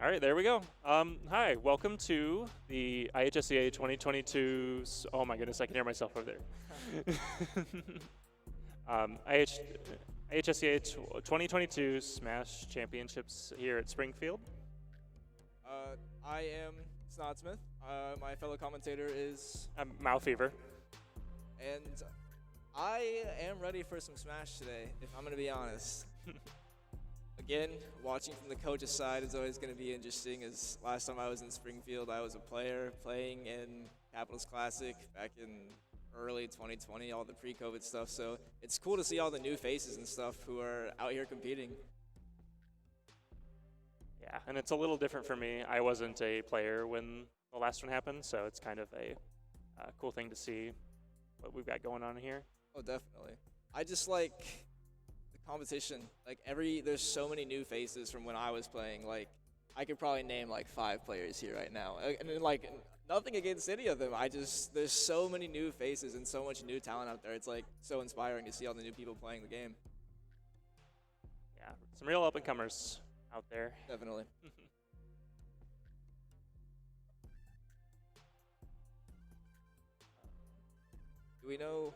All right, there we go. Hi, welcome to the IHSEA 2022. Oh my goodness, I can hear myself over there. IHSEA 2022 Smash Championships here at Springfield. I am Snodsmith. My fellow commentator is, I'm Mao Fever. and I am ready for some Smash today, if I'm going to be honest. Again, watching from the coach's side is always going to be interesting, as last time I was in Springfield, I was a player playing in Capitals Classic back in early 2020, all the pre-COVID stuff, so it's cool to see all the new faces and stuff who are out here competing. Yeah, and it's a little different for me. I wasn't a player when the last one happened, so it's kind of a cool thing to see what we've got going on here. Oh, definitely. I just like the competition. Like there's so many new faces from when I was playing. Like I could probably name like 5 players here right now, and then, like nothing against any of them. There's so many new faces and so much new talent out there. It's like so inspiring to see all the new people playing the game. Yeah, some real up and comers out there. Definitely. Do we know?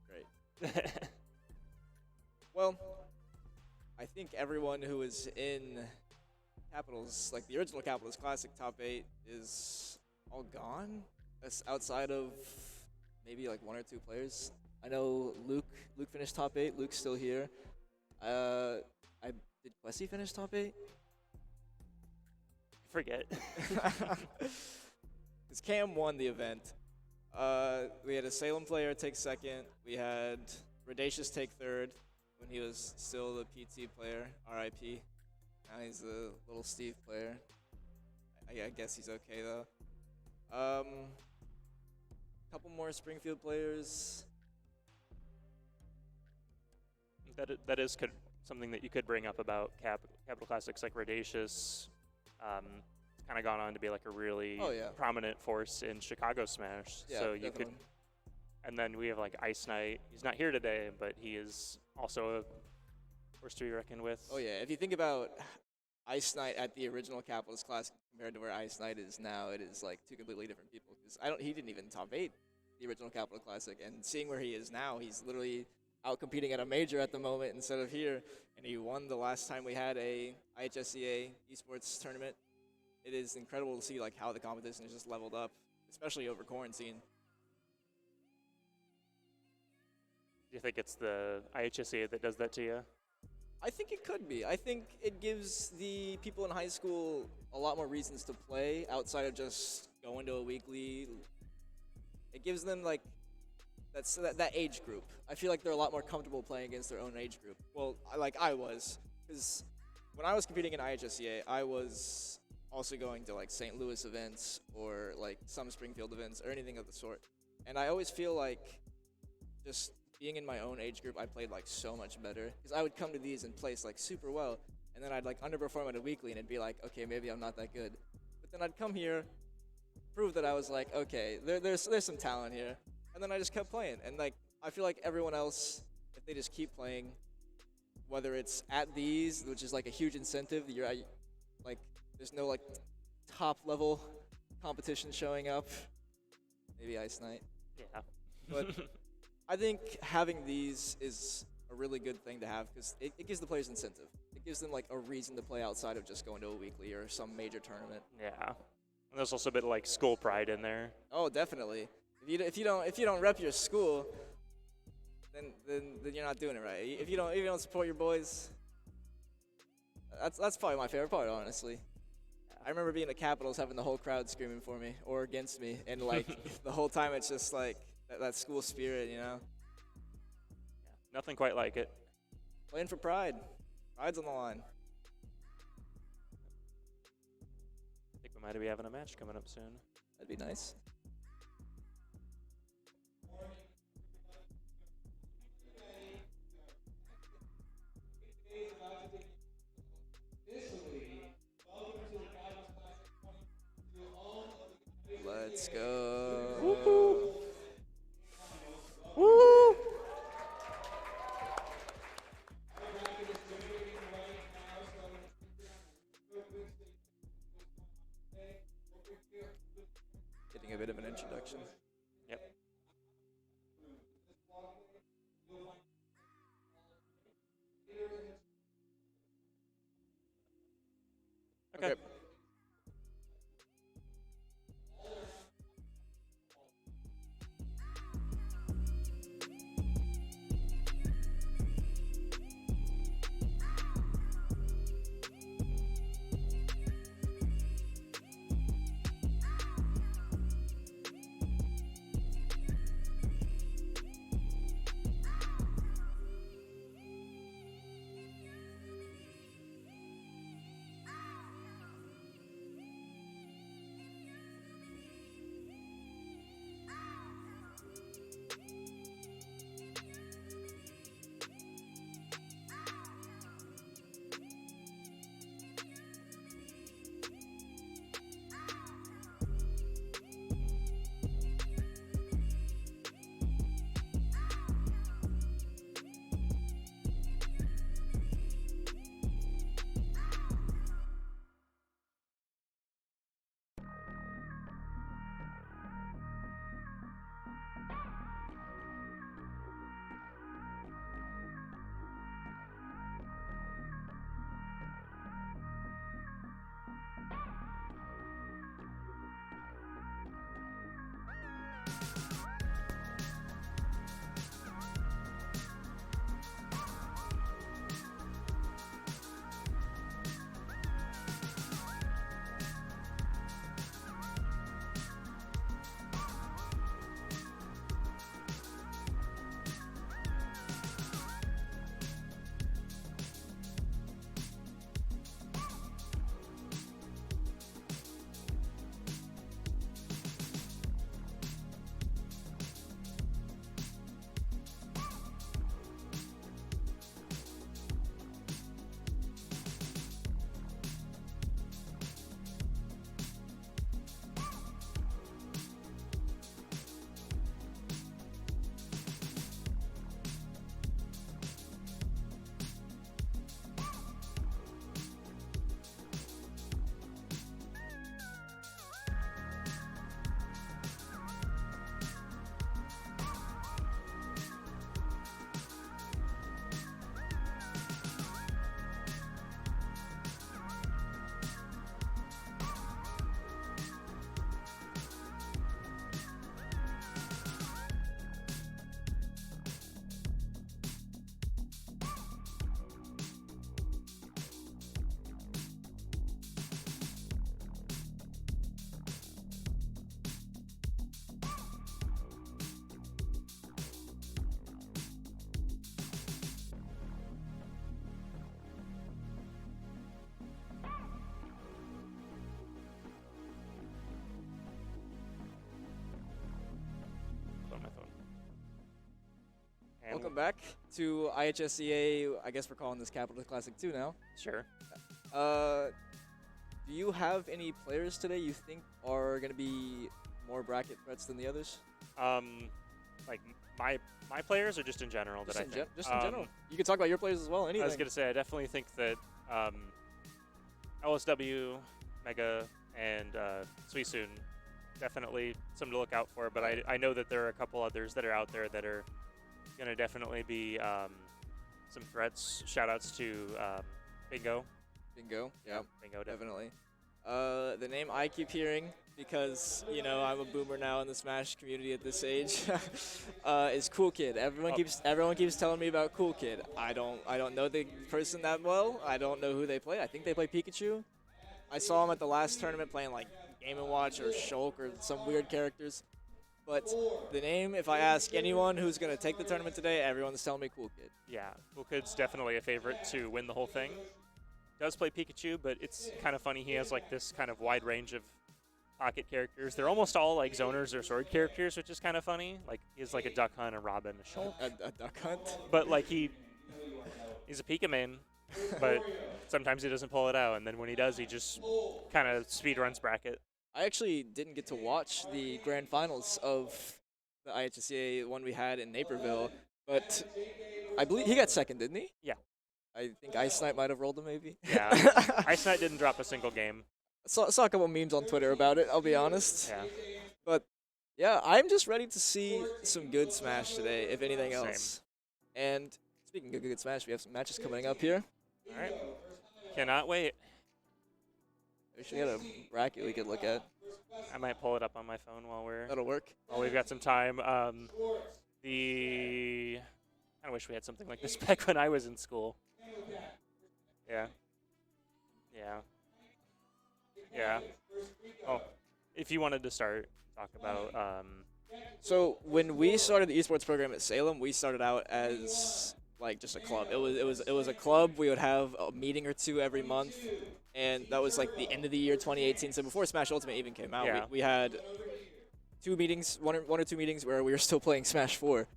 Great. Well, I think everyone who is in Capitals, like the original Capitals Classic top 8, is all gone. That's outside of maybe like 1 or 2 players. I know Luke finished top 8. Luke's still here. Did Quessy finish top 8? Forget. Because Cam won the event. We had a Salem player take 2nd. We had Radacious take 3rd when he was still the PT player, RIP. Now he's the little Steve player. I guess he's okay though. Couple more Springfield players. That is something that you could bring up about Capital Classics, like Radacious. It's kind of gone on to be like a really prominent force in Chicago Smash. Yeah, so you definitely. could, and then we have like Ice Knight. He's not here today, but he is also a force to be reckoned with. Oh yeah, if you think about Ice Knight at the original Capitals Classic compared to where Ice Knight is now, it is like 2 completely different people. Because he didn't even top 8 the original Capital Classic, and seeing where he is now, he's literally out competing at a major at the moment instead of here, and he won the last time we had a IHSEA Esports tournament. It is incredible to see like how the competition has just leveled up, especially over quarantine. Do you think it's the IHSEA that does that to you? I think it could be. I think it gives the people in high school a lot more reasons to play outside of just going to a weekly. It gives them like that age group. I feel like they're a lot more comfortable playing against their own age group. Well, I was, because when I was competing in IHSEA, I was also going to like St. Louis events or like some Springfield events or anything of the sort. And I always feel like just being in my own age group, I played like so much better, because I would come to these and place like super well, and then I'd like underperform at a weekly, and it'd be like, okay, maybe I'm not that good. But then I'd come here, prove that I was like, okay, there's some talent here, and then I just kept playing. And like I feel like everyone else, if they just keep playing, whether it's at these, which is like a huge incentive, like there's no like top level competition showing up. Maybe Ice Knight. Yeah. But I think having these is a really good thing to have, because it gives the players incentive. It gives them like a reason to play outside of just going to a weekly or some major tournament. Yeah. And there's also a bit of like school pride in there. Oh, definitely. If you don't rep your school, then you're not doing it right. If you don't support your boys, that's probably my favorite part, honestly. I remember being at Capitals, having the whole crowd screaming for me or against me, and like the whole time it's just like that school spirit, you know. Yeah, nothing quite like it. Playing for pride. Pride's on the line. I think we might be having a match coming up soon. That'd be nice. Let's go. Woo-hoo. Woo! bit of an introduction. Yep. Okay. Welcome back to IHSEA. I guess we're calling this Capital Classic 2 now. Sure. Do you have any players today you think are going to be more bracket threats than the others? Like my players, or just in general? Just in general. You can talk about your players as well. Anything. I was going to say, I definitely think that LSW, Mega, and Suisun, definitely something to look out for. But I know that there are a couple others that are out there that are going to definitely be some threats. Shout-outs to Bingo. Bingo, yeah. Bingo, definitely. The name I keep hearing, because, you know, I'm a boomer now in the Smash community at this age, is Cool Kid. Everyone keeps telling me about Cool Kid. I don't know the person that well. I don't know who they play. I think they play Pikachu. I saw him at the last tournament playing like Game & Watch or Shulk or some weird characters. But the name, if I ask anyone who's going to take the tournament today, everyone's telling me Cool Kid. Yeah, Cool Kid's definitely a favorite to win the whole thing. Does play Pikachu, but it's kind of funny. He has like this kind of wide range of pocket characters. They're almost all like zoners or sword characters, which is kind of funny. Like he has like a Duck Hunt, a Robin, a Shulk. A Duck Hunt? But like he's a Pika main, but sometimes he doesn't pull it out. And then when he does, he just kind of speed runs bracket. I actually didn't get to watch the grand finals of the IHSEA one we had in Naperville, but I believe he got second, didn't he? Yeah. I think Ice Knight might have rolled him, maybe. Yeah. Ice Knight didn't drop a single game. Saw a couple memes on Twitter about it, I'll be honest. Yeah. But Yeah, I'm just ready to see some good Smash today, if anything Same. else. And speaking of good Smash, we have some matches coming up here. All right. Cannot wait. We should get a bracket we could look at. I might pull it up on my phone That'll work. while we've got some time. I wish we had something like this back when I was in school. Yeah. Yeah. Yeah. Oh, if you wanted to start, talk about. So when we started the esports program at Salem, we started out as like just a club. It was a club. We would have a meeting or two every month, and that was like the end of the year 2018. So before Smash Ultimate even came out, Yeah. we had two meetings, one or two meetings where we were still playing Smash 4.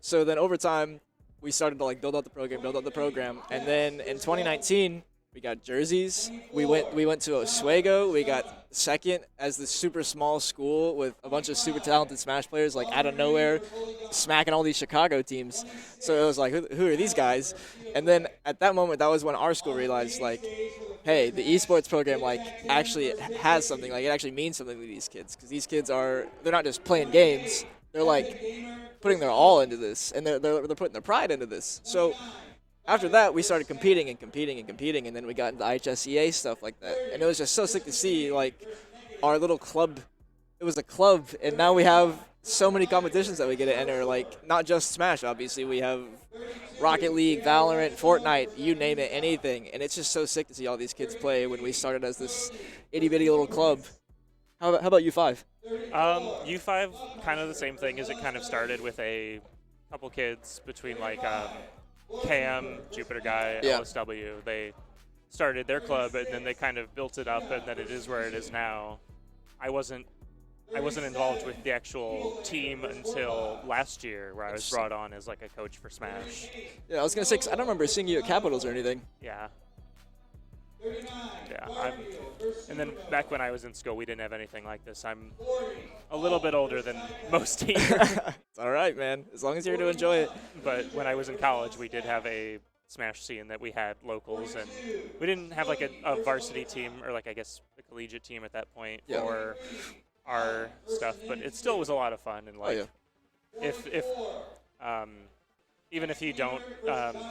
So then over time, we started to like build out the program, and then in 2019 we got jerseys. We went to Oswego. We got second as the super small school with a bunch of super talented Smash players like out of nowhere, smacking all these Chicago teams. So it was like, who are these guys? And then at that moment, that was when our school realized like, hey, the esports program like actually has something. Like it actually means something to these kids because these kids they're not just playing games. They're like putting their all into this, and they're putting their pride into this. So after that, we started competing, and then we got into IHSEA stuff like that. And it was just so sick to see, like, our little club. It was a club, and now we have so many competitions that we get to enter, like, not just Smash, obviously. We have Rocket League, Valorant, Fortnite, you name it, anything. And it's just so sick to see all these kids play when we started as this itty-bitty little club. How about U5? U5, kind of the same thing as it kind of started with a couple kids between, like, Cam, Jupiter Guy, Yeah. LSW. They started their club, and then they kind of built it up, and then it is where it is now. I wasn't involved with the actual team until last year, where I was brought on as like a coach for Smash. Yeah, I was gonna say 'cause I don't remember seeing you at Capitals or anything. Yeah. Yeah. And then back when I was in school, we didn't have anything like this. I'm a little bit older than most here. It's all right, man. As long as you're here to enjoy it. But when I was in college, we did have a Smash scene that we had locals, and we didn't have like a varsity team or like I guess a collegiate team at that point for our stuff. But it still was a lot of fun, and like if even if you don't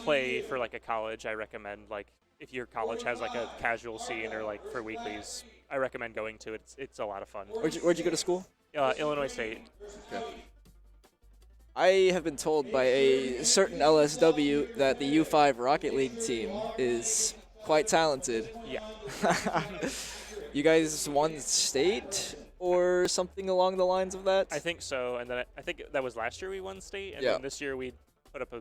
play for like a college, I recommend like if your college has like a casual scene or like for weeklies, I recommend going to it. It's a lot of fun. Where'd you go to school? Illinois State. Okay. I have been told by a certain LSW that the U5 Rocket League team is quite talented. Yeah. You guys won state or something along the lines of that? I think so, and then I think that was last year we won state, and then this year we put up a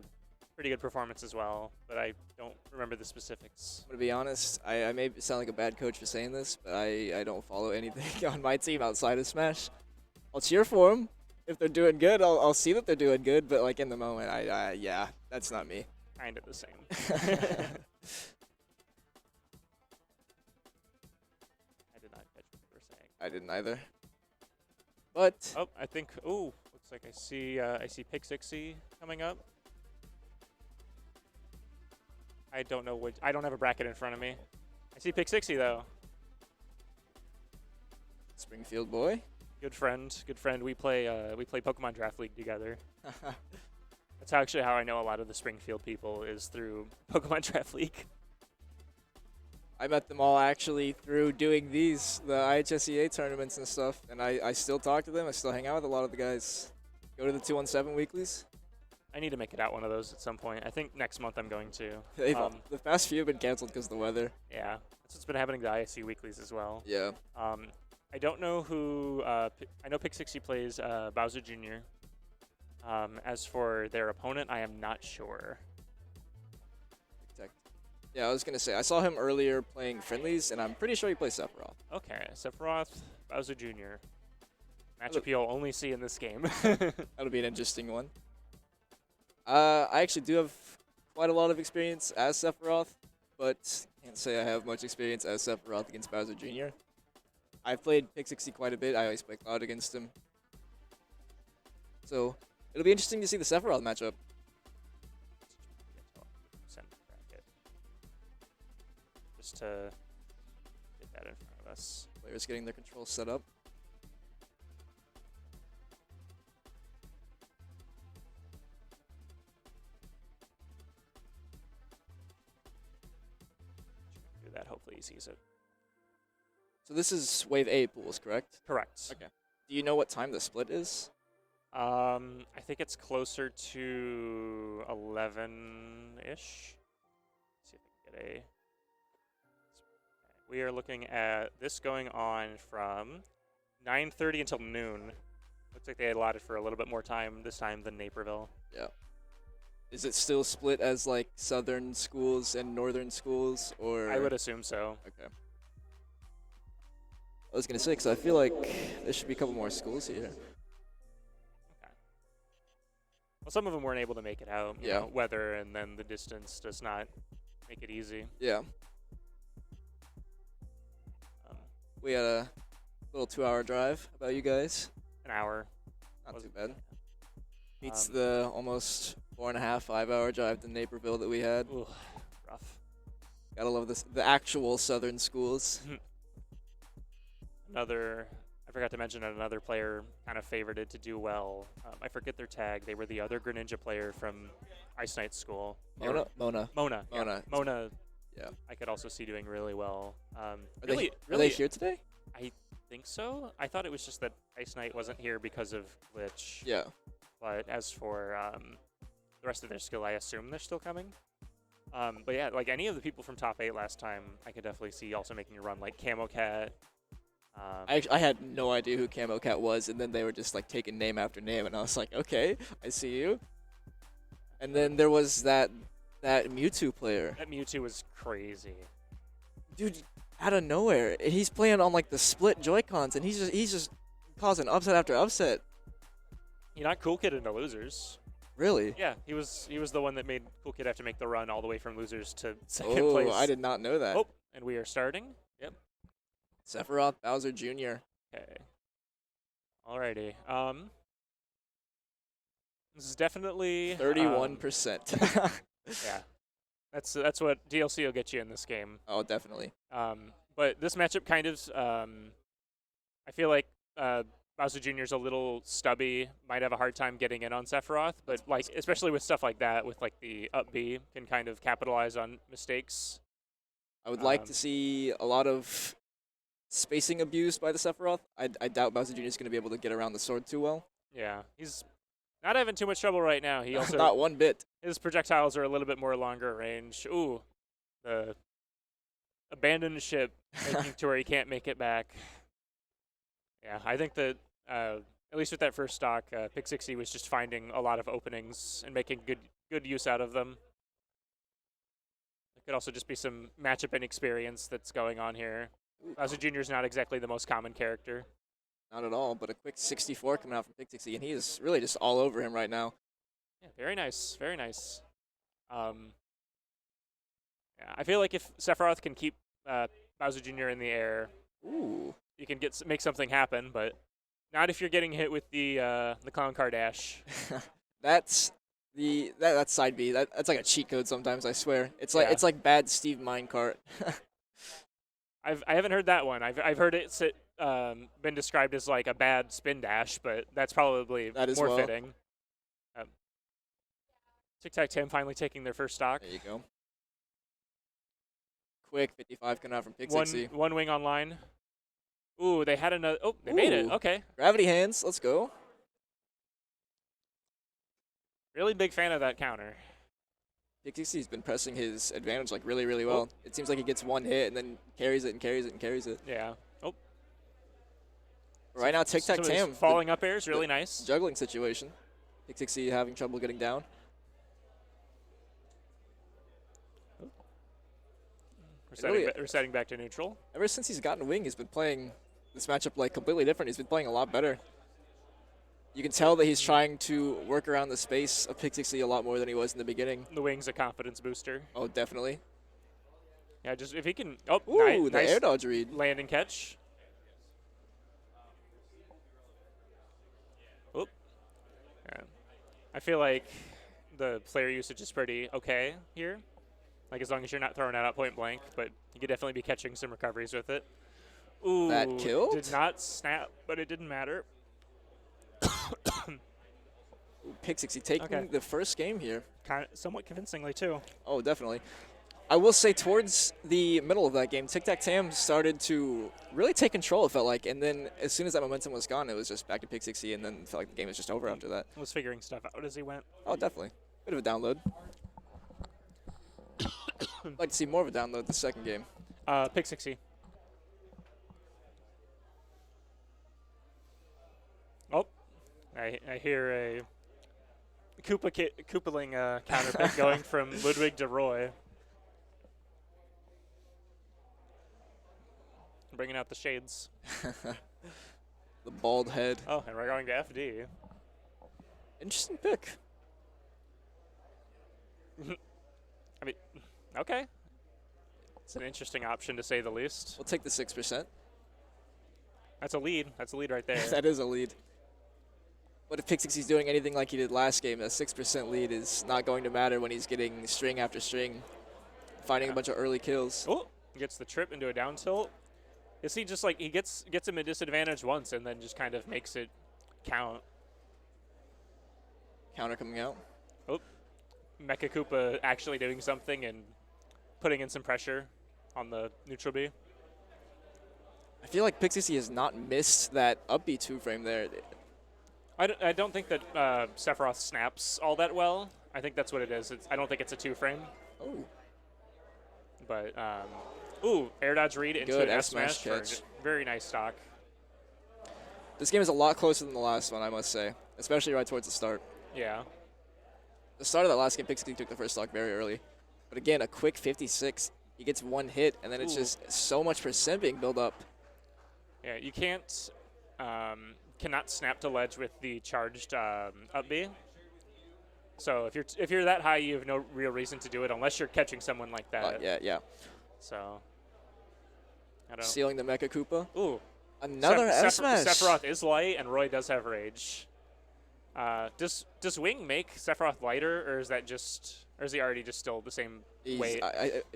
pretty good performance as well, but I don't remember the specifics. I'm going to be honest, I may sound like a bad coach for saying this, but I don't follow anything on my team outside of Smash. I'll cheer for them. If they're doing good, I'll see that they're doing good, but like in the moment, yeah, that's not me. Kind of the same. I did not catch what you were saying. I didn't either. But I think looks like I see Pixixy coming up. I don't know I don't have a bracket in front of me. I see Pixixy though. Springfield boy. Good friend. We play Pokemon Draft League together. That's actually how I know a lot of the Springfield people is through Pokemon Draft League. I met them all actually through doing the IHSEA tournaments and stuff, and I still talk to them. I still hang out with a lot of the guys. Go to the 217 weeklies. I need to make it out one of those at some point. I think next month I'm going to. The past few have been canceled because of the weather. Yeah, that's what's been happening to ISU weeklies as well. Yeah. I don't know who. I know Pixixy plays Bowser Jr. As for their opponent, I am not sure. Yeah, I was going to say, I saw him earlier playing friendlies, and I'm pretty sure he plays Sephiroth. Okay, Sephiroth, Bowser Jr. Matchup you'll only see in this game. That'll be an interesting one. I actually do have quite a lot of experience as Sephiroth, but can't say I have much experience as Sephiroth against Bowser Jr. I've played Pixixy quite a bit. I always play Cloud against him. So it'll be interesting to see the Sephiroth matchup. Just to get that in front of us. Players getting their controls set up. sees it. So this is Wave A pools, correct? Correct. Okay. Do you know what time the split is? I think it's closer to 11-ish. See if I can get a. We are looking at this going on from 9:30 until noon. Looks like they allotted for a little bit more time this time than Naperville. Yeah. Is it still split as like southern schools and northern schools, or? I would assume so. Okay. I was gonna say, because I feel like there should be a couple more schools here. Okay. Well, some of them weren't able to make it out. You Yeah. know, weather and then the distance does not make it easy. Yeah. We had a little 2-hour drive. How about you guys? An hour. Not too Wasn't- bad. Beats Um, the almost 4.5, 5-hour drive to Naperville that we had. Ooh, rough. Gotta love this. The actual southern schools. I forgot to mention another player kind of favorited to do well. I forget their tag. They were the other Greninja player from Ice Knight School. They were- Mona. Mona. Yeah. Mona. Mona. Yeah. I could also see doing really well. Are Really, they here today? I think so. I thought it was just that Ice Knight wasn't here because of glitch. Yeah. But as for the rest of their skill, I assume they're still coming. But yeah, like any of the people from top 8 last time, I could definitely see also making a run, like Camo Cat. I had no idea who Camo Cat was, and then they were just like taking name after name, and I was like, okay, I see you. And then there was that Mewtwo player. That Mewtwo was crazy. Dude, out of nowhere, he's playing on like the split Joy-Cons, and he's just causing upset after upset. He knocked Cool Kid into losers. Really? Yeah, he was the one that made Cool Kid have to make the run all the way from losers to second place. Oh, I did not know that. Oh, and we are starting. Yep. Sephiroth Bowser Jr. Okay. Alrighty. This is definitely 31%. Yeah. That's what DLC will get you in this game. Oh, definitely. But this matchup kind of, I feel like Bowser Jr. is a little stubby, might have a hard time getting in on Sephiroth, but like especially with stuff like that, with like the up B, can kind of capitalize on mistakes. I would like to see a lot of spacing abused by the Sephiroth. I doubt Bowser Jr. is going to be able to get around the sword too well. Yeah, he's not having too much trouble right now. He also Not one bit. His projectiles are a little bit more longer range. Ooh, the abandoned ship making to where he can't make it back. Yeah, I think that at least with that first stock, Pixixy was just finding a lot of openings and making good use out of them. There could also just be some matchup inexperience that's going on here. Bowser Jr. is not exactly the most common character. Not at all, but a quick 64 coming out from Pixixy, and he is really just all over him right now. Yeah, very nice, very nice. Yeah, I feel like if Sephiroth can keep Bowser Jr. in the air, Ooh. you can make something happen, but not if you're getting hit with the clown car dash. That's side B. That's like a cheat code sometimes, I swear. It's like bad Steve Minecart. I haven't heard that one. I've heard it been described as like a bad spin dash, but that's probably more fitting. Tiktamtam finally taking their first stock. There you go. Quick 55 coming out from Pixixy. One wing online. Ooh, they had another. Oh, they made it. Okay. Gravity hands. Let's go. Really big fan of that counter. Pixixy's been pressing his advantage like really, really well. Oh. It seems like he gets one hit and then carries it and carries it and carries it. Yeah. Oh. Right now, Tiktamtam falling up airs, really nice. Juggling situation. Pixixy having trouble getting down. We're setting back to neutral. Ever since he's gotten wing, he's been playing this matchup like completely different. He's been playing a lot better. You can tell that he's trying to work around the space of Pixixy a lot more than he was in the beginning. The wing's a confidence booster. Oh, definitely. Yeah, just if he can. Oh, ooh, the nice air dodge read. Land and catch. Oop. Yeah. I feel like the player usage is pretty okay here. Like as long as you're not throwing it out point blank, but you could definitely be catching some recoveries with it. Ooh, that killed? Did not snap, but it didn't matter. Pixixy taking the first game here. Somewhat convincingly too. Oh, definitely. I will say towards the middle of that game, Tiktamtam started to really take control, it felt like. And then as soon as that momentum was gone, it was just back to Pixixy, and then it felt like the game was just over after that. Was figuring stuff out as he went. Oh, definitely. Bit of a download. I'd like to see more of a download the second game. Pixixy. Oh, I hear a Koopaling counter pick going from Ludwig to Roy. Bringing out the shades. The bald head. Oh, and we're going to FD. Interesting pick. I mean, okay. It's an interesting option to say the least. We'll take the 6%. That's a lead. That's a lead right there. That is a lead. But if Pixixy's doing anything like he did last game, that 6% lead is not going to matter when he's getting string after string, finding a bunch of early kills. Oh, gets the trip into a down tilt. Is he just like, he gets him a disadvantage once and then just kind of makes it count? Counter coming out. Oh, Mecha Koopa actually doing something and putting in some pressure on the neutral B. I feel like Pixixy has not missed that up B 2-frame there. I don't think that Sephiroth snaps all that well. I think that's what it is. I don't think it's a 2-frame. Oh. But, ooh, air dodge read into Good an F smash smash catch. Very nice stock. This game is a lot closer than the last one, I must say, especially right towards the start. Yeah. The start of that last game, Pixixy took the first stock very early. But again, a quick 56. He gets one hit, and then it's just so much percent being built up. Yeah, you can't, cannot snap to ledge with the charged up B. So if you're that high, you have no real reason to do it unless you're catching someone like that. Yeah. So, I don't. Sealing the Mecha Koopa. Ooh. Another F smash. Sephiroth is light, and Roy does have rage. Does Wing make Sephiroth lighter, or is that just, or is he already just still the same weight?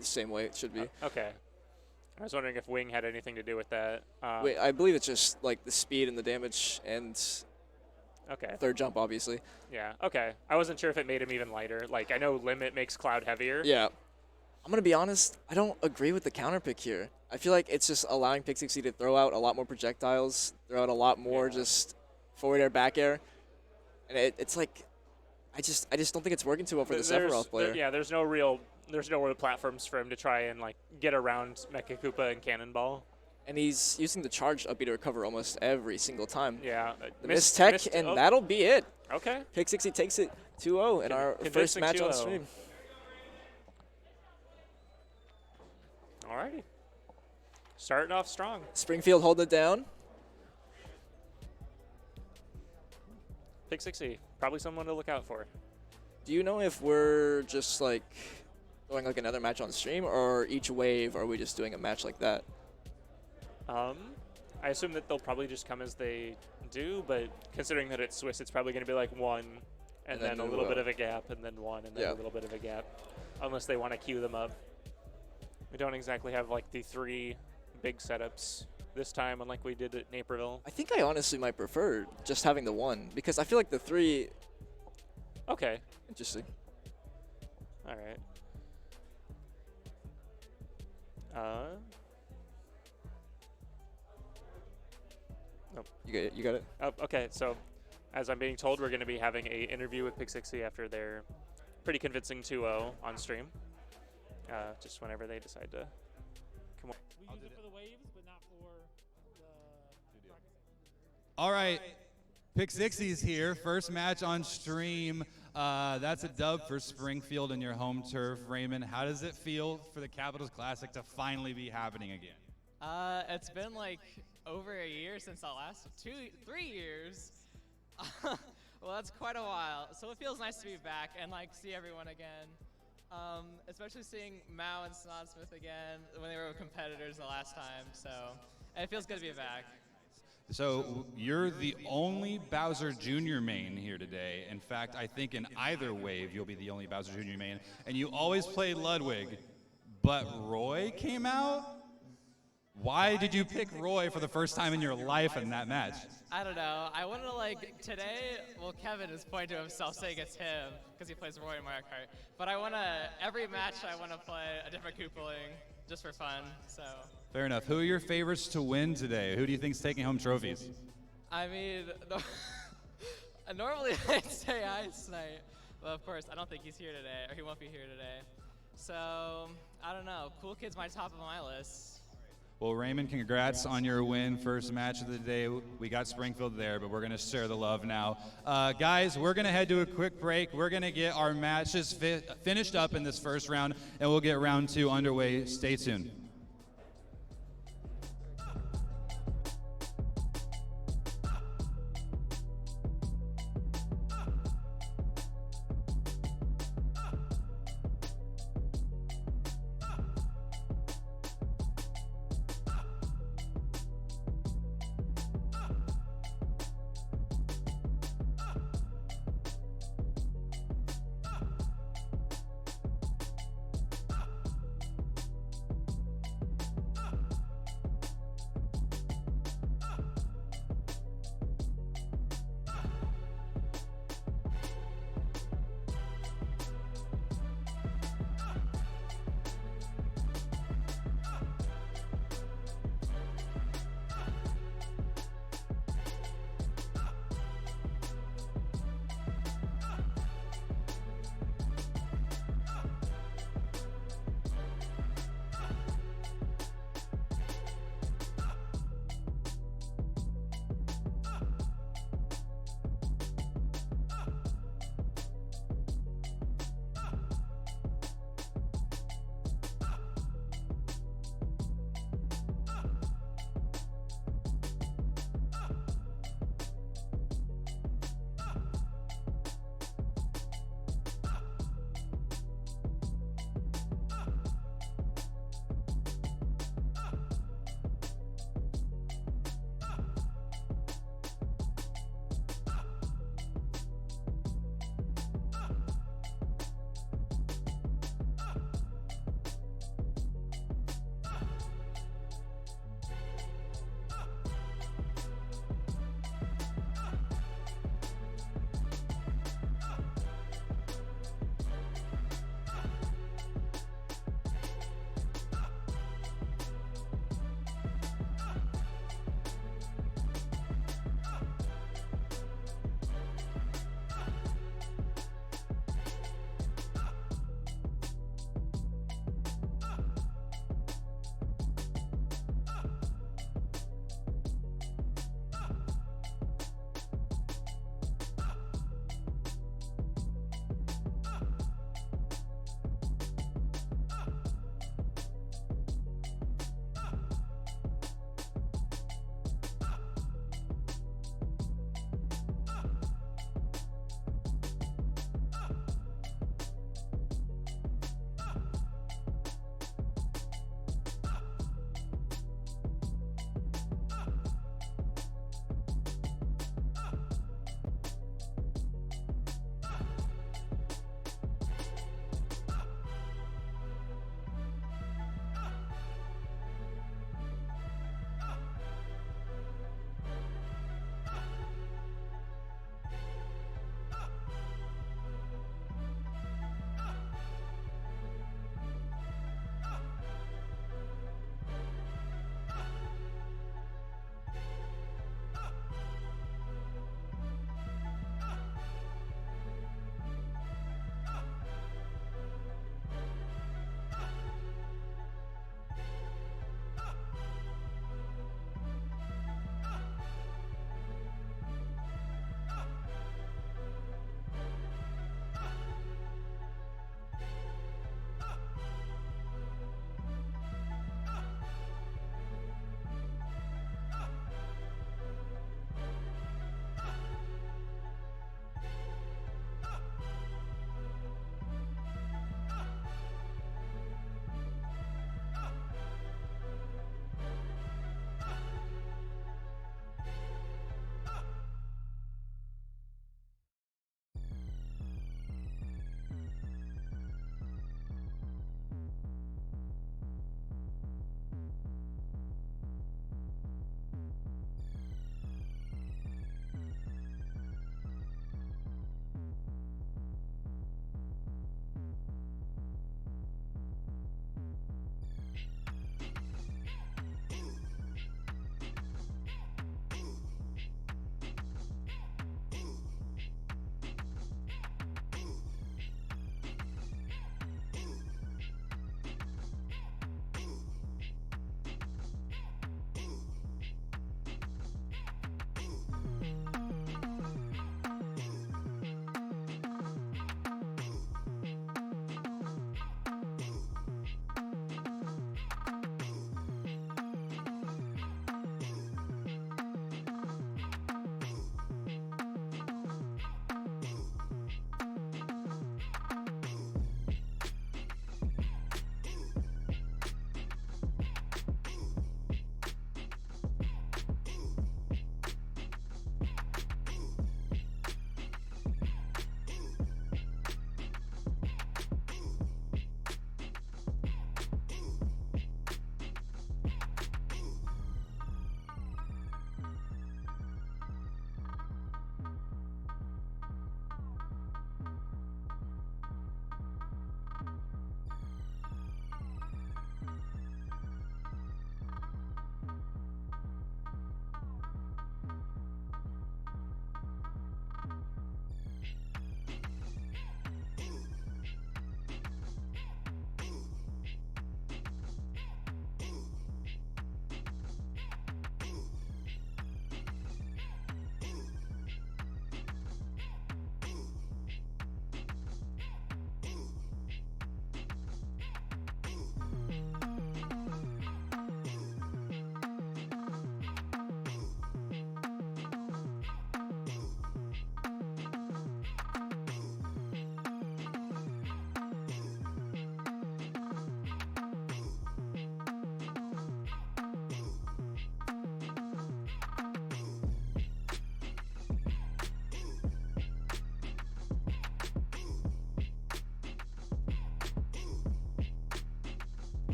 Same weight, should be. Okay. I was wondering if Wing had anything to do with that. Wait, I believe it's just like the speed and the damage and third jump, obviously. Yeah, okay. I wasn't sure if it made him even lighter. Like, I know Limit makes Cloud heavier. Yeah. I'm going to be honest, I don't agree with the counter pick here. I feel like it's just allowing Pixixy to throw out a lot more projectiles, throw out a lot more just forward air, back air. And it's like, I just don't think it's working too well for the Sephiroth player. There's no real platforms for him to try and like get around Mecha Koopa and Cannonball. And he's using the charged up B to recover almost every single time. Yeah. The missed tech, and that'll be it. Okay. Pixixy takes it 2-0 in our first match on stream. Alrighty. Starting off strong. Springfield holding it down. Pixixy, probably someone to look out for. Do you know if we're just like doing like another match on stream, or each wave are we just doing a match like that? I assume that they'll probably just come as they do, but considering that it's Swiss, it's probably going to be like one, and then a little bit of a gap, and then one, and then a little bit of a gap, unless they want to queue them up. We don't exactly have like the 3 big setups this time, unlike we did at Naperville. I think I honestly might prefer just having the 1, because I feel like the 3... Okay. Interesting. All right. Nope. You got it? Oh, okay, so as I'm being told, we're going to be having an interview with Pixixy after their pretty convincing 2-0 on stream. Just whenever they decide to come on. We use it for the waves, but not for the... All right, Pixixy's here. First match on stream. That's a dub for Springfield and your home turf. Raymond, how does it feel for the Capitals Classic to finally be happening again? It's been like over a year since the last 3 years. Well, that's quite a while. So it feels nice to be back and like see everyone again. Especially seeing Mao and Snodsmith again when they were competitors the last time. So it feels good to be back. So you're the only Bowser Jr. main here today. In fact, I think in either wave you'll be the only Bowser Jr. main. And you always played Ludwig, but Roy came out? Why did you pick Roy for the first time in your life in that match? I don't know. I wanted to like today. Well, Kevin is pointing to himself saying it's him because he plays Roy in Mario Kart. But I want to every match I want to play a different Koopaling just for fun. So. Fair enough. Who are your favorites to win today? Who do you think's taking home trophies? I mean, normally I'd say Ice Knight, but of course I don't think he's here today, or he won't be here today. So I don't know. Cool Kid's my top of my list. Well, Raymond, congrats on your win. First match of the day. We got Springfield there, but we're going to share the love now. Guys, we're going to head to a quick break. We're going to get our matches finished up in this first round, and we'll get round 2 underway. Stay tuned.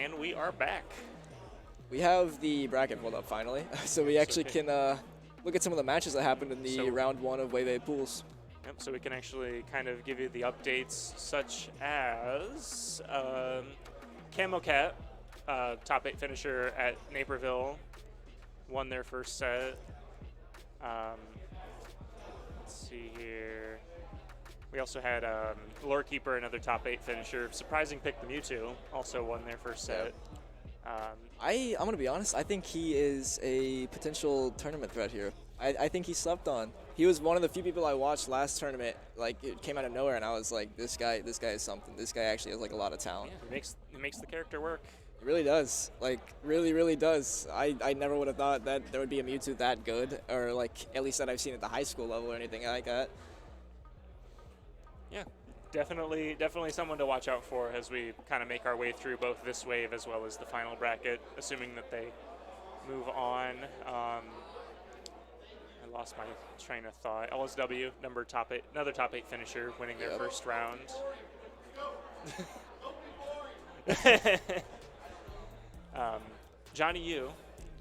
And we are back. We have the bracket pulled up finally, so we actually can look at some of the matches that happened in the round 1 of Wave 8 pools. Yep, so we can actually kind of give you the updates, such as Camo Cat, top 8 finisher at Naperville, won their first set. Let's see here. We also had Lore Keeper, another top 8 finisher. Surprising pick, the Mewtwo, also won their first set. I'm going to be honest, I think he is a potential tournament threat here. I think he slept on. He was one of the few people I watched last tournament. Like, it came out of nowhere, and I was like, this guy is something. This guy actually has like a lot of talent. Yeah, he makes the character work. It really does. Like, really, really does. I never would have thought that there would be a Mewtwo that good, or like at least that I've seen at the high school level or anything like that. Yeah, definitely someone to watch out for as we kind of make our way through both this wave as well as the final bracket, assuming that they move on. I lost my train of thought. LSW, another top 8 finisher, winning their first round. Johnny Yu,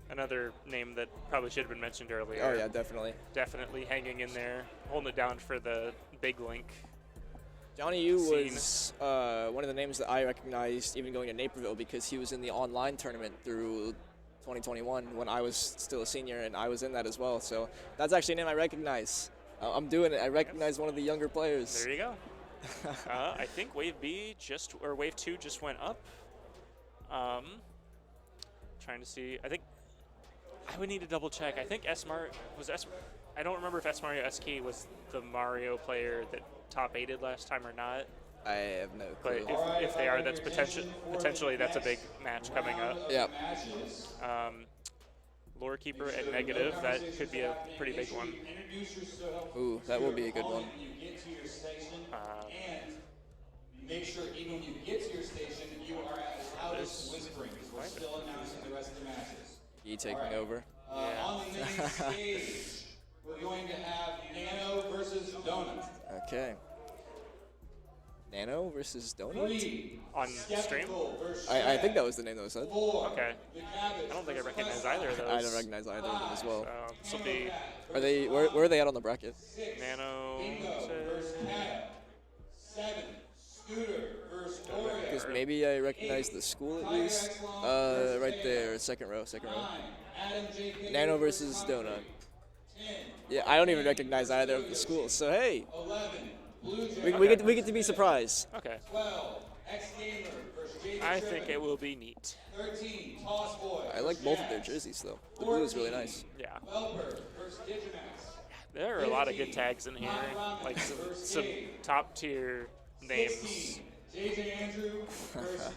another name that probably should have been mentioned earlier. Oh yeah, definitely. Definitely hanging in there, holding it down for the big link. Johnny Yu was one of the names that I recognized even going to Naperville because he was in the online tournament through 2021 when I was still a senior, and I was in that as well. So that's actually a name I recognize. I'm doing it. I recognize one of the younger players. There you go. I think Wave 2 just went up. Trying to see. I think I would need to double check. I think I don't remember if S Mario SK was the Mario player that top 8'd last time or not. I have no clue. But if they are, that's potentially that's a big match coming up. Yeah. Lore Keeper at negative, that could be a pretty big one. Ooh, that will be a good one. Make sure even when you get to your station, you are at the loudest whispering, because we're still announcing the rest of the matches. You taking over? On the main stage, we're going to have Nano versus Dhonut. Okay. Nano versus Dhonut? On stream? I think that was the name that was said. Okay. I don't think I recognize either of those. I don't recognize either of them as well. This will be Are they? Where are they at on the bracket? Nano. Because maybe I recognize the school at least. Right there, second row. Nano versus Dhonut. Yeah, I don't even recognize either of the schools. So hey, we get to be surprised. Okay. I think it will be neat. I like both of their jerseys though. The blue is really nice. Yeah. There are a lot of good tags in here, like some top tier names. JJ Andrew versus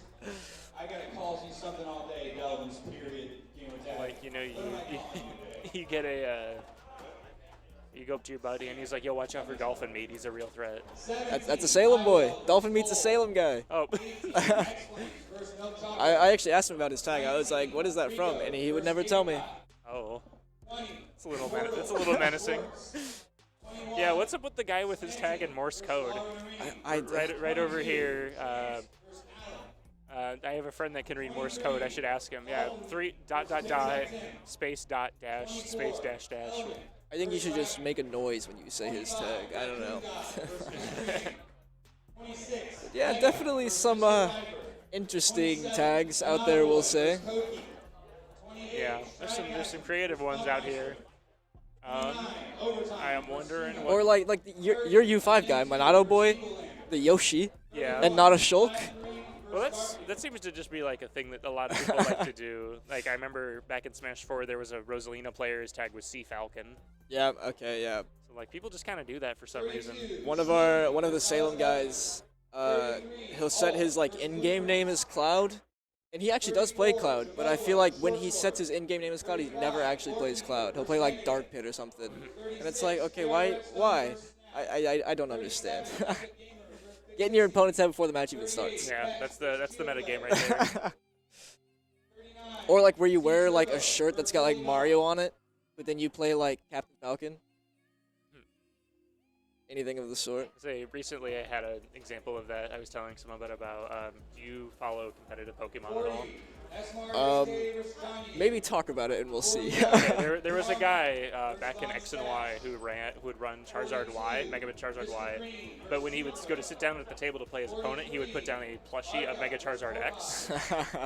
I gotta call you something all day, Delvin's period. Like, you you get a you go up to your buddy and he's like, yo, watch out for Dolphin Meat, he's a real threat. That's a Salem boy. Dolphin Meat's a Salem guy. Oh. I actually asked him about his tag. I was like, what is that from? And he would never tell me. Oh. It's a little menacing. Yeah, what's up with the guy with his tag in Morse code? Right over here. I have a friend that can read Morse code. I should ask him. Yeah, 3 ... space dot dash space dash dash. I think you should just make a noise when you say his tag. I don't know. Yeah, definitely some interesting tags out there, we'll say. Yeah, there's some creative ones out here. I am wondering what... Or like your U5 guy, Monado Boy, the Yoshi, and not a Shulk. Well, that seems to just be like a thing that a lot of people like to do. Like, I remember back in Smash 4, there was a Rosalina player, his tag was Sea Falcon. Yeah, okay, yeah. So, like, people just kind of do that for some reason. One of the Salem guys, he'll set his, like, in-game name as Cloud. And he actually does play Cloud, but I feel like when he sets his in-game name as Cloud, he never actually plays Cloud. He'll play, like, Dark Pit or something. And it's like, okay, why? I don't understand. Get in your opponent's head before the match even starts. Yeah, that's the meta game right there. Or like where you wear like a shirt that's got like Mario on it, but then you play like Captain Falcon. anything of the sort. Say recently I had an example of that. I was telling someone about do you follow competitive Pokemon at all? Maybe talk about it and we'll see. Okay, there was a guy back in X and Y who would run Charizard Y, Mega Man Charizard Y, but when he would go to sit down at the table to play his opponent, he would put down a plushie of Mega Charizard X,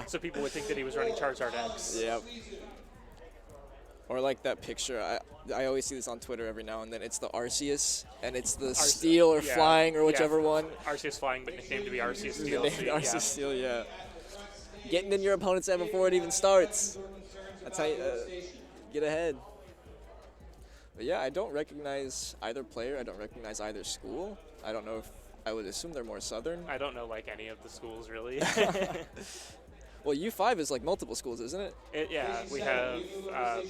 so people would think that he was running Charizard X. Yep. Or like that picture, I always see this on Twitter every now and then. It's the Arceus, and it's the Steel or yeah, Flying or whichever one. Arceus Flying, but nicknamed to be Arceus Steel. Arceus Steel, yeah. Getting in your opponent's head before it even starts. That's how you get ahead. But yeah, I don't recognize either player. I don't recognize either school. I don't know if I would assume they're more Southern. I don't know like any of the schools really. Well, U5 is like multiple schools, isn't it? Yeah, we have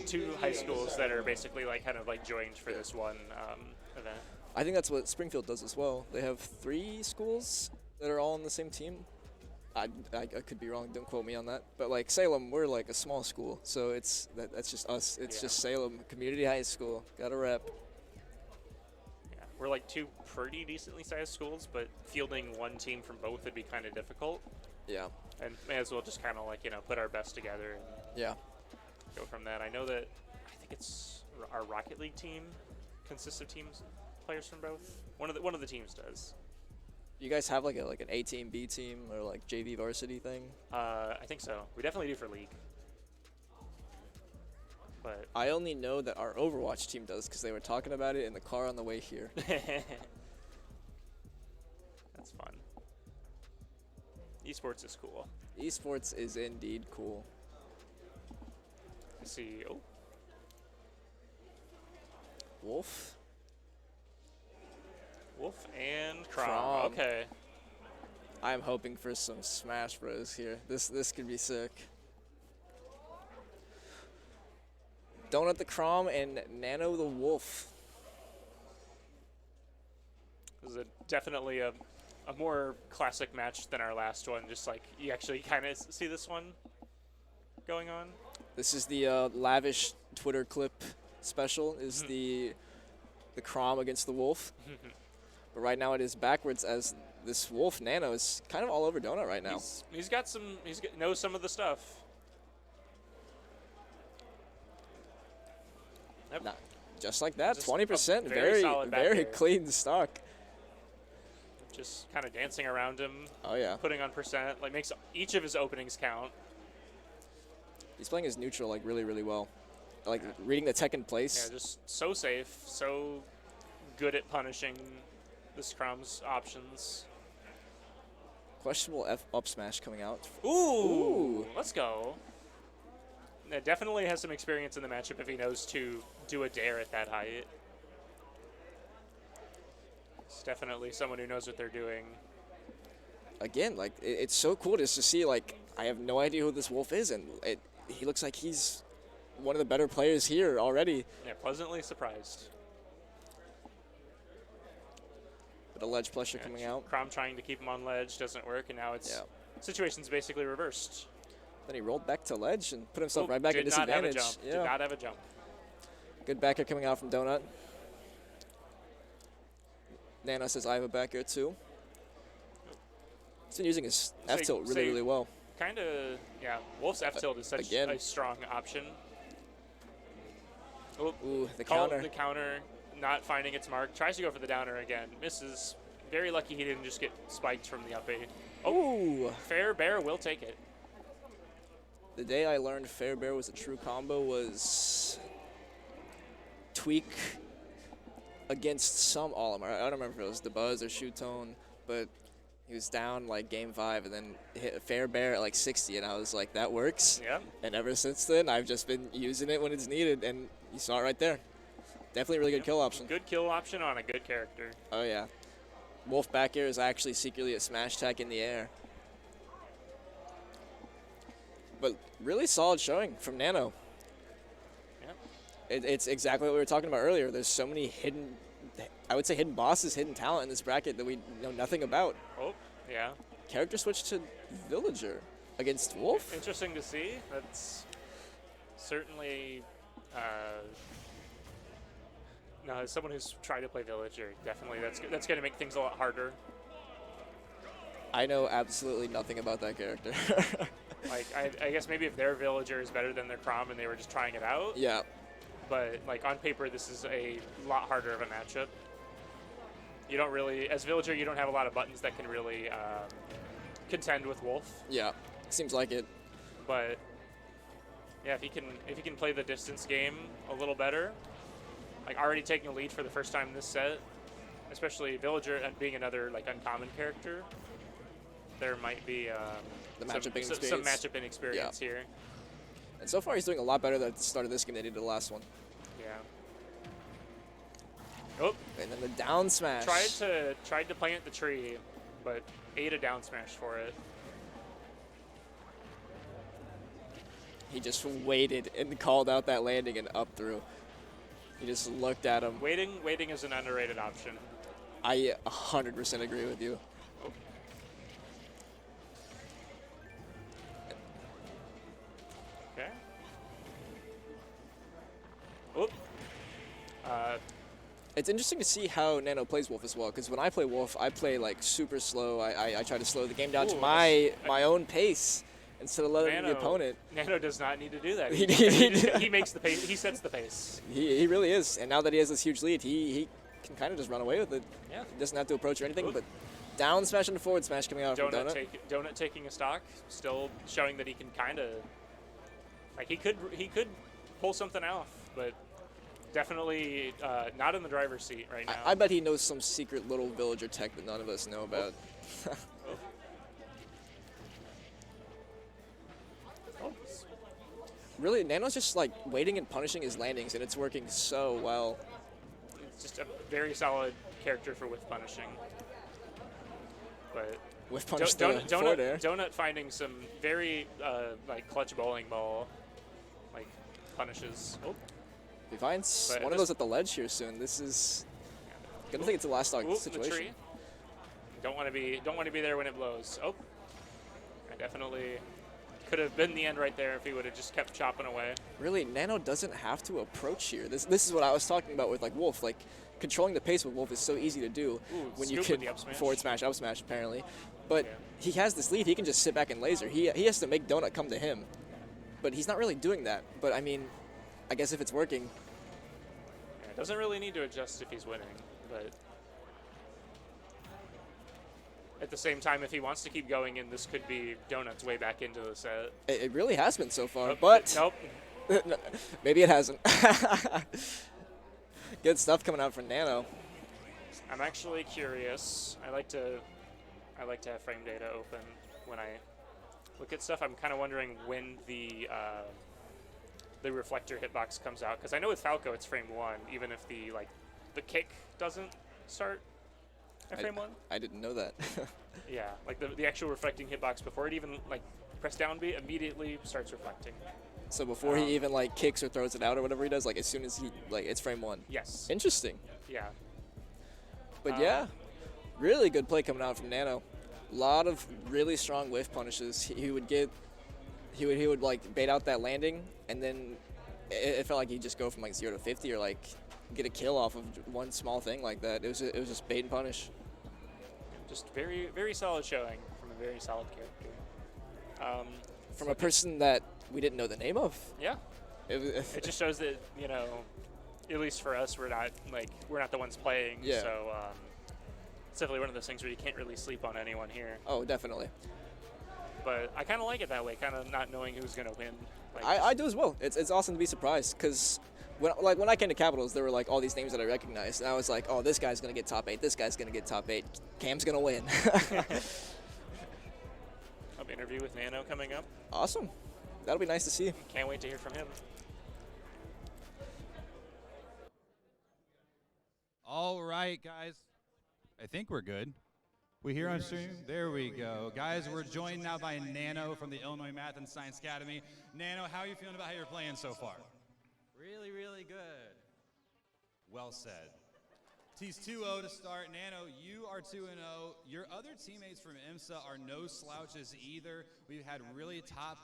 2 high schools that are basically like kind of like joined for this one event. I think that's what Springfield does as well. They have 3 schools that are all on the same team. I could be wrong, don't quote me on that. But like Salem, we're like a small school, so that's just us. It's just Salem Community High School. Got a rep. Yeah, we're like 2 pretty decently sized schools, but fielding one team from both would be kind of difficult. Yeah. And may as well just kind of like, put our best together and go from that. I know that I think it's our Rocket League team consists of players from both. One of the teams does. You guys have like an A team, B team, or like JV varsity thing? I think so. We definitely do for League. But I only know that our Overwatch team does because they were talking about it in the car on the way here. That's fun. Esports is cool. Esports is indeed cool. Let's see. Oh. Wolf and Crom. Crom. Okay. I'm hoping for some Smash Bros here. This could be sick. Donut the Crom and Nano the Wolf. This is definitely a more classic match than our last one. Just like you actually kind of see this one going on. This is the lavish Twitter clip special. Is the Crom against the Wolf. But right now it is backwards as this Wolf Nano is kind of all over Donut right now. He's got some. Knows some of the stuff. Yep. Nah, just like that, Just 20%. a very solid back very air. clean stock. Just kind of dancing around him. Oh yeah. Putting on percent. Like makes each of his openings count. He's playing his neutral like really well. Like reading the tech in place. Yeah, just so safe, so good at punishing the Scrum's options. Questionable up smash coming out. Ooh, let's go. Yeah, definitely has some experience in the matchup if he knows to do a dare at that height. It's definitely someone who knows what they're doing. Again, like it's so cool just to see. Like I have no idea who this Wolf is, and he looks like he's one of the better players here already. Yeah, pleasantly surprised. But a ledge plusher coming out. Crom trying to keep him on ledge doesn't work, and now it's situation's basically reversed. Then he rolled back to ledge and put himself right back at disadvantage. Did not have a jump. Good back air coming out from Donut. Nano says I have a back air too. He's been using his F tilt really well. Kind of, yeah. Wolf's F tilt is such a strong option. Ooh, the Call counter. the counter, not finding its mark. Tries to go for the downer again. Misses. Very lucky he didn't just get spiked from the up A. Oh, Fair Bear will take it. the day I learned Fair Bear was a true combo was Tweak against some Olimar. I don't remember if it was the Buzz or Shoe Tone, but he was down like game 5 and then hit a Fair Bear at like 60, and I was like, that works. Yeah. And ever since then, I've just been using it when it's needed, and you saw it right there. Definitely a really good kill option. Good kill option on a good character. Oh yeah. Wolf back air is actually secretly a smash attack in the air. But really solid showing from Nano. Yeah. It's exactly what we were talking about earlier. There's so many hidden, I would say hidden bosses, hidden talent in this bracket that we know nothing about. Oh, yeah. Character switch to Villager against Wolf. Interesting to see. That's certainly No, as someone who's tried to play Villager, definitely that's going to make things a lot harder. I know absolutely nothing about that character. Like, I guess maybe if their Villager is better than their Crom and they were just trying it out. Yeah. But, like, on paper, this is a lot harder of a matchup. You don't really, as Villager, you don't have a lot of buttons that can really contend with Wolf. Yeah, seems like it. But yeah, if he can play the distance game a little better, like already taking a lead for the first time this set, especially Villager and being another like uncommon character, there might be some matchup inexperience here. And so far, he's doing a lot better at the start of this game than he did the last one. Yeah. Oh. And then the down smash. Tried to plant the tree, but ate a down smash for it. He just waited and called out that landing and up through. He just looked at him. Waiting is an underrated option. I 100% agree with you. Oh. Okay. Oop. It's interesting to see how Nano plays Wolf as well, because when I play Wolf, I play like super slow. I try to slow the game down to my own pace instead of letting the opponent. Nano does not need to do that. He makes the pace. He sets the pace. He really is. And now that he has this huge lead, he can kind of just run away with it. Yeah. He doesn't have to approach or anything, but down smash and forward smash coming out from Donut. Donut taking a stock, still showing that he can kind of, like he could pull something off, but definitely not in the driver's seat right now. I bet he knows some secret little Villager tech that none of us know about. Really, Nano's just like waiting and punishing his landings, and it's working so well. It's just a very solid character for whiff punishing. But whiff punish forward air. Donut finding some very like clutch bowling ball like punishes. Oh. He finds one of those at the ledge here soon. This is gonna think it's a last stock situation. The tree. Don't want to be there when it blows. Oh, I definitely could have been the end right there if he would have just kept chopping away. Really, Nano doesn't have to approach here. This is what I was talking about with like Wolf. Like controlling the pace with Wolf is so easy to do when you can forward smash, up smash apparently. But he has this lead. He can just sit back and laser. He has to make Donut come to him, but he's not really doing that. But I mean, I guess if it's working. Yeah, doesn't really need to adjust if he's winning, but at the same time, if he wants to keep going in, this could be Donut's way back into the set. It really has been so far, but nope. Maybe it hasn't. Good stuff coming out from Nano. I'm actually curious. I like to have frame data open when I look at stuff. I'm kind of wondering when the reflector hitbox comes out, because I know with Falco it's frame 1, even if the kick doesn't start at frame 1. I didn't know that. Yeah, like the actual reflecting hitbox before it even like press down B immediately starts reflecting. So before he even like kicks or throws it out or whatever he does, like as soon as he it's frame 1. Yes. Interesting. Yeah. But yeah, really good play coming out from Nano. A lot of really strong whiff punishes. He would like bait out that landing, and then it felt like he'd just go from like 0 to 50 or like get a kill off of one small thing like that. It was just bait and punish. Just very, very solid showing from a very solid character. From a person that we didn't know the name of. Yeah. It just shows that, at least for us, we're not the ones playing. Yeah. So it's definitely one of those things where you can't really sleep on anyone here. Oh, definitely. But I kind of like it that way, kind of not knowing who's going to win. I do as well. It's awesome to be surprised, because when I came to Capitals, there were like all these names that I recognized, and I was like, oh, this guy's gonna get top 8. This guy's gonna get top 8. Cam's gonna win. Interview with Nano coming up. Awesome. That'll be nice to see. Can't wait to hear from him. All right, guys. I think we're good. We here on stream? There we go. Guys, we're joined now by Nano from the Illinois Math and Science Academy. Nano, how are you feeling about how you're playing so far? Really, really good. Well said. He's 2-0 to start. Nano, you are 2-0. Your other teammates from IMSA are no slouches either. We've had really top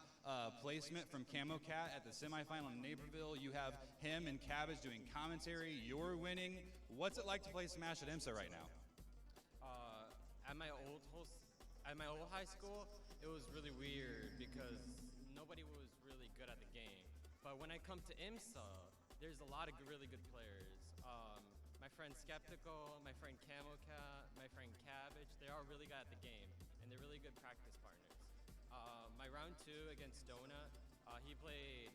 placement from Camo Cat at the semifinal in Naperville. You have him and Cabbage doing commentary. You're winning. What's it like to play Smash at IMSA right now? At my old high school, it was really weird because nobody was really good at the game. But when I come to IMSA, there's a lot of really good players. My friend Skeptical, my friend Camo Cat, my friend Cabbage, they're all really good at the game, and they're really good practice partners. My round 2 against Donut, he played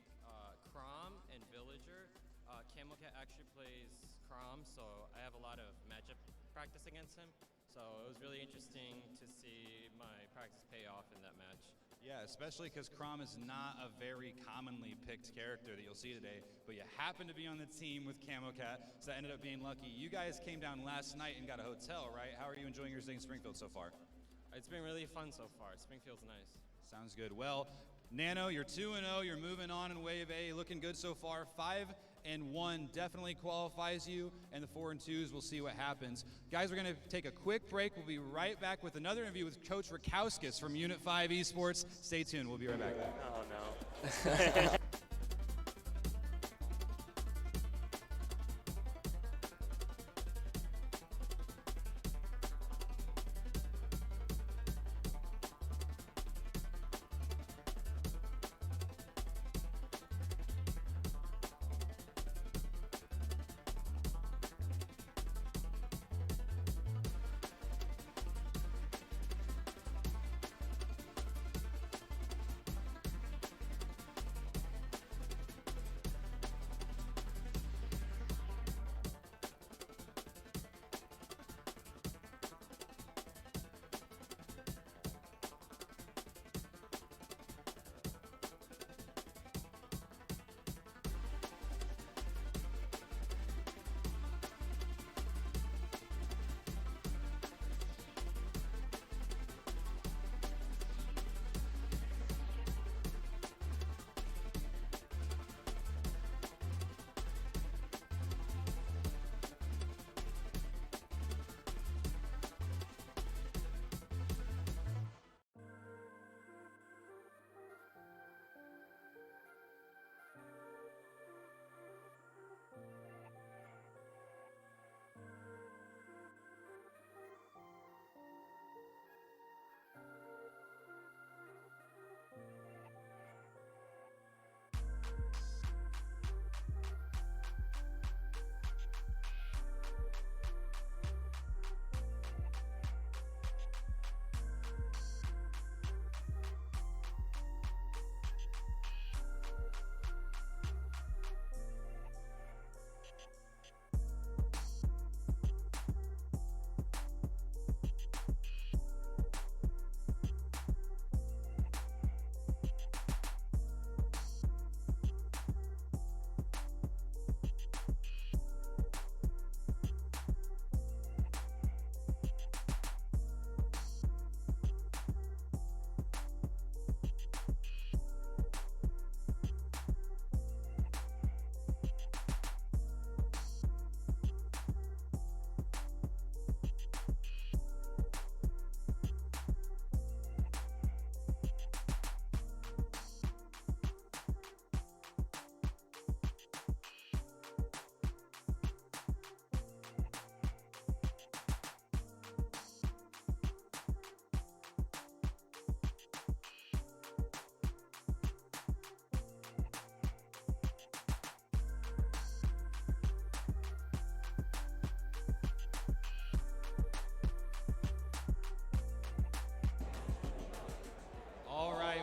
Crom and Villager. Camo Cat actually plays Crom, so I have a lot of matchup practice against him. So it was really interesting to see my practice pay off in that match. Yeah, especially because Crom is not a very commonly picked character that you'll see today, but you happen to be on the team with Camo Cat, so that ended up being lucky. You guys came down last night and got a hotel, right? How are you enjoying your stay in Springfield so far? It's been really fun so far. Springfield's nice. Sounds good. Well, Nano, you're 2-0. You're moving on in Wave A. Looking good so far. 5-1 definitely qualifies you, and the 4-2s, we'll see what happens. Guys, we're going to take a quick break. We'll be right back with another interview with Coach Rakauskas from Unit 5 Esports. Stay tuned. We'll be right back. Oh, no.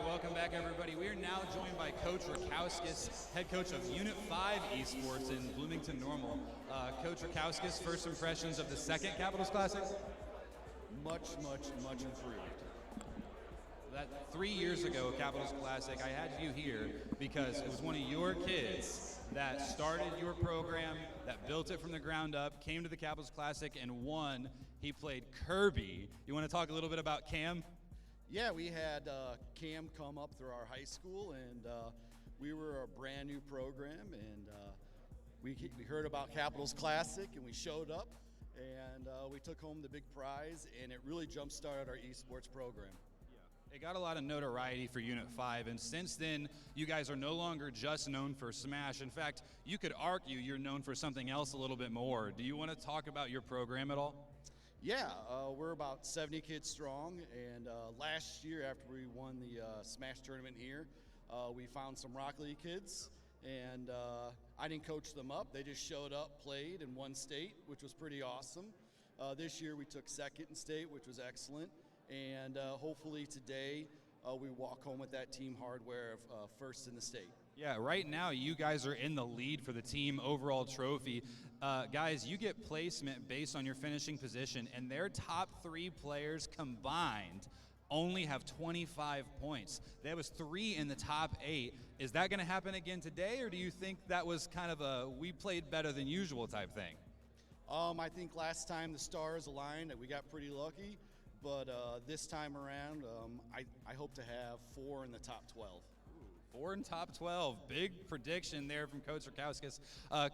Welcome back, everybody. We are now joined by Coach Rakauskas, head coach of Unit 5 Esports in Bloomington Normal. Coach Rakauskas, first impressions of the second Capitals Classic? Much improved. That 3 years ago, Capitals Classic, I had you here because it was one of your kids that started your program, that built it from the ground up, came to the Capitals Classic and won. He played Kirby. You want to talk a little bit about Cam? Yeah, we had Cam come up through our high school, and we were a brand new program, and we heard about Capitals Classic, and we showed up, and we took home the big prize, and it really jump-started our esports program. It got a lot of notoriety for Unit 5, and since then, you guys are no longer just known for Smash. In fact, you could argue you're known for something else a little bit more. Do you want to talk about your program at all? Yeah, we're about 70 kids strong, and last year after we won the Smash tournament here, we found some Rock League kids, and I didn't coach them up. They just showed up, played, and won state, which was pretty awesome. This year we took second in state, which was excellent, and hopefully today we walk home with that team hardware of first in the state. Yeah, right now you guys are in the lead for the team overall trophy. Guys, you get placement based on your finishing position, and their top 3 players combined only have 25 points. There was 3 in the top 8. Is that going to happen again today, or do you think that was kind of a we played better than usual type thing? I think last time the stars aligned, we got pretty lucky, but this time around, I hope to have 4 in the top 12. 4 in top 12. Big prediction there from Coach Rakauskas.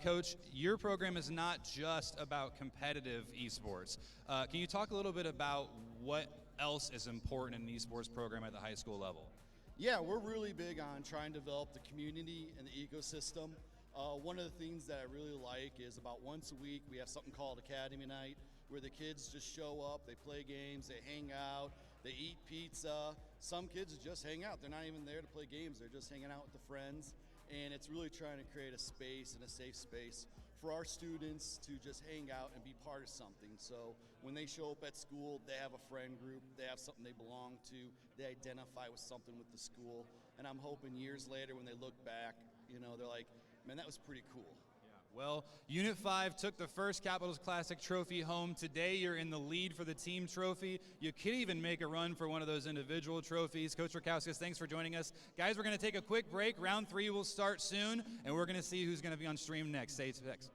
Coach, your program is not just about competitive esports. Can you talk a little bit about what else is important in an esports program at the high school level? Yeah, we're really big on trying to develop the community and the ecosystem. One of the things that I really like is about once a week we have something called Academy Night, where the kids just show up, they play games, they hang out, they eat pizza. Some kids just hang out. They're not even there to play games. They're just hanging out with the friends. And it's really trying to create a space and a safe space for our students to just hang out and be part of something. So when they show up at school, they have a friend group, they have something they belong to, they identify with something with the school. And I'm hoping years later when they look back, they're like, man, that was pretty cool. Well, Unit 5 took the first Capitals Classic trophy home. Today you're in the lead for the team trophy. You could even make a run for one of those individual trophies. Coach Rakauskas, thanks for joining us. Guys, we're going to take a quick break. Round 3 will start soon, and we're going to see who's going to be on stream next. Stay next.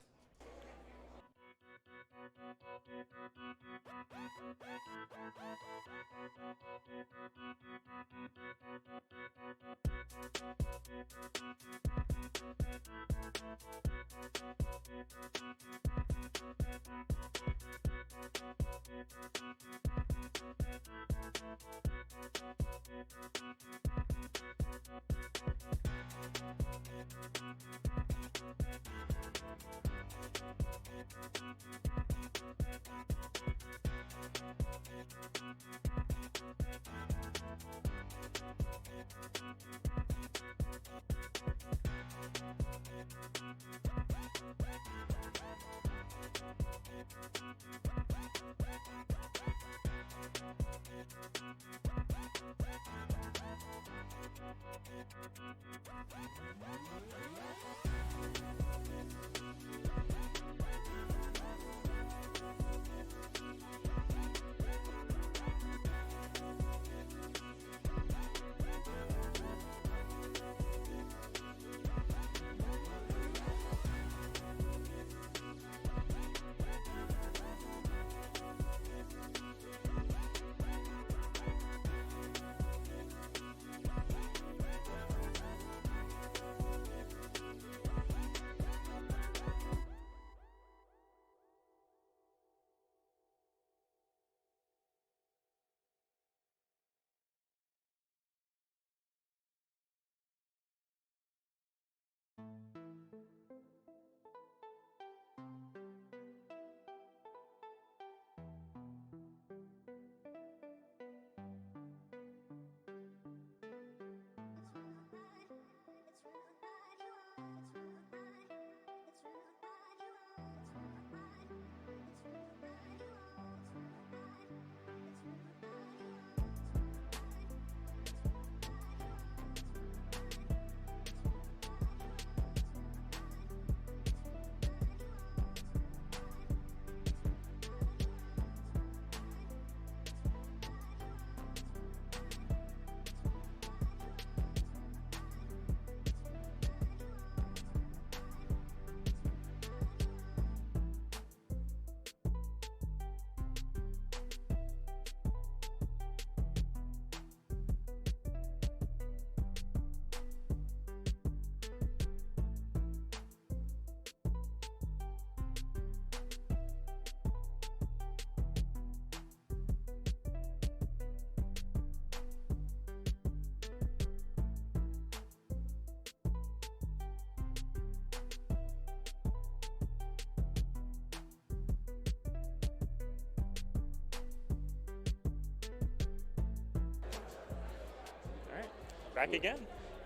back again.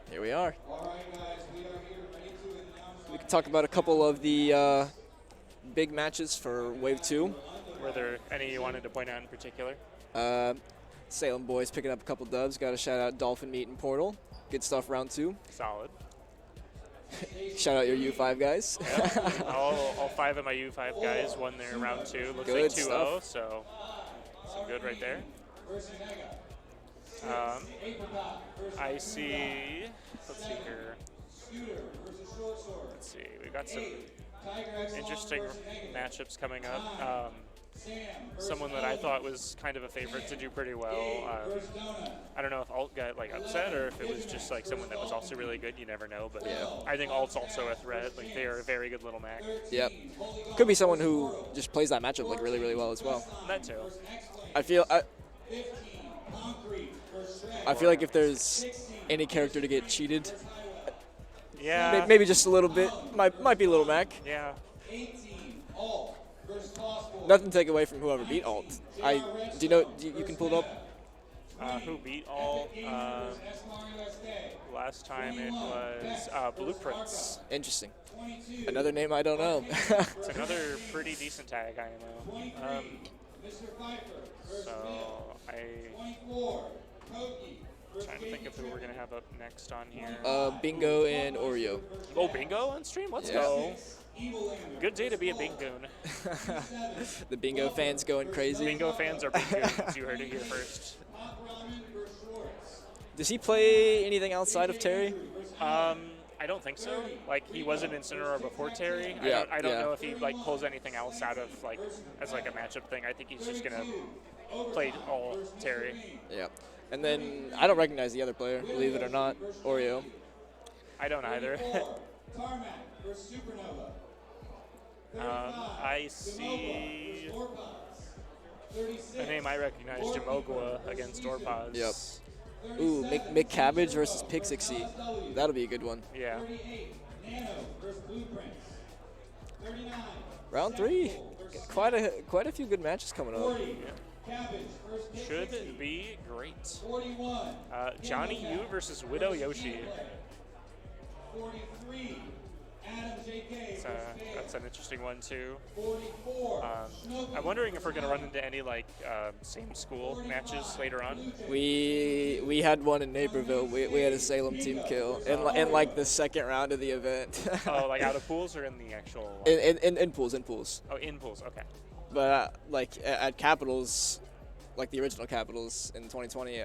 Here we are. We can talk about a couple of the big matches for Wave 2. Were there any you wanted to point out in particular? Salem boys picking up a couple dubs. Got to shout out Dolphin Meat and Portal. Good stuff, round 2. Solid. Shout out your U5 guys. Yeah. all 5 of my U5 guys won their round 2. Looks Good like 2-0, stuff. so some good right there. I see, let's see here. Let's see, we've got some interesting matchups coming up. Someone that I thought was kind of a favorite to do pretty well. I don't know if Alt got like upset or if it was just like someone that was also really good. You never know, but Yeah. I think Alt's also a threat. Like they are a very good little Mac. Yep. Could be someone who just plays that matchup like really, really well as well. That too. I feel like if there's any character to get cheated, Yeah. maybe just a little bit, might be Little Mac. Yeah. Nothing to take away from whoever beat Alt. You can pull it up? Who beat Alt? Last time it was Blueprints. Interesting. Another name I don't know. It's another pretty decent tag, IMO. So trying to think of who we're gonna have up next on here. Bingo and Oreo. Oh, Bingo on stream? Let's Yeah. go. Good day to be a Bingoon. The Bingo fans going crazy. Bingo fans are Bingoons. You heard it here first. Does he play anything outside of Terry? I don't think so. Like he wasn't in Incineroar before Terry. Yeah, I don't yeah. know if he like pulls anything else out of like as like a matchup thing. I think he's just gonna play all Terry. Yeah. And then I don't recognize the other player, believe it or not, Oreo. I don't either. I see a name I recognize, Jamogua against Orpaz. Yep. Ooh, McCabbage versus Pixixy. That'll be a good one. Yeah. Round 3. Quite a few good matches coming up. Should be great. Johnny Yu versus Widow Yoshi. That's an interesting one too. I'm wondering if we're going to run into any like same school matches later on. We had one in Naperville. We had a Salem team kill in like the second round of the event. Oh, like out of pools or in the actual? in pools. Oh, in pools. Okay. But like at Capitals, like the original Capitals in 2020,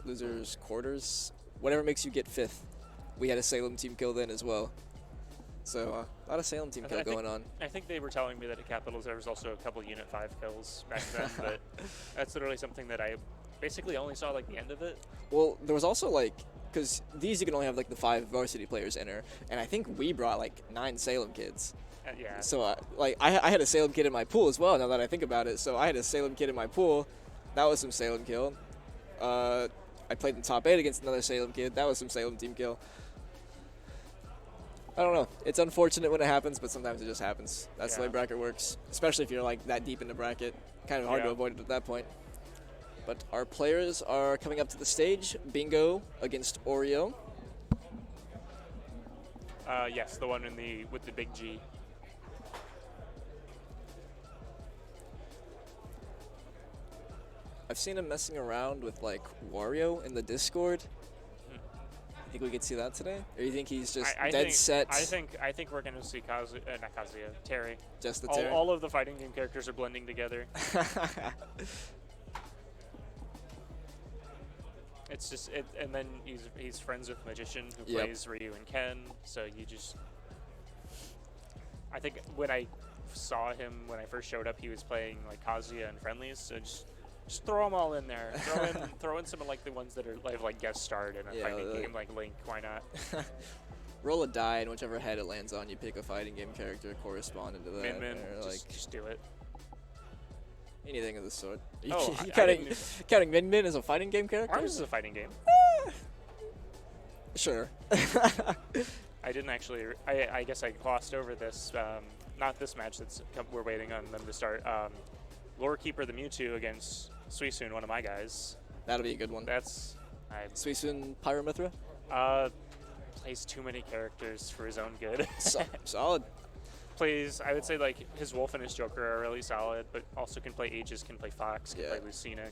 losers quarters, whatever makes you get 5th. We had a Salem team kill then as well. So a lot of Salem team kill going on. I think they were telling me that at Capitals there was also a couple Unit 5 kills back then, but that's literally something that I basically only saw like the end of it. Well, there was also like, because these you can only have like the 5 varsity players enter, and I think we brought like 9 Salem kids. Yeah. So like I had a Salem kid in my pool as well. Now that I think about it, so I had a Salem kid in my pool. That was some Salem kill. I played in top 8 against another Salem kid. That was some Salem team kill. I don't know. It's unfortunate when it happens, but sometimes it just happens. That's the way bracket works, especially if you're like that deep in the bracket. Kind of hard to avoid it at that point. But our players are coming up to the stage. Bingo against Oreo. Yes, the one with the big G. I've seen him messing around with like Wario in the Discord. Think we could see that today, or you think he's just set? I think we're gonna see Terry. Just the Terry. All of the fighting game characters are blending together. It's just and then he's friends with Magician who plays Ryu and Ken. So you just, I think when I saw him when I first showed up, he was playing like Kazuya and friendlies. So just throw them all in there. Throw in some of like the ones that are like guest starred in a fighting game like Link. Why not? Roll a die, and whichever head it lands on, you pick a fighting game character corresponding to that. Min, just do it. Anything of the sort. Counting Min Min as a fighting game character? Arms is a fighting game. Sure. I didn't actually. I guess I glossed over this. Not this match. We're waiting on them to start. Lore Keeper the Mewtwo against Suisun, one of my guys. That'll be a good one. That's Suisun Pyromithra? Plays too many characters for his own good. Solid. Plays, I would say, like, his Wolf and his Joker are really solid, but also can play Aegis, can play Fox, can play Lucina.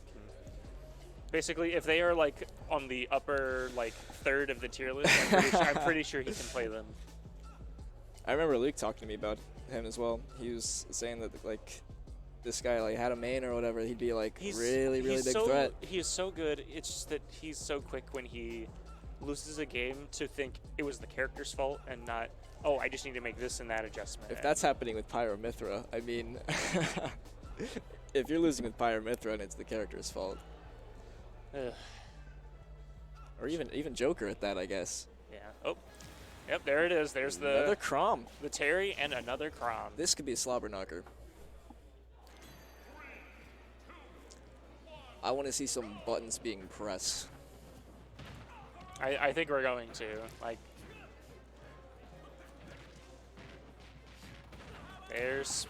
Basically, if they are, like, on the upper, like, third of the tier list, I'm pretty sure he can play them. I remember Luke talking to me about him as well. He was saying that, like, this guy, like, had a main or whatever, he'd be, like, really big threat. He is so good. It's just that he's so quick when he loses a game to think it was the character's fault and not, oh, I just need to make this and that adjustment. If that's happening with Pyromithra, I mean, if you're losing with Pyromithra and it's the character's fault. Or even Joker at that, I guess. Yeah. Oh. Yep, there it is. There's another Crom. The Terry and another Crom. This could be a slobber knocker. I want to see some buttons being pressed. I think we're going to. Like, there's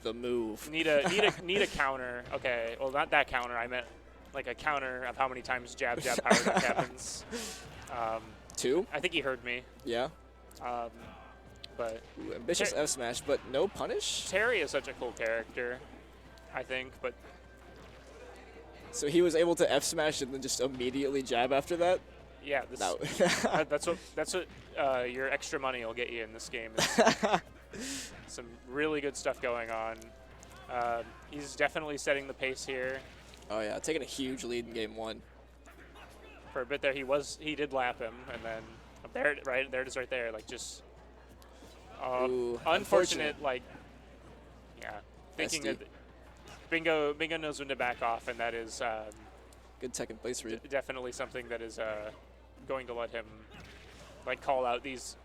the move. Need a counter. Okay, well, not that counter. I meant like a counter of how many times jab power duck happens. 2? I think he heard me. Yeah. But ooh, ambitious F smash, but no punish. Terry is such a cool character, I think. But so he was able to F smash and then just immediately jab after that. Yeah, that's what your extra money will get you in this game. Is some really good stuff going on. He's definitely setting the pace here. Oh yeah, taking a huge lead in game 1. For a bit there, he did lap him, and then there it is right there, like just ooh, unfortunate, like, yeah, thinking that Bingo knows when to back off, and that is good second place read. Definitely something that is going to let him like call out these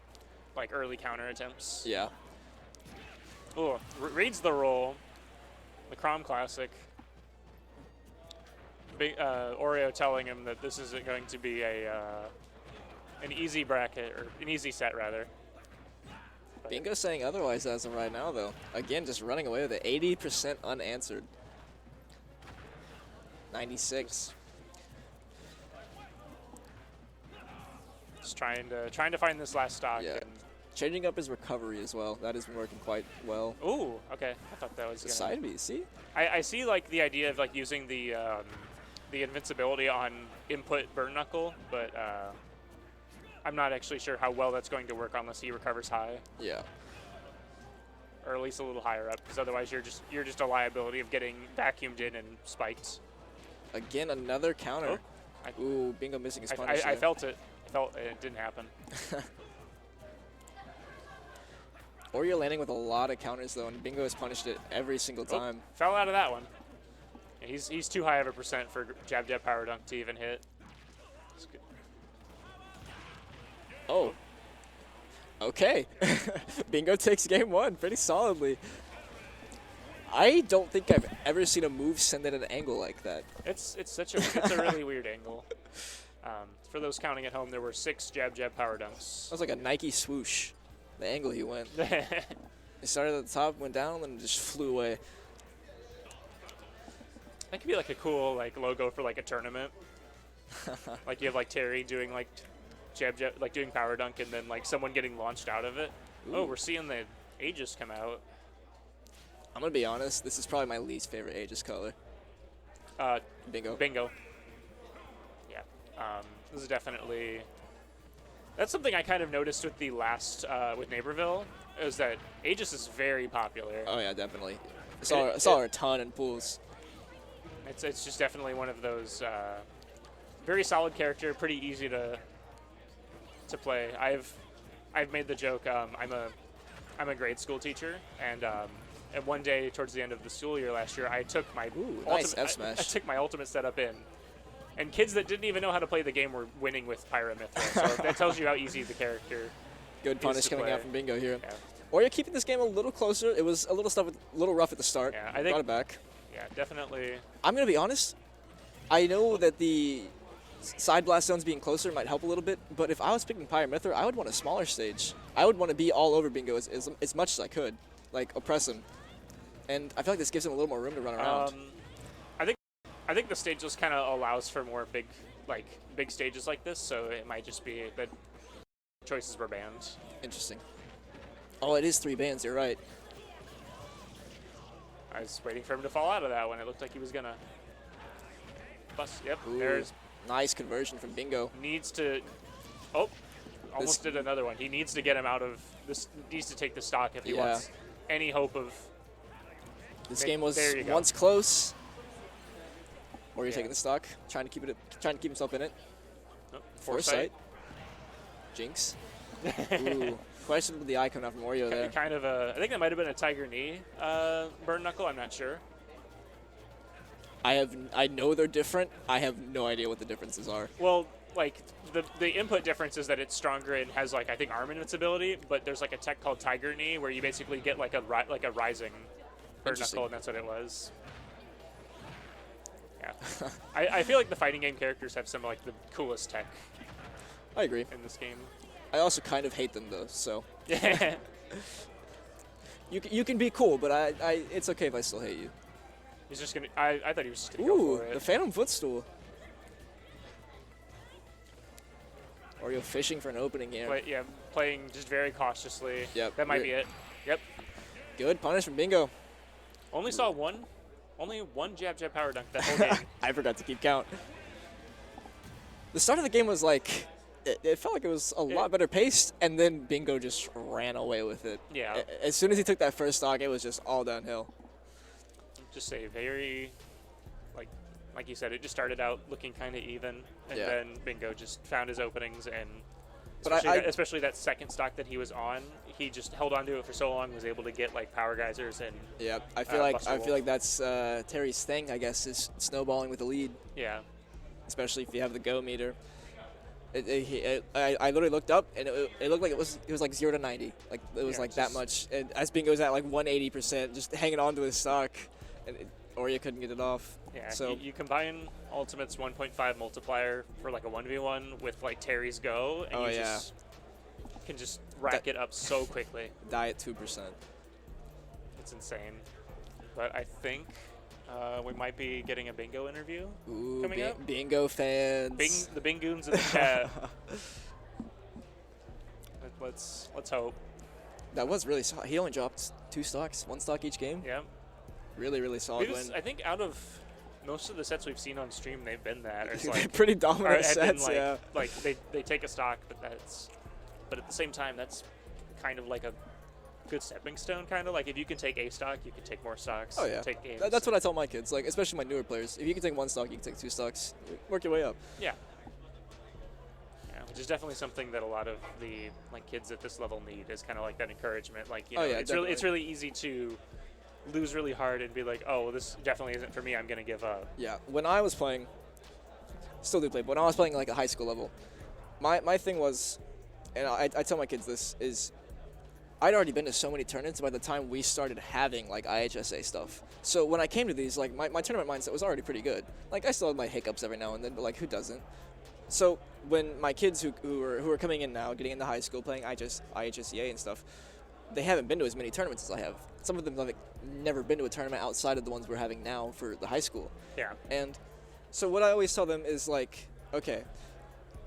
like early counter attempts. Yeah. Oh, reads the roll. The Crom Classic. Oreo telling him that this isn't going to be an easy bracket, or an easy set rather. But Bingo saying otherwise as of right now, though. Again, just running away with it. 80% unanswered. 96. Just trying to find this last stock. Yeah. And changing up his recovery as well. That has been working quite well. Ooh, okay. I thought that was the side B. See? I see like the idea of like using the invincibility on input burn knuckle, but I'm not actually sure how well that's going to work unless he recovers high. Yeah. Or at least a little higher up, because otherwise you're just a liability of getting vacuumed in and spiked. Again, another counter. Oh. Ooh, Bingo missing his punish. I felt it. It didn't happen. Oreo landing with a lot of counters though, and Bingo has punished it every single time. Fell out of that one. Yeah, he's too high of a percent for jab power dunk to even hit. Oh. Okay. Bingo takes game 1 pretty solidly. I don't think I've ever seen a move send at an angle like that. It's a really weird angle. For those counting at home, there were 6 jab power dunks. That was like a Nike swoosh. The angle he went. He started at the top, went down, and then just flew away. That could be like a cool like logo for like a tournament. Like you have like Terry doing like jab like doing power dunk, and then like someone getting launched out of it. Ooh. Oh, we're seeing the Aegis come out. I'm gonna be honest. This is probably my least favorite Aegis color. Bingo. Bingo. Yeah. This is definitely. That's something I kind of noticed with the last with Naperville, is that Aegis is very popular. Oh yeah, definitely. I saw her a ton in pools. It's just definitely one of those very solid character, pretty easy to play. I've made the joke. I'm a grade school teacher, and one day towards the end of the school year last year, I took my nice F smash. I took my ultimate setup in. And kids that didn't even know how to play the game were winning with Pyromithra, so that tells you how easy the character Good punish coming out from Bingo here. Yeah. Oreo keeping this game a little closer. It was a little rough at the start. Yeah, I think. Brought it back. Yeah, definitely. I'm going to be honest. I know that the side blast zones being closer might help a little bit, but if I was picking Pyromithra, I would want a smaller stage. I would want to be all over Bingo as much as I could, like oppress him. And I feel like this gives him a little more room to run around. I think the stage just kind of allows for more like big stages like this, so it might just be that choices were banned. Interesting. Oh, it is 3 bans. You're right. I was waiting for him to fall out of that one. It looked like he was gonna bust. Yep, Ooh, there's nice conversion from Bingo. needs to. Oh, almost did another one. He needs to get him out of this. Needs to take the stock if he wants any hope of. This game was there you go. once close. Or you're taking the stock, trying to keep himself in it. Oh, Foresight. Jinx. Ooh, question with the eye coming out from Oreo there. Kind of a. I think that might have been a Tiger Knee burn knuckle. I'm not sure. I know they're different. I have no idea what the differences are. Well, like the input difference is that it's stronger and has like I think arm invincibility, but there's like a tech called Tiger Knee where you basically get like a rising burn knuckle, and that's what it was. Yeah, I feel like the fighting game characters have some like the coolest tech I agree. in this game. I also kind of hate them though, so Yeah. you can be cool, but it's okay if I still hate you. He's just gonna. I thought he was just gonna Ooh, go for it. the Phantom Footstool. Oreo fishing for an opening here. But yeah, playing just very cautiously. Yep. That might be it. Yep. Good punish from Bingo. Only saw one jab power dunk that whole game. I forgot to keep count. The start of the game was like, it felt like it was a lot better paced, and then Bingo just ran away with it. Yeah. As soon as he took that first stock, it was just all downhill. Just a very, like you said, it just started out looking kind of even, and then Bingo just found his openings, and especially that second stock that he was on, he just held on to it for so long, was able to get like power geysers and. Yeah, I feel like that's Terry's thing, I guess, is snowballing with the lead. Yeah. Especially if you have the go meter. I literally looked up and it looked like it was like 0 to 90, like it was like that much. And as Bingo's at like 180%, just hanging on to his stock, and Oreo couldn't get it off. Yeah. So you combine Ultimate's 1.5 multiplier for like a 1v1 with like Terry's go, and you just can just rack it up so quickly. Die at 2%. It's insane. But I think we might be getting a Bingo interview coming up. Bingo fans. The Bingoons in the chat. Let's hope. That was really solid. He only dropped 2 stocks, 1 stock each game. Yeah. Really, really solid win. I think out of most of the sets we've seen on stream, they've been that. Or it's like, pretty dominant sets, been yeah. Like they take a stock, but at the same time, that's kind of like a good stepping stone, kind of like if you can take a stock, you can take more stocks. Oh yeah, take games. That's what I tell my kids, like especially my newer players. If you can take 1 stock, you can take 2 stocks. Work your way up. Yeah. Yeah, which is definitely something that a lot of the like kids at this level need, is kind of like that encouragement. Like it's really easy to lose really hard and be like, oh, well, this definitely isn't for me. I'm gonna give up. Yeah. When I was playing, still do play, but when I was playing like a high school level, my thing was, and I tell my kids this, is I'd already been to so many tournaments by the time we started having like IHSA stuff. So when I came to these, like my tournament mindset was already pretty good. Like I still have my hiccups every now and then, but like who doesn't? So when my kids who are coming in now, getting into high school, playing IHSEA and stuff, they haven't been to as many tournaments as I have. Some of them have never been to a tournament outside of the ones we're having now for the high school. Yeah. And so what I always tell them is like, okay,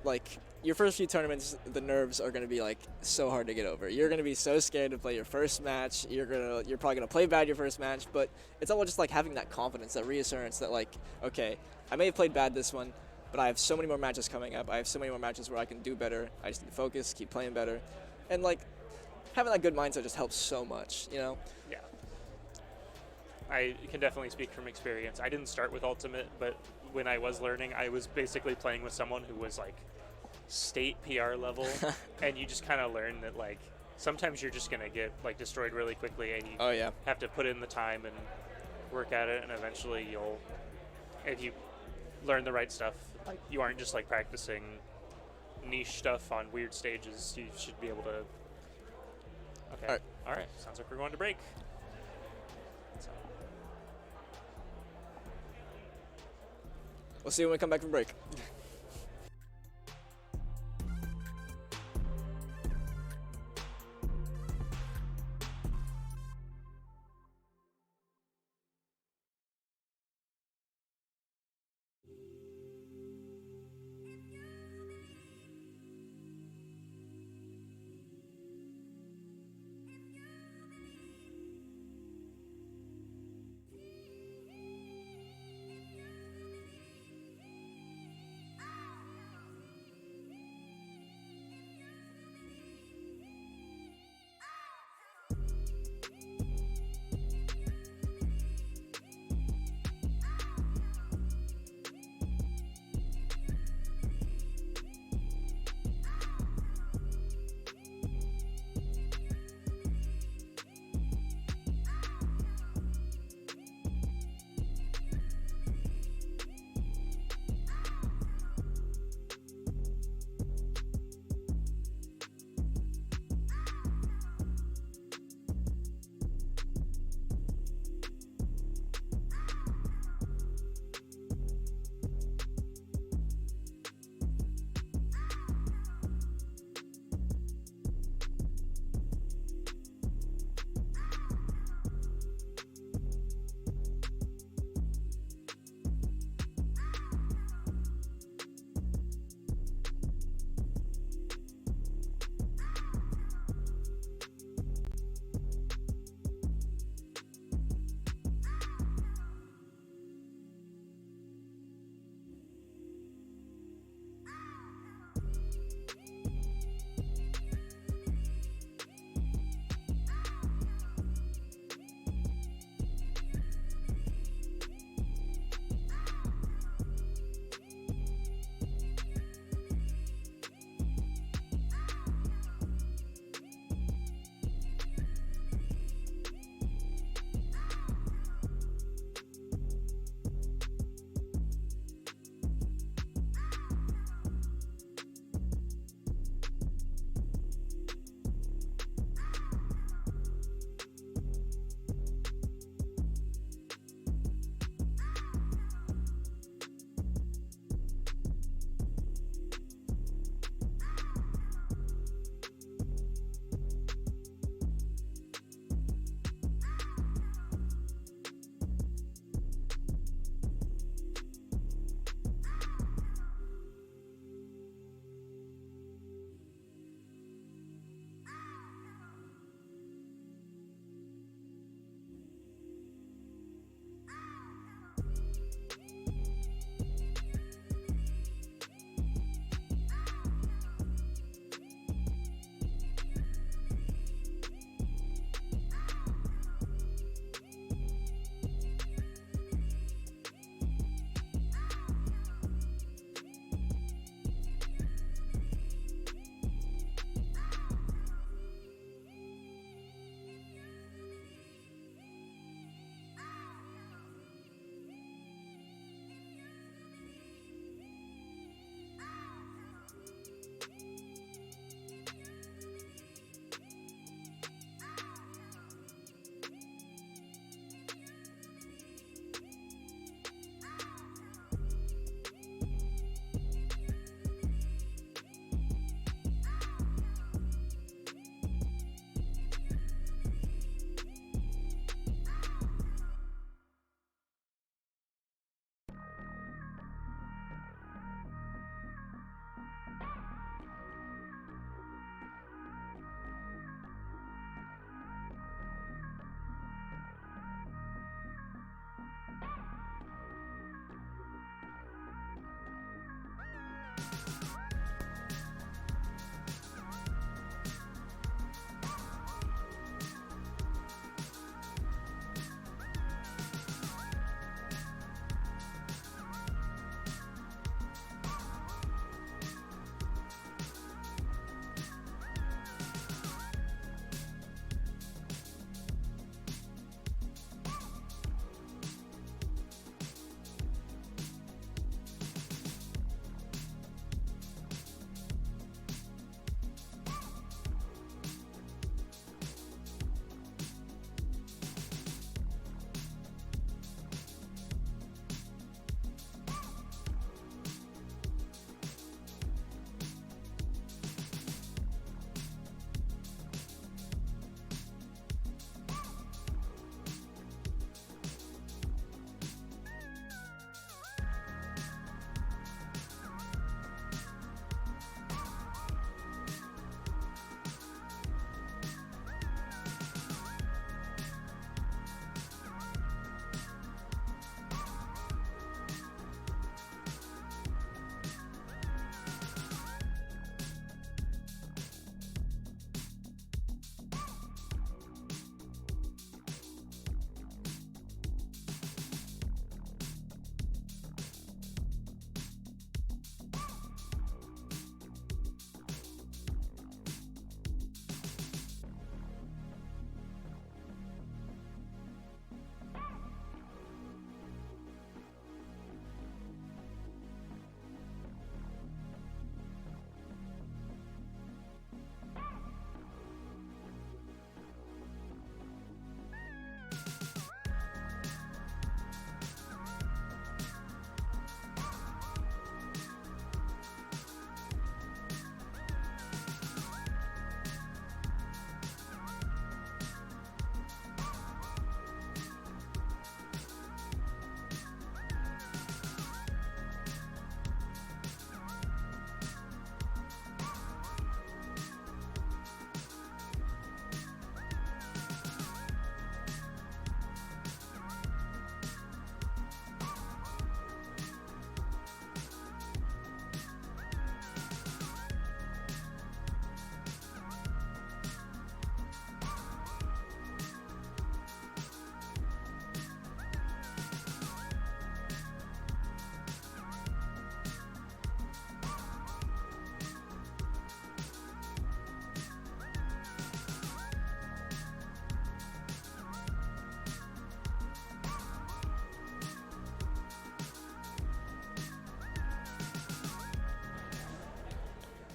like your first few tournaments, the nerves are going to be like so hard to get over. You're going to be so scared to play your first match. You're probably going to play bad your first match, but it's all just like having that confidence, that reassurance that like, okay, I may have played bad this one, but I have so many more matches coming up. I have so many more matches where I can do better. I just need to focus, keep playing better. And like having that good mindset just helps so much, you know? Yeah. I can definitely speak from experience. I didn't start with Ultimate, but when I was learning, I was basically playing with someone who was like state PR level, and you just kind of learn that like sometimes you're just gonna get like destroyed really quickly, and you have to put in the time and work at it, and eventually you'll, if you learn the right stuff, like you aren't just like practicing niche stuff on weird stages. You should be able to. Okay. All right. Sounds like we're going to break. So. We'll see you when we come back from break.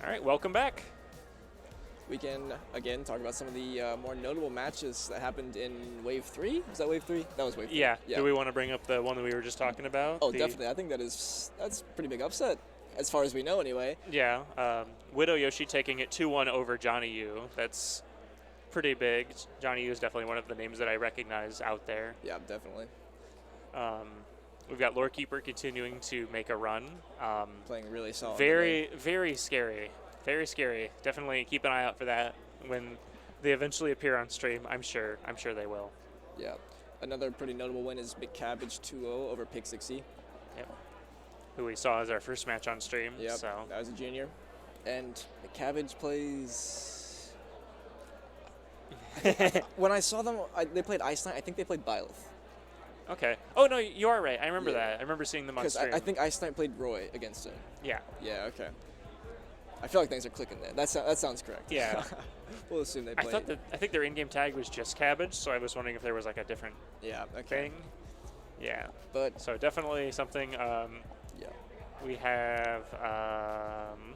All right, welcome back. We can, again, talk about some of the more notable matches that happened in Wave 3. Was that Wave 3? That was Wave 3. Yeah. Do we want to bring up the one that we were just talking about? Oh, definitely. I think that's a pretty big upset, as far as we know anyway. Yeah. Widow Yoshi taking it 2-1 over Johnny Yu. That's pretty big. Johnny Yu is definitely one of the names that I recognize out there. Yeah, definitely. We've got Lorekeeper continuing to make a run. Playing really solid. Very, very scary. Very scary. Definitely keep an eye out for that when they eventually appear on stream. I'm sure they will. Yeah. Another pretty notable win is Big Cabbage 2-0 over Pixixy. Yep. Who we saw as our first match on stream. Yep. So That was a junior. And Big Cabbage plays. When I saw them, they played Ice Knight. I think they played Byleth. okay. Oh no, you are right. I remember that. I remember seeing them on Because stream. I think Ice Knight played Roy against him. Yeah. Yeah. Okay. I feel like things are clicking there. That sounds correct. Yeah. We'll assume they I played. think their in-game tag was just Cabbage, so I was wondering if there was like a different Yeah. Okay. thing. Yeah. But So definitely something. yeah. We have. I'm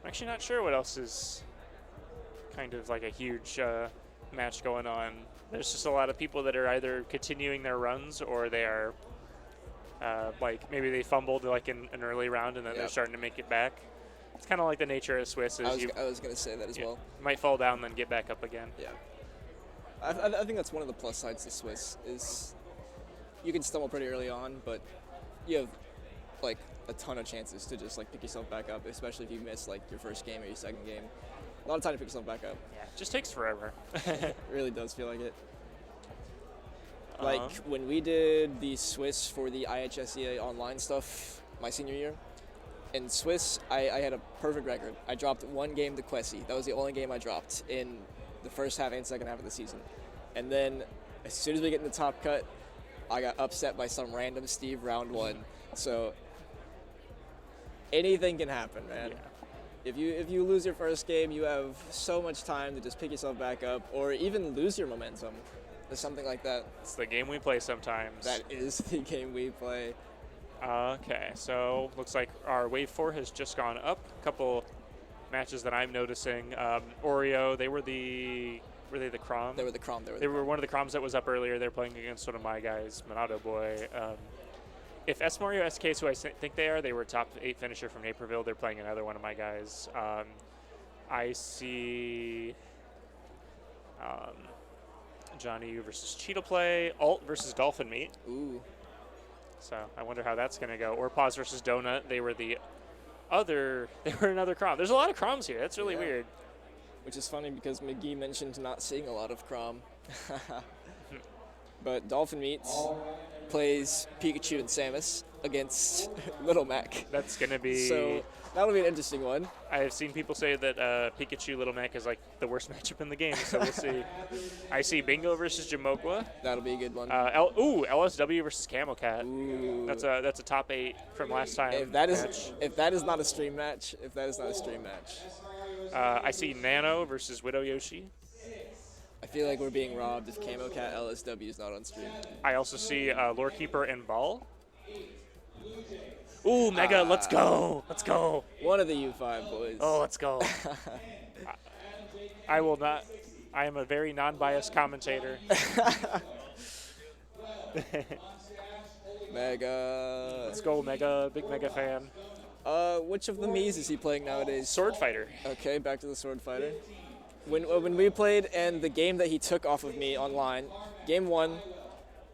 actually not sure what else is kind of like a huge match going on. There's just a lot of people that are either continuing their runs or they are like maybe they fumbled like in an early round and then they're Yep. starting to make it back. It's kind of like the nature of Swiss. Is I was gonna say that as well. you might fall down and then get back up again. Yeah. I think that's one of the plus sides to Swiss is you can stumble pretty early on, but you have like a ton of chances to just like pick yourself back up, especially if you miss like your first game or your second game. A lot of time to pick yourself back up. Yeah, it just takes forever. It really does feel like it. Like Uh-huh. when we did the Swiss for the IHSEA online stuff my senior year, in Swiss I had a perfect record. I dropped one game to Quessy. That was the only game I dropped in the first half and second half of the season. And then as soon as we get in the top cut, I got upset by some random Steve round one. So anything can happen, man. Yeah. If you lose your first game, you have so much time to just pick yourself back up, or even lose your momentum, or something like that. It's the game we play sometimes. That is the game we play. Okay, so looks like our Wave 4 has just gone up. A couple matches that I'm noticing. Oreo, were they the Crom? They were the Crom. They were one of the Croms that was up earlier. They're playing against one of my guys, Monado Boy. If S Mario SK is who I think they were a top 8 finisher from Naperville. They're playing another one of my guys. I see Johnny U versus Cheetah Play, Alt versus Dolphin Meat. Ooh. So I wonder how that's going to go. Or Pause versus Donut. They were another Crom. There's a lot of Croms here. That's really weird. Which is funny because McGee mentioned not seeing a lot of Crom. But Dolphin Meats plays Pikachu and Samus against Little Mac. That's going to be... So that'll be an interesting one. I've seen people say that Pikachu Little Mac is like the worst matchup in the game, so we'll see. I see Bingo versus Jamoqua. That'll be a good one. LSW versus Camo Cat. Ooh. That's a top 8 from last time. If that is not a stream match, I see Nano versus Widow Yoshi. I feel like we're being robbed if Camo Cat LSW is not on stream. I also see Lorekeeper and Ball. Ooh, Mega, let's go. Let's go. One of the U5 boys. Oh, let's go. I will not. I am a very non-biased commentator. Mega. Let's go, Mega. Big Mega fan. Which of the Miis is he playing nowadays? Sword Fighter. Okay, back to the Sword Fighter. When we played and the game that he took off of me online, game 1,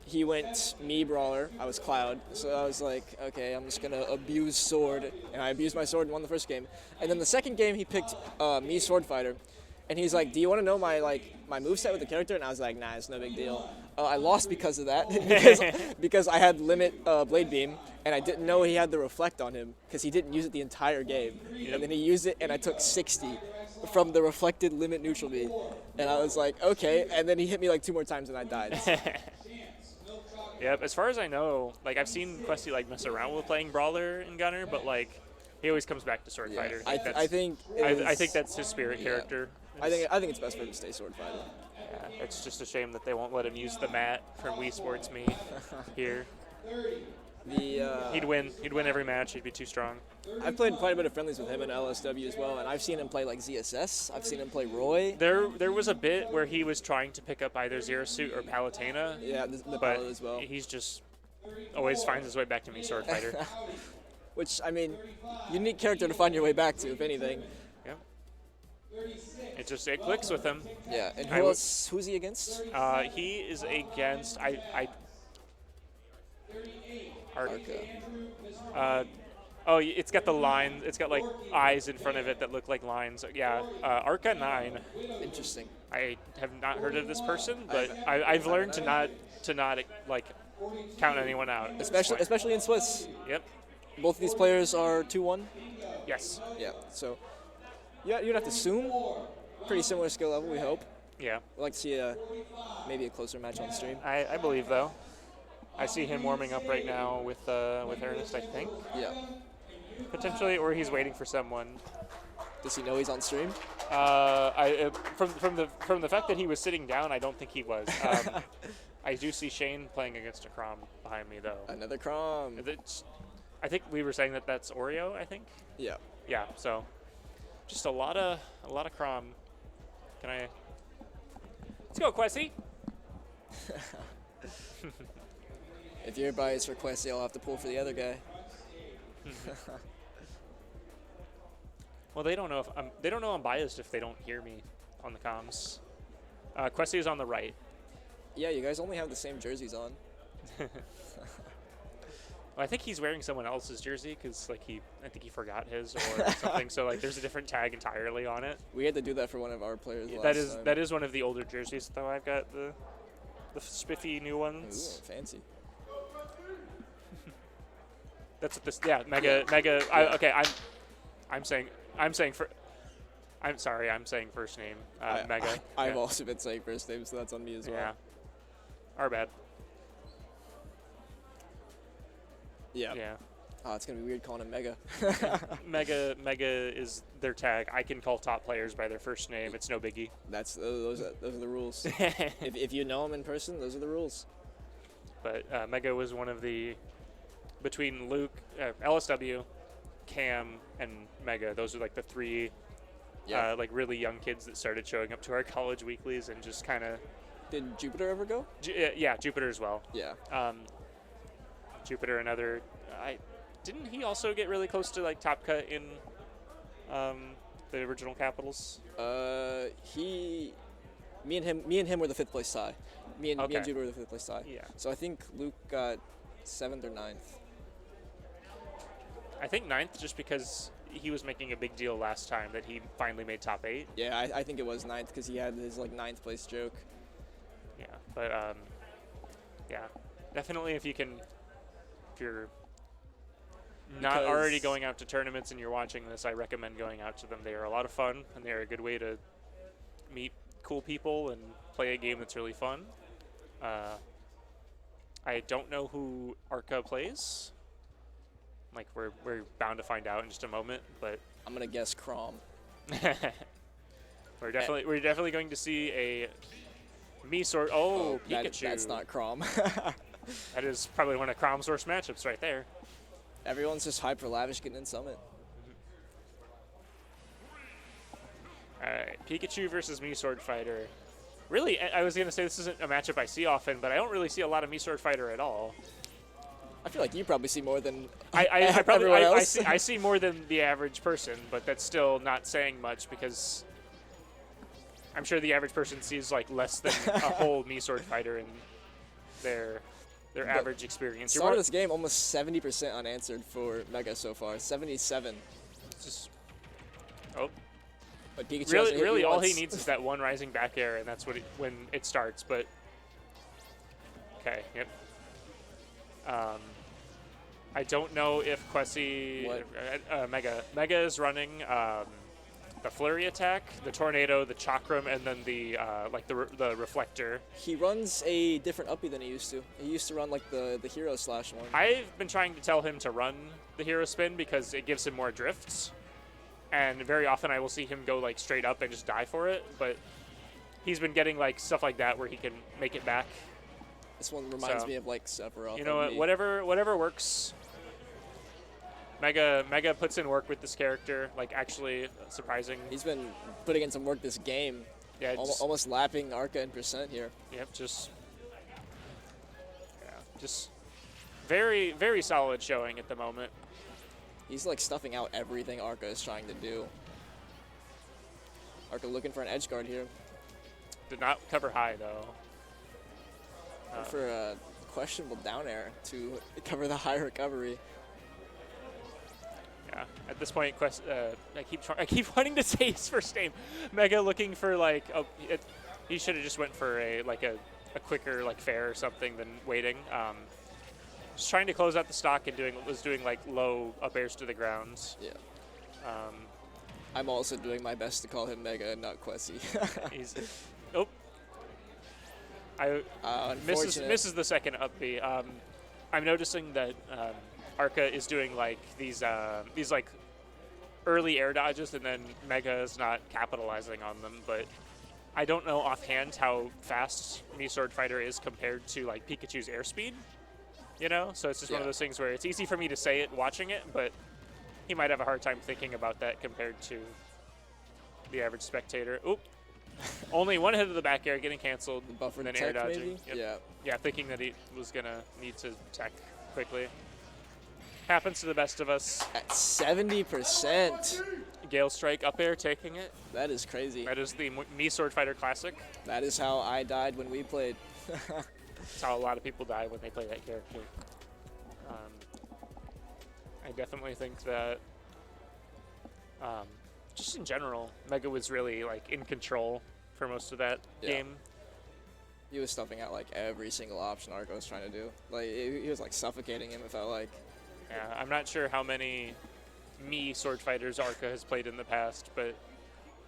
he went me Brawler. I was Cloud. So I was like, okay, I'm just going to abuse Sword. And I abused my Sword and won the first game. And then the second game, he picked me Sword Fighter. And he's like, do you want to know my moveset with the character? And I was like, nah, it's no big deal. I lost because of that, because I had Limit Blade Beam, and I didn't know he had the Reflect on him, because he didn't use it the entire game. Yep. And then he used it, and I took 60 from the Reflected Limit Neutral Me. And I was like, okay. And then he hit me like 2 more times, and I died. Yep, as far as I know, like I've seen Questy like mess around with playing Brawler and Gunner, but like he always comes back to Sword Fighter. I think that's his spirit character. I think it's best for him to stay Sword Fighter. Yeah, it's just a shame that they won't let him use the mat from Wii Sports Me here. He'd win. He'd win every match. He'd be too strong. I've played quite a bit of friendlies with him in LSW as well, and I've seen him play like ZSS. I've seen him play Roy. There was a bit where he was trying to pick up either Zero Suit or Palutena. Yeah, the but Palo as well. He's just always finds his way back to me, Sword Fighter. Which, I mean, unique character to find your way back to, if anything. Yeah. It clicks with him. Yeah, and who's he against? He is against Arca. Oh, it's got the line. It's got like eyes in front of it that look like lines. Yeah, Arca 9. Interesting. I have not heard of this person, but I've learned to not like count anyone out. Especially in Swiss. Yep. Both of these players are 2-1. Yes. Yeah. So, yeah, you'd have to assume pretty similar skill level. We hope. Yeah. We'd like to see maybe a closer match on the stream. I believe though. I see him warming up right now with Ernest, I think. Yeah. Potentially, or he's waiting for someone. Does he know he's on stream? From the fact that he was sitting down, I don't think he was. I do see Shane playing against a Crom behind me though. Another Crom. I think we were saying that that's Oreo. I think. Yeah. Yeah. So, just a lot of Crom. Can I? Let's go, Quessy. If you're biased for Quessy, I'll have to pull for the other guy. Well, they don't know I'm biased if they don't hear me on the comms. Quessy is on the right. Yeah, you guys only have the same jerseys on. Well, I think he's wearing someone else's jersey because I think he forgot his or something. So like, there's a different tag entirely on it. We had to do that for one of our players last time. That is one of the older jerseys though. I've got the spiffy new ones. Ooh, fancy. That's what this. Yeah, mega. Yeah. Okay, I'm saying first name. Mega. I've also been saying first name, so that's on me as well. Yeah. Our bad. Yeah. Yeah. Oh, it's gonna be weird calling him Mega. Mega is their tag. I can call top players by their first name. It's no biggie. Those are the rules. if you know him in person, those are the rules. But Mega was one of the between Luke, LSW, Cam, and Mega. Those are like the three, like really young kids that started showing up to our college weeklies and just kind of. Did Jupiter ever go? Yeah, Jupiter as well. Yeah. Jupiter, another. Didn't he also get really close to like top cut in the original Capitals? Me and him were the 5th place tie. Me and Jupiter were the 5th place tie. Yeah. So I think Luke got 7th or 9th. I think 9th, just because he was making a big deal last time that he finally made top 8. Yeah, I think it was 9th because he had his like 9th place joke. Yeah, but yeah, definitely if you're not already going out to tournaments and you're watching this, I recommend going out to them. They are a lot of fun and they are a good way to meet cool people and play a game that's really fun. I don't know who Arca plays. Like we're bound to find out in just a moment, but I'm gonna guess Crom. we're definitely going to see a Pikachu. Oh, Pikachu. That's not Crom. That is probably one of Crom's worst matchups right there. Everyone's just hyped for Lavish getting in Summit. All right, Pikachu versus Sword Fighter. Really, I was going to say this isn't a matchup I see often, but I don't really see a lot of Sword Fighter at all. I feel like you probably see more than I see more than the average person, but that's still not saying much because I'm sure the average person sees like less than a whole Sword Fighter in their average experience. Start of this game, almost 70% unanswered for Mega so far. 77. Just, oh. But Pikachu really all he needs is that one rising back air, and that's when it starts. But okay, yep. I don't know if Quessy Mega is running the flurry attack, the tornado, the chakram, and then the the reflector. He runs a different uppie than he used to. He used to run like the hero slash one. I've been trying to tell him to run the hero spin because it gives him more drifts, and very often I will see him go like straight up and just die for it. But he's been getting like stuff like that where he can make it back This one reminds So, me of like Sephiroth. You know like what? me. Whatever works. Mega puts in work with this character, like actually surprising. He's been putting in some work this game. Yeah, Almost lapping Arca in percent here. Yep, just very solid showing at the moment. He's like stuffing out everything Arca is trying to do. Arca looking for an edge guard here. Did not cover high though. For a questionable down air to cover the high recovery. Yeah, at this point, I keep wanting to say his first name. Mega looking for like he should have just went for a quicker like fair or something than waiting. Just trying to close out the stock and was doing like low up airs to the ground. Yeah. I'm also doing my best to call him Mega and not Quessy. He's misses the second up B. I'm noticing that Arca is doing like these like early air dodges, and then Mega is not capitalizing on them. But I don't know offhand how fast Mii Sword Fighter is compared to like Pikachu's airspeed. You know, so it's just one of those things where it's easy for me to say it watching it, but he might have a hard time thinking about that compared to the average spectator. Oop. Only one hit of the back air getting canceled, Buffer then tech, air dodging. maybe? Yep. Yeah, thinking that he was going to need to tech quickly. Happens to the best of us. At 70%. Gale Strike up air taking it. That is crazy. That is the Mii Sword Fighter Classic. That is how I died when we played. That's how a lot of people die when they play that character. I definitely think that just in general, Mega was really like in control for most of that game. He was stuffing out like every single option Arca was trying to do. Like he was like suffocating him. It felt like. Yeah, I'm not sure how many Mii Sword Fighters Arca has played in the past, but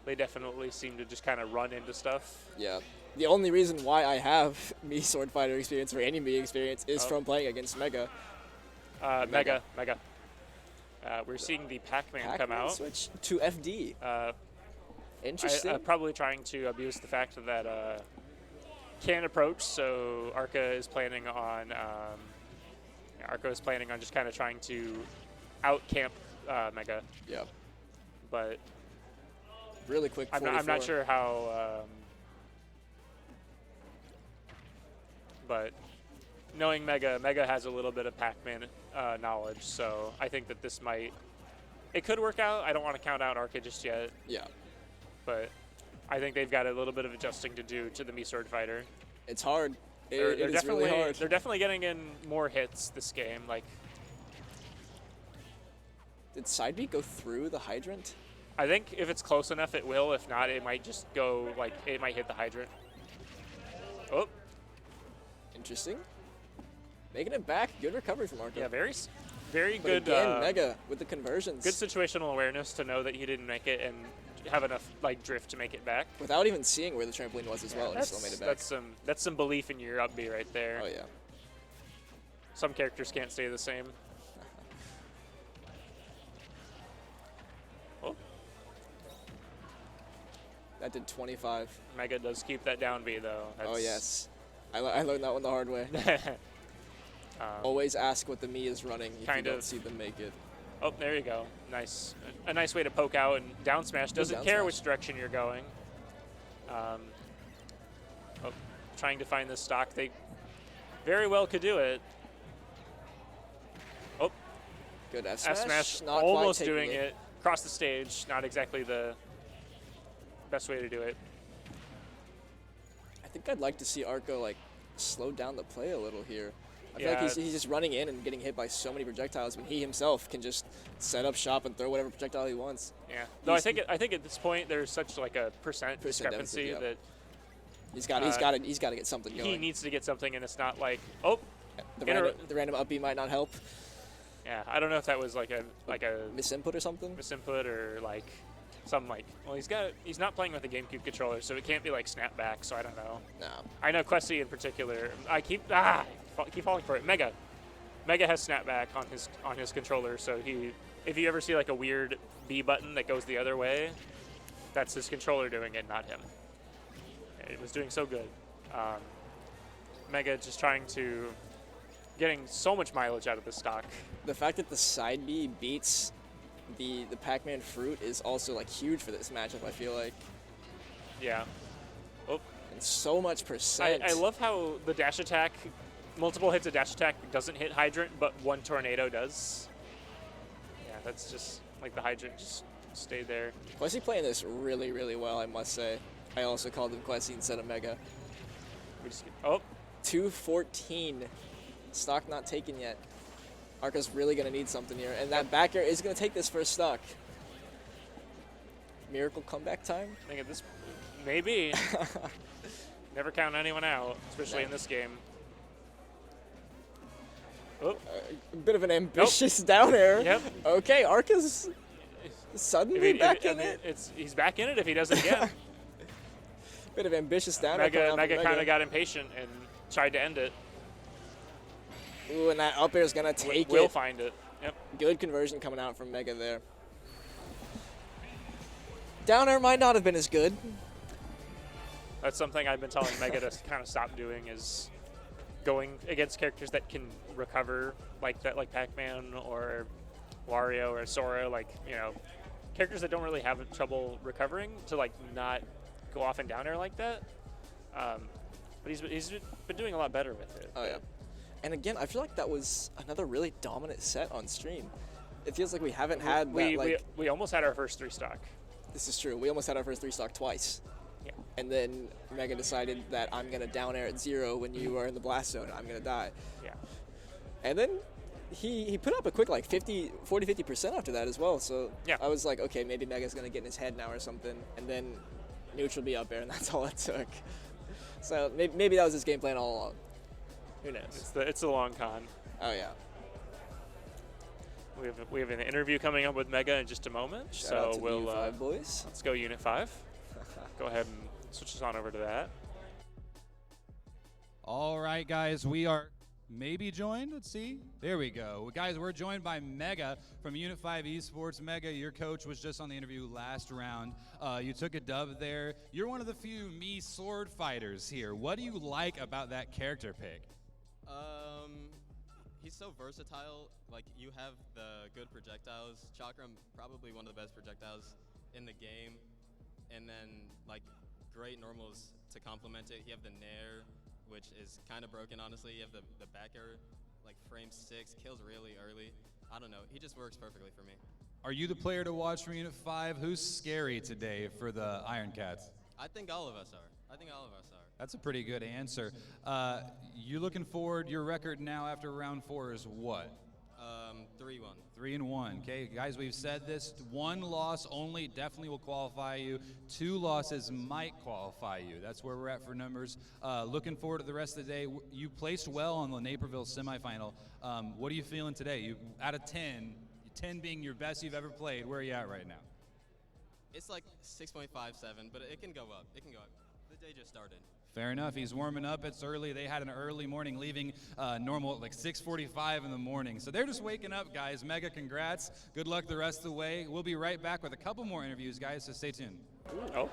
they definitely seem to just kind of run into stuff. Yeah. The only reason why I have Mii Sword Fighter experience or any Mii experience is from playing against Mega. Mega. We're seeing the Pac-Man come out. Switch to FD. Interesting. Probably trying to abuse the fact that can approach, so Arca is planning on just kind of trying to out-camp Mega. Yeah. But really quick. I'm not sure how. But knowing Mega has a little bit of Pac-Man knowledge, so I think that it could work out. I don't want to count out Arca just yet. Yeah. But I think they've got a little bit of adjusting to do to the Mii Sword Fighter. It's hard. They're it is definitely really hard. They're definitely getting in more hits this game. Like, did side B go through the hydrant? I think if it's close enough, it will. If not, it might just go like it might hit the hydrant. Oh. Interesting. Making it back. Good recovery from Arca. Yeah, very But good. Again, Mega with the conversions. Good situational awareness to know that he didn't make it and have enough like drift to make it back. Without even seeing where the trampoline was as well, he still made it back. That's some belief in your up B right there. Oh yeah. Some characters can't stay the same. Oh. That did 25. Mega does keep that down B though. Oh yes. I learned that one the hard way. Always ask what the Mii is running if you don't see them make it. Oh, there you go. Nice. A nice way to poke out, and down smash doesn't care which direction you're going. Trying to find the stock. They very well could do it. Oh. Good F smash. F smash Not almost quite doing it. Across the stage. Not exactly the best way to do it. I think I'd like to see Arca like slow down the play a little here. I feel like he's just running in and getting hit by so many projectiles when he himself can just set up shop and throw whatever projectile he wants. Yeah. No, I think at this point there's such like a percent discrepancy deficit, that he's got to get something going. He needs to get something, and it's not like the random up B might not help. Yeah, I don't know if that was like a misinput or something. Misinput or like some like he's not playing with a GameCube controller, so it can't be like snapback. So I don't know. No. I know Quessy in particular. I keep falling for it. Mega has snapback on his controller, so if you ever see like a weird B button that goes the other way, that's his controller doing it, not him. It was doing so good. Mega just trying to getting so much mileage out of this stock. The fact that the side B beats the Pac-Man fruit is also like huge for this matchup, I feel like. Yeah. Oh. And so much percent. I love how the dash attack, multiple hits of dash attack doesn't hit Hydrant, but one tornado does. Yeah, that's just like the Hydrant just stayed there. Quessy playing this really, really well, I must say. I also called him Quessy instead of Mega. We just oh. 214. Stock not taken yet. Arca's really going to need something here. And that back air is going to take this first stock. Miracle comeback time? I think at this, maybe. Never count anyone out, especially in this game. Oh. A bit of an ambitious down air. Yep. Okay, Arca's suddenly back in it. He's back in it if he does it again. Bit of ambitious down air. Mega kind of got impatient and tried to end it. Ooh, and that up air is going to take it. We'll find it. Yep. Good conversion coming out from Mega there. Down air might not have been as good. That's something I've been telling Mega to kind of stop doing, is going against characters that can recover like that, like Pac-Man or Wario or Sora, like, you know, characters that don't really have trouble recovering, to like not go off and down air like that. But he's been doing a lot better with it. Oh yeah. And again, I feel like that was another really dominant set on stream. It feels like we haven't had we almost had our first 3 stock. This is true. We almost had our first 3 stock twice. Yeah. And then Mega decided that I'm going to down air at 0 when you are in the blast zone. I'm going to die. Yeah. And then he put up a quick like 40-50% after that as well. So yeah. I was like, okay, maybe Mega's going to get in his head now or something. And then neutral be up air, and that's all it took. So maybe that was his game plan all along. Who knows? It's the long con. Oh yeah. We have an interview coming up with Mega in just a moment. Shout so out to we'll Unit 5 boys. Let's go Unit 5. Go ahead and switch us on over to that. All right, guys, we are maybe joined. Let's see. There we go. Guys, we're joined by Mega from Unit 5 Esports. Mega, your coach was just on the interview last round. You took a dub there. You're one of the few me sword fighters here. What do you like about that character pick? He's so versatile. Like, you have the good projectiles. Chakram, probably one of the best projectiles in the game. And then, like, great normals to complement it. You have the Nair, which is kind of broken, honestly. You have the back air, like frame 6, kills really early. I don't know. He just works perfectly for me. Are you the player to watch from Unit 5? Who's scary today for the Iron Cats? I think all of us are. That's a pretty good answer. You looking forward, your record now after round 4 is what? 3-1. 3-1. Okay, guys, we've said this. 1 loss only definitely will qualify you. 2 losses might qualify you. That's where we're at for numbers. Looking forward to the rest of the day. You placed well on the Naperville semifinal. What are you feeling today? You out of 10, 10 being your best you've ever played. Where are you at right now? It's like 6.57, but it can go up. It can go up. The day just started. Fair enough. He's warming up. It's early. They had an early morning, leaving normal at like 6:45 in the morning. So they're just waking up, guys. Mega congrats. Good luck the rest of the way. We'll be right back with a couple more interviews, guys, so stay tuned. Oh.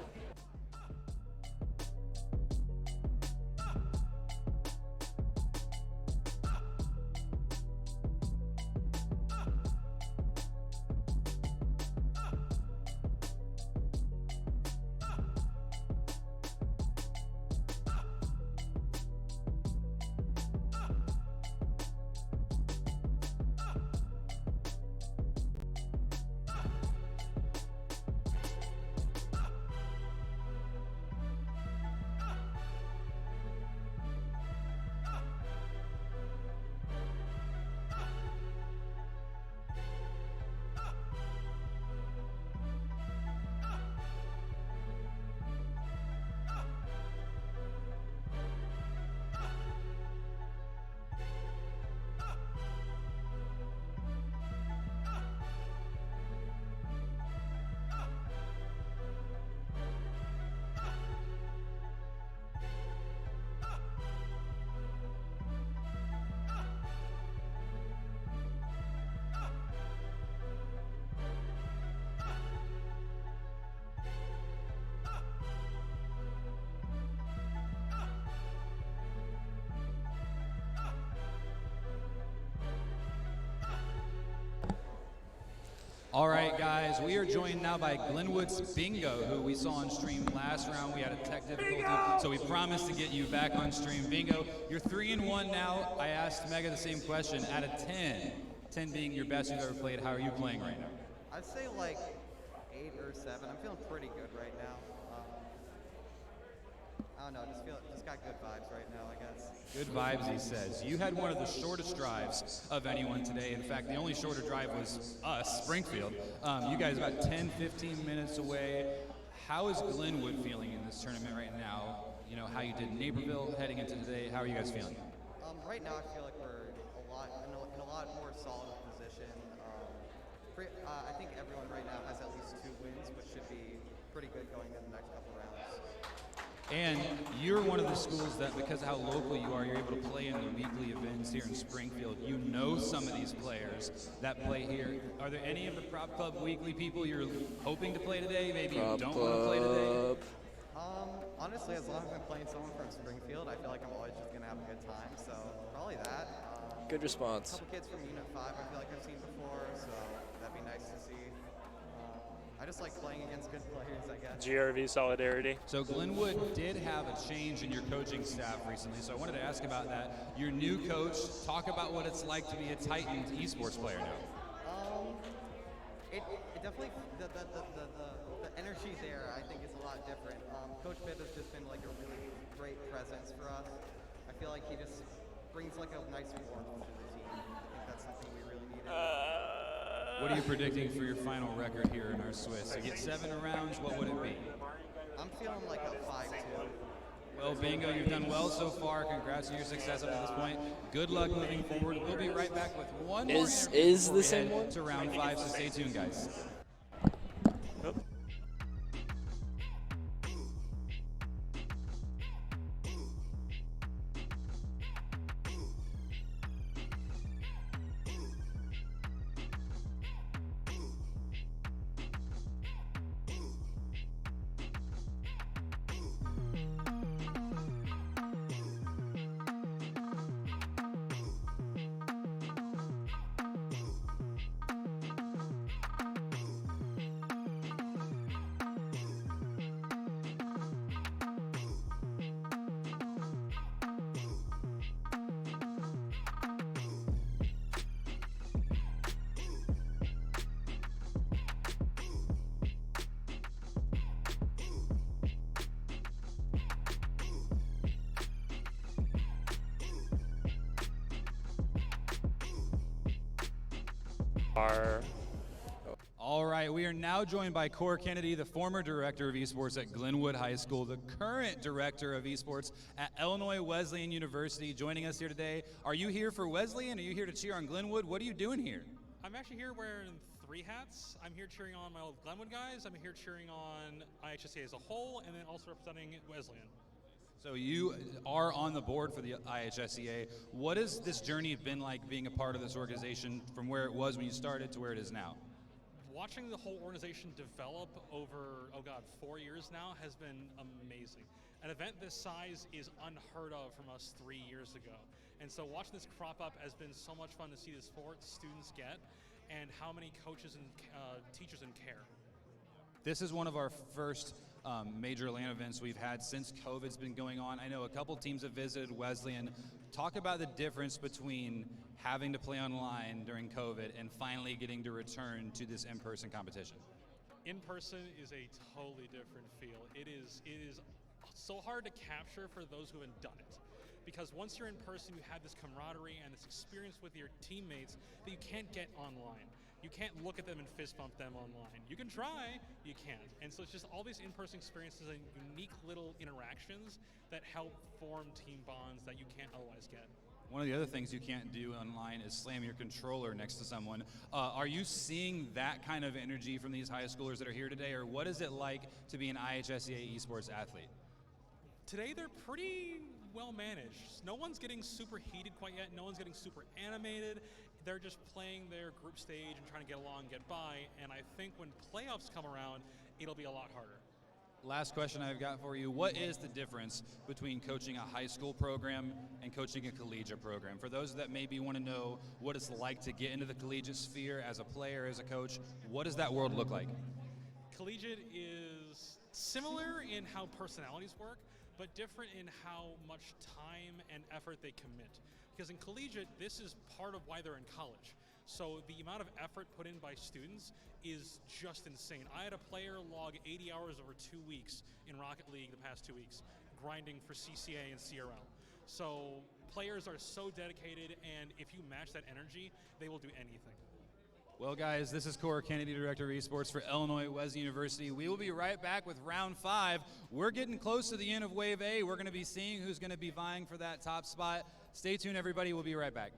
All right, guys, we are joined now by Glenwood's Bingo, who we saw on stream last round. We had a tech difficulty, so we promised to get you back on stream. Bingo, you're 3-1 now. I asked Mega the same question. Out of 10, 10 being your best you've ever played, how are you playing right now? I'd say like 8 or 7. I'm feeling pretty good right now. I don't know, just got good vibes right now, I guess. Good vibes, he says. You had one of the shortest drives of anyone today. In fact, the only shorter drive was us, Springfield. You guys about 10, 15 minutes away. How is Glenwood feeling in this tournament right now? You know, how you did Naperville heading into today. How are you guys feeling? Right now, I feel like we're in a lot more solid position. I think everyone right now has at least 2 wins, which should be pretty good going in the next couple rounds. And you're one of the schools that, because of how local you are, you're able to play in the weekly events here in Springfield. You know some of these players that play here. Are there any of the Prop Club weekly people you're hoping to play today? Maybe you don't want to play today? Honestly, as long as I'm playing someone from Springfield, I feel like I'm always just going to have a good time. So probably that. Good response. A couple kids from Unit 5 I feel like I've seen before, so that'd be nice to see. I just like playing against good players, I guess. GRV solidarity. So Glenwood did have a change in your coaching staff recently, so I wanted to ask about that. Your new coach, talk about what it's like to be a Titan esports player now. It definitely, the energy there I think is a lot different. Coach Bibb has just been like a really great presence for us. I feel like he just brings like a nice warmth to the team. I think that's something we really needed. What are you predicting for your final record here in our Swiss? You get 7 rounds, what would it be? I'm feeling like a 5-2. Well, Bingo, you've done well so far. Congrats on your success up to this point. Good luck moving forward. We'll be right back with one more interview is before the we same head one? to round 5, so stay tuned, guys. All right, we are now joined by Core Kennedy, the former director of esports at Glenwood High School, the current director of esports at Illinois Wesleyan University, joining us here today. Are you here for Wesleyan? Are you here to cheer on Glenwood? What are you doing here? I'm actually here wearing 3 hats. I'm here cheering on my old Glenwood guys. I'm here cheering on IHSEA as a whole, and then also representing Wesleyan. So you are on the board for the IHSEA. What has this journey been like being a part of this organization from where it was when you started to where it is now? Watching the whole organization develop over, 4 years now has been amazing. An event this size is unheard of from us 3 years ago. And so watching this crop up has been so much fun to see the support students get and how many coaches and teachers and care. This is one of our first major LAN events we've had since COVID's been going on. I know a couple teams have visited Wesleyan. Talk about the difference between having to play online during COVID and finally getting to return to this in-person competition. In-person is a totally different feel. It is so hard to capture for those who haven't done it. Because once you're in person, you have this camaraderie and this experience with your teammates that you can't get online. You can't look at them and fist bump them online. You can try, you can't. And so it's just all these in-person experiences and unique little interactions that help form team bonds that you can't otherwise get. One of the other things you can't do online is slam your controller next to someone. Are you seeing that kind of energy from these high schoolers that are here today, or what is it like to be an IHSEA esports athlete? Today they're pretty well managed. No one's getting super heated quite yet. No one's getting super animated. They're just playing their group stage and trying to get along, get by. And I think when playoffs come around, it'll be a lot harder. last question I've got for you. What is the difference between coaching a high school program and coaching a collegiate program? For those that maybe want to know what it's like to get into the collegiate sphere as a player, as a coach, what does that world look like? Collegiate is similar in how personalities work, but different in how much time and effort they commit. Because in collegiate, this is part of why they're in college. So the amount of effort put in by students is just insane. I had a player log 80 hours over 2 weeks in Rocket League the past 2 weeks, grinding for CCA and CRL. So players are so dedicated, and if you match that energy, they will do anything. Well, guys, this is Cora Kennedy, Director of Esports for Illinois Wesleyan University. We will be right back with round 5. We're getting close to the end of Wave A. We're going to be seeing who's going to be vying for that top spot. Stay tuned, everybody. We'll be right back.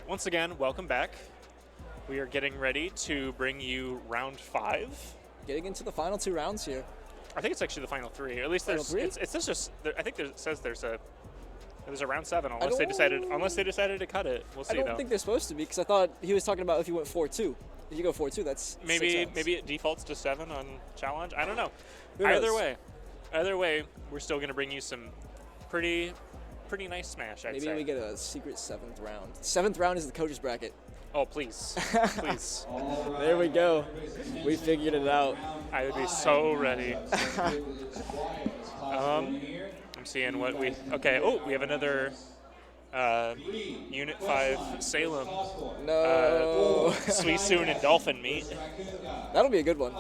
Once again, welcome back. We are getting ready to bring you round 5. Getting into the final 2 rounds here. I think it's actually the final 3. At least there's. It's just. I think it says there's a round 7 unless they decided to cut it. We'll see. I don't think they're supposed to be, because I thought he was talking about if you went 4-2. If you go 4-2, that's maybe 6 rounds. maybe it defaults to 7 on challenge. I don't know. Who knows? Either way, we're still going to bring you some pretty nice smash. I'd say. Maybe we get a secret 7th round. 7th round is the coach's bracket. Oh, please. Please. There we go. We figured it out. I would be so ready. I'm seeing what we. Okay. Oh, we have another Unit 5 Salem. No. Suisun and Dolphin meet. That'll be a good one.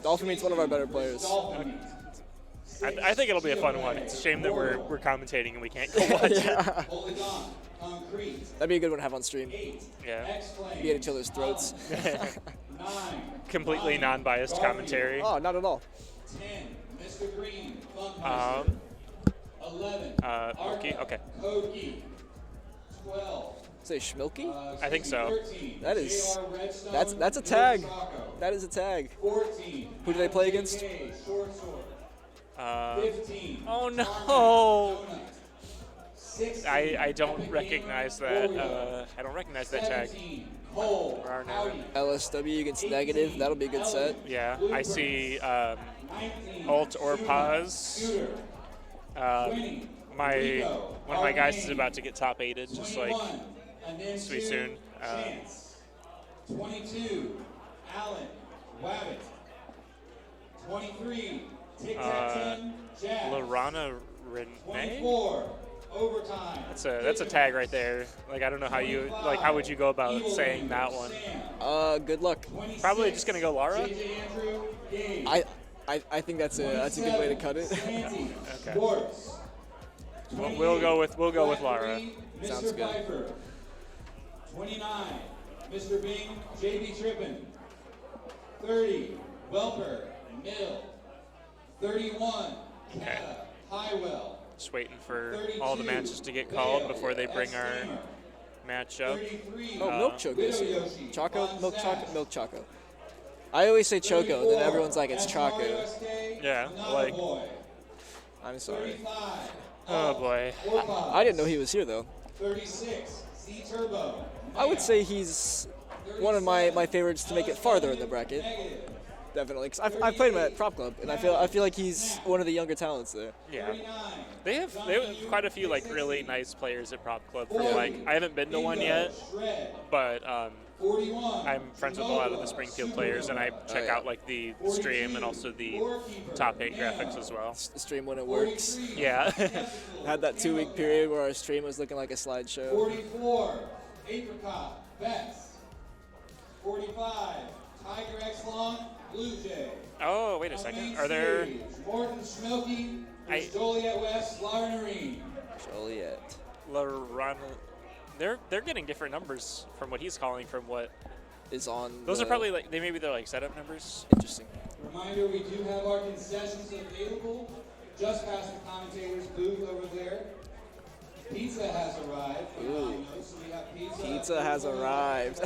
Dolphin meets one of our better players. I think it'll be a fun one. It's a shame that we're commentating and we can't go watch it. That'd be a good one to have on stream. Yeah. Be at each other's throats. Completely non-biased commentary. Oh, not at all. Milky? Okay. Say Shmilky? I think so. That's a tag. That is a tag. Who do they play against? Oh no! I don't recognize that. I don't recognize that tag. LSW against Negative. That'll be a good set. Yeah, I see Alt or Pause. One of my guys is about to get top 8'd, just like sweet soon. 22, Allen, Wabbit. 23, Tiktamtam, Jazz. Laranarene? 24, Overtime. That's a tag right there. Like I don't know how would you go about saying that one? Good luck. Probably just gonna go Lara. I think that's a good way to cut it. Okay. We'll go with Lara. Sounds good. 29, Mr. Bing, JB Trippin. 30, Welper, Mill. 31, Kata, Highwell. Just waiting for all the matches to get called before they bring our match up. Oh, Milk Choco's here. Choco? Milk Choco? Milk Choco. I always say Choco, and then everyone's like, it's Choco. Yeah, like. I'm sorry. Oh boy. I didn't know he was here though. 36, C Turbo. I would say he's one of my favorites to make it farther in the bracket. Definitely, because I've played him at Prop Club, and I feel like he's one of the younger talents there. Yeah, they have quite a few like really nice players at Prop Club. From like I haven't been to one yet, but I'm friends with a lot of the Springfield players, and I check out like the stream and also the top 8 graphics as well. The stream when it works. Yeah. Had that 2-week period where our stream was looking like a slideshow. 44, Apricot, Best. 45, Tiger X Long, Blue Jay. Oh, wait a second. Are there? Morton Shmilky, Joliet West, Laranarene. Joliet. They're getting different numbers from what he's calling from what is on. Those are probably like they're like setup numbers. Interesting. Reminder: we do have our concessions available just past the commentator's booth over there. Pizza has arrived. Ooh. So we have Pizza has arrived.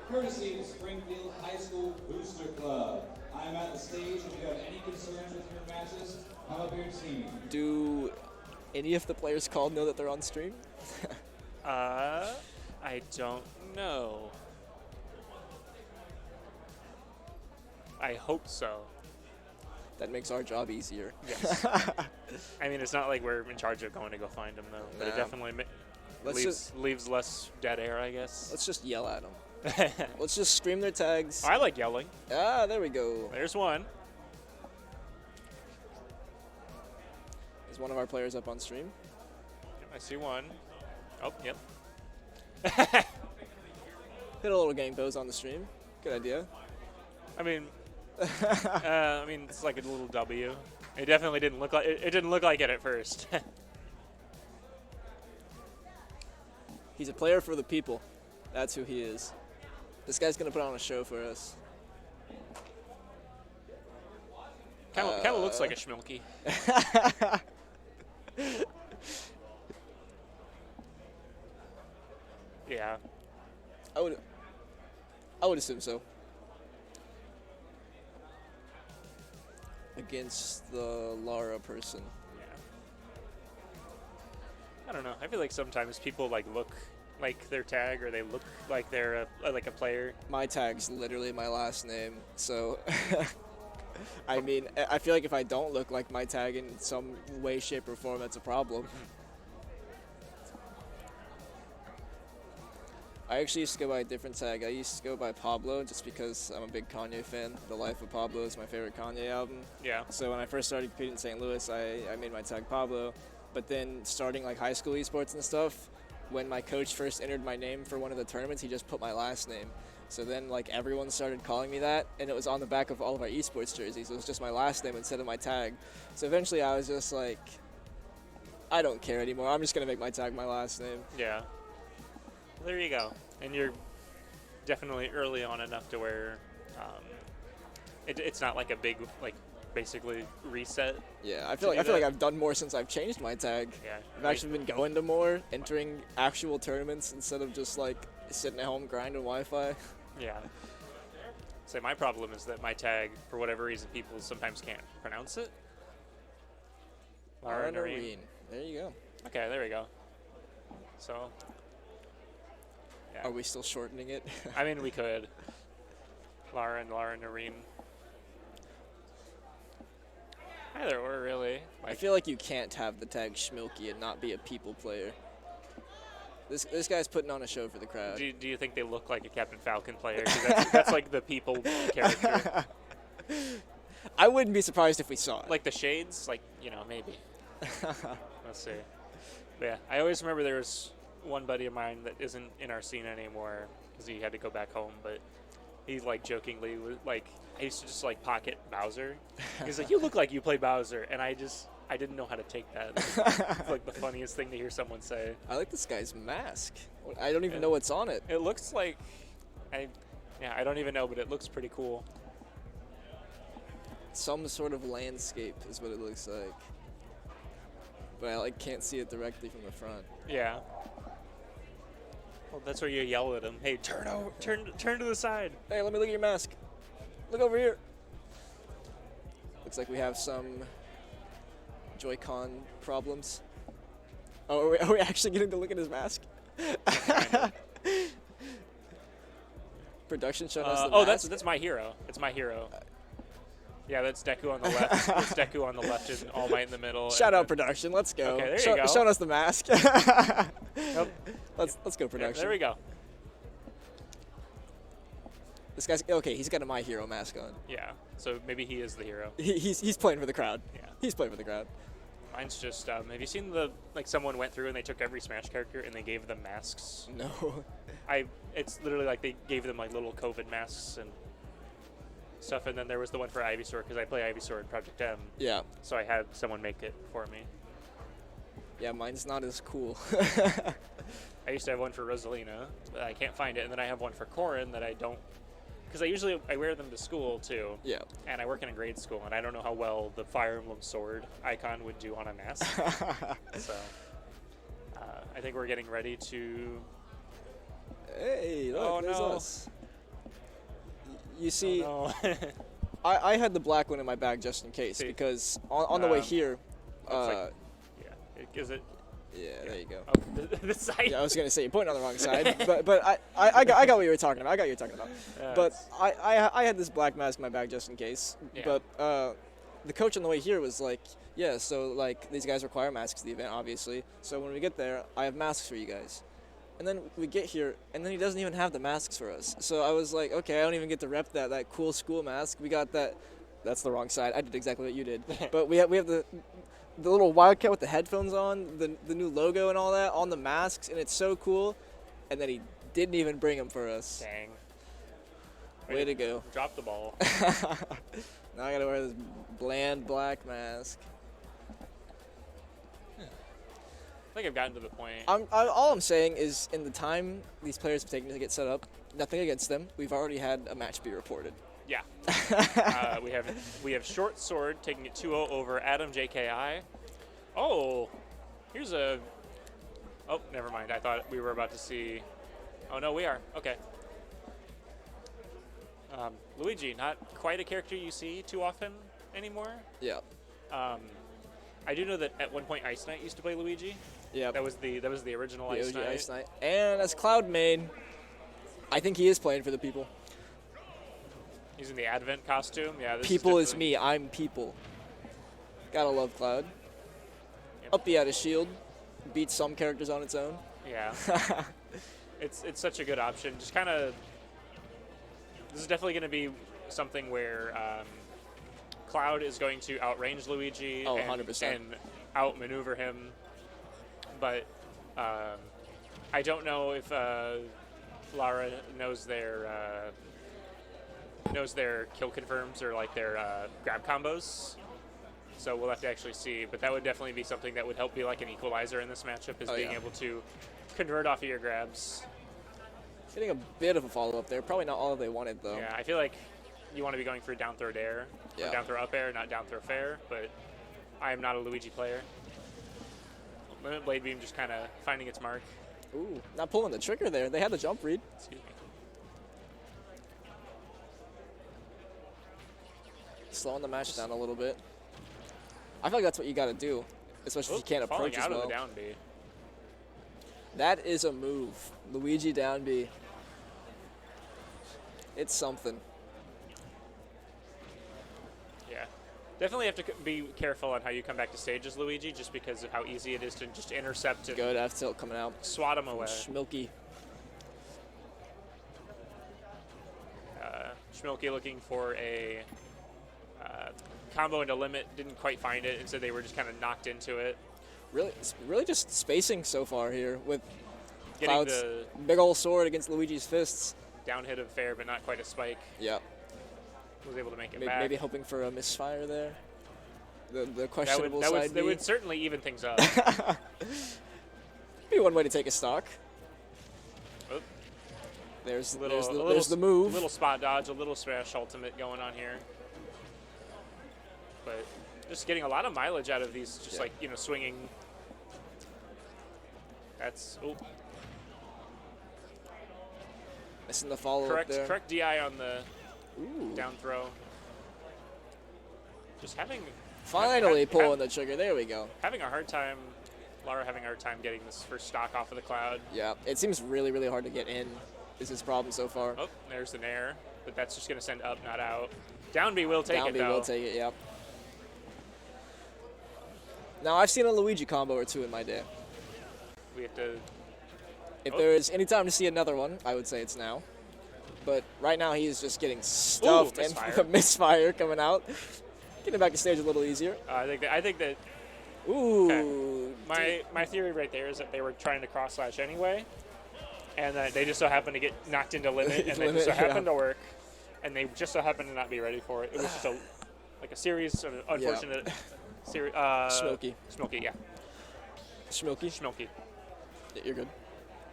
Courtesy of the Springfield High School Booster Club. I'm at the stage. If you have any concerns with your matches, come up here and see me. Do any of the players called know that they're on stream? I don't know. I hope so. That makes our job easier. Yes. I mean, it's not like we're in charge of going to go find them, though. But it definitely leaves less dead air, I guess. Let's just yell at them. Let's just scream their tags. I like yelling. Ah, there we go. There's one. Is one of our players up on stream? I see one. Oh, yep. Hit a little gang pose on the stream. Good idea. I mean, it's like a little W. It definitely didn't look like it didn't look like it at first. He's a player for the people. That's who he is. This guy's gonna put on a show for us. Kind of looks like a Shmilky. Yeah. I would assume so. Against the Lara person. Yeah. I don't know. I feel like sometimes people like look like their tag, or they look like they're like a player. My tag's literally my last name, so I mean, I feel like if I don't look like my tag in some way, shape, or form, that's a problem. I actually used to go by a different tag. I used to go by Pablo just because I'm a big Kanye fan. The Life of Pablo is my favorite Kanye album. Yeah. So when I first started competing in St. Louis, I made my tag Pablo. But then starting like high school esports and stuff, when my coach first entered my name for one of the tournaments, he just put my last name. So then like everyone started calling me that, and it was on the back of all of our esports jerseys. It was just my last name instead of my tag. So eventually I was just like, I don't care anymore. I'm just going to make my tag my last name. Yeah. Well, there you go. And you're definitely early on enough to where it's not like a big, like, basically reset. Yeah, I feel like I've done more since I've changed my tag. Yeah. I've actually been going to more, entering actual tournaments instead of just like sitting at home grinding Wi-Fi. Yeah. So my problem is that my tag, for whatever reason, people sometimes can't pronounce it. Laranarene. There you go. Okay, there we go. So. Yeah. Are we still shortening it? I mean, we could. Laranarene. Either or, really. I feel like you can't have the tag Shmilky and not be a people player. This guy's putting on a show for the crowd. Do you think they look like a Captain Falcon player? 'Cause that's like the people character. I wouldn't be surprised if we saw it. Like the shades, like, you know, maybe. Let's see. But yeah, I always remember there was one buddy of mine that isn't in our scene anymore because he had to go back home, but he like jokingly was like, I used to just like pocket Bowser. He's like, you look like you play Bowser, and I didn't know how to take that. It's like the funniest thing to hear someone say. I like this guy's mask. I don't even know what's on it. It looks like, I don't even know, but it looks pretty cool. Some sort of landscape is what it looks like. But I like can't see it directly from the front. Yeah. Well, that's where you yell at him. Hey, turn to the side. Hey, let me look at your mask. Look over here. Looks like we have some Joy-Con problems. Oh, are we actually getting to look at his mask? Production showing us the mask. That's my hero. It's my hero. Yeah, that's Deku on the left. It's Deku on the left and All Might in the middle. Shout out production. Let's go. Okay, there you go. Showing us the mask. Yep. Let's go production. Yeah, there we go. This guy's okay. He's got a My Hero mask on. Yeah. So maybe he is the hero. He's playing for the crowd. Yeah. He's playing for the crowd. Mine's just. Have you seen someone went through and they took every Smash character and they gave them masks? No. It's literally like they gave them like little COVID masks and stuff, and then there was the one for Ivysaur because I play Ivysaur in Project M. Yeah. So I had someone make it for me. Yeah, mine's not as cool. I used to have one for Rosalina, but I can't find it, and then I have one for Corrin that I don't, because I wear them to school too. Yeah. And I work in a grade school, and I don't know how well the Fire Emblem sword icon would do on a mask. So I think we're getting ready to. Hey, look, oh there's no. us. You see, oh, no. I had the black one in my bag just in case because on the way here. Yeah. Is it? Yeah, there you go. Oh, this side. Yeah, I was gonna say you're pointing on the wrong side, but I got what you were talking about. I got what you were talking about. But I had this black mask in my bag just in case. Yeah. But the coach on the way here was like, yeah, so like these guys require masks at the event, obviously. So when we get there, I have masks for you guys. And then we get here, and then he doesn't even have the masks for us. So I was like, okay, I don't even get to rep that cool school mask. We got that. That's the wrong side. I did exactly what you did. But we have the little Wildcat with the headphones on, the new logo and all that on the masks, and it's so cool. And then he didn't even bring them for us. Dang. Way to go. Drop the ball. Now I gotta wear this bland black mask. I think I've gotten to the point. All I'm saying is, in the time these players have taken to get set up, nothing against them. We've already had a match be reported. Yeah. we have Short Sword taking it 2-0 over Adam JKI. Oh, here's a. Oh, never mind. I thought we were about to see. Oh no, we are. Okay. Luigi, not quite a character you see too often anymore. Yeah. I do know that at one point Ice Knight used to play Luigi. Yeah. That was the original Ice Knight. Ice Knight. And as Cloud main, I think he is playing for the people. He's in the Advent costume. Yeah. This people is me. I'm people. Gotta love Cloud. Yep. Up he had a shield. Beats some characters on its own. Yeah. It's such a good option. Just kind of, this is definitely going to be something where Cloud is going to outrange Luigi Oh, and, 100%. and outmaneuver him. But I don't know if Lara knows their kill confirms or like their grab combos. So we'll have to actually see. But that would definitely be something that would help be like an equalizer in this matchup, is being able to convert off of your grabs. Getting a bit of a follow-up there. Probably not all they wanted, though. Yeah, I feel like you want to be going for down throw air, Yeah. or down throw up air, not down throw fair, but I am not a Luigi player. Limit Blade Beam just kind of finding its mark. Ooh, not pulling the trigger there. They had the jump read. Excuse me. Slowing the match down a little bit. I feel like that's what you got to do, especially if you can't falling approach as out well. of the down B. That is a move. Luigi down B. It's something. Yeah. Definitely have to be careful on how you come back to stage as Luigi, just because of how easy it is to just intercept and Good F tilt coming out. swat him away. Shmilky. Shmilky looking for a combo into limit, didn't quite find it, and so they were just kind of knocked into it. Really just spacing so far here with Getting Cloud's the big old sword against Luigi's fists. down hit of fair, but not quite a spike. Yep. Was able to make it Maybe, back. maybe hoping for a misfire there. The that questionable would, side that B. would certainly even things up. Be one way to take a stock. Oh, There's little, there's the move. A little spot dodge, a little smash ultimate going on here. But just getting a lot of mileage out of these, just like, swinging. That's, Missing the follow-up there. correct DI on the down throw. Just Finally pulling the trigger. There we go. having a hard time, Lara having a hard time getting this first stock off of the Cloud. Yeah, it seems really, really hard to get in. Is his problem so far. Oh, there's the nair, but that's just going to send up, not out. Down B will take Down it, B though. will take it, yep. Now, I've seen a Luigi combo or two in my day. We have to... If there is any time to see another one, I would say it's now. But right now, he is just getting stuffed and misfire. the misfire coming out. Getting back to stage a little easier. I think that Ooh. my theory right there is that they were trying to cross slash anyway, and that they just so happened to get knocked into limit, and they just so happened to work, and they just so happened to not be ready for it. It was just a series of unfortunate. Shmilky. Shmilky, yeah. Shmilky. Shmilky. Yeah, you're good.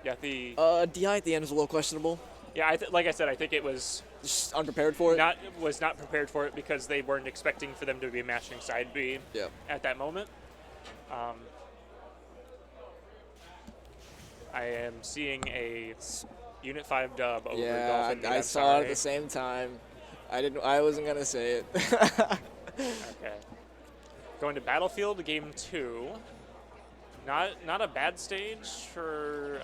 Yeah, the DI at the end was a little questionable. yeah. Like I said, I think it was Just unprepared for it. not prepared for it because they weren't expecting for them to be matching side B Yep. at that moment. I am seeing a Unit 5 dub over Yeah, Dolphin. I I'm saw it sorry. at the same time. I wasn't gonna say it. Okay. Going to Battlefield Game 2. Not a bad stage for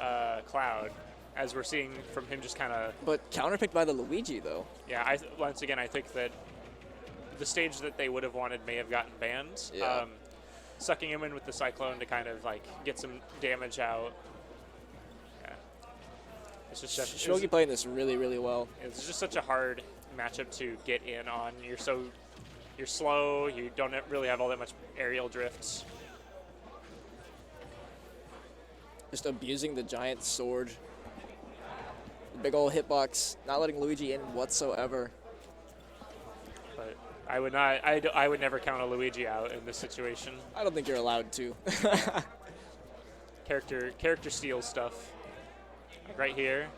Cloud, as we're seeing from him just kind of... But counterpicked by the Luigi, though. Yeah, once again, I think that the stage that they would have wanted may have gotten banned. Yeah. Sucking him in with the Cyclone to kind of like get some damage out. Yeah. It's just Shmilky playing this really, really well. it's just such a hard matchup to get in on. You're slow. You don't really have all that much aerial drifts. Just abusing the giant sword. Big old hitbox, not letting Luigi in whatsoever. But I would never count a Luigi out in this situation. I don't think you're allowed to. Character steal stuff. Like right here.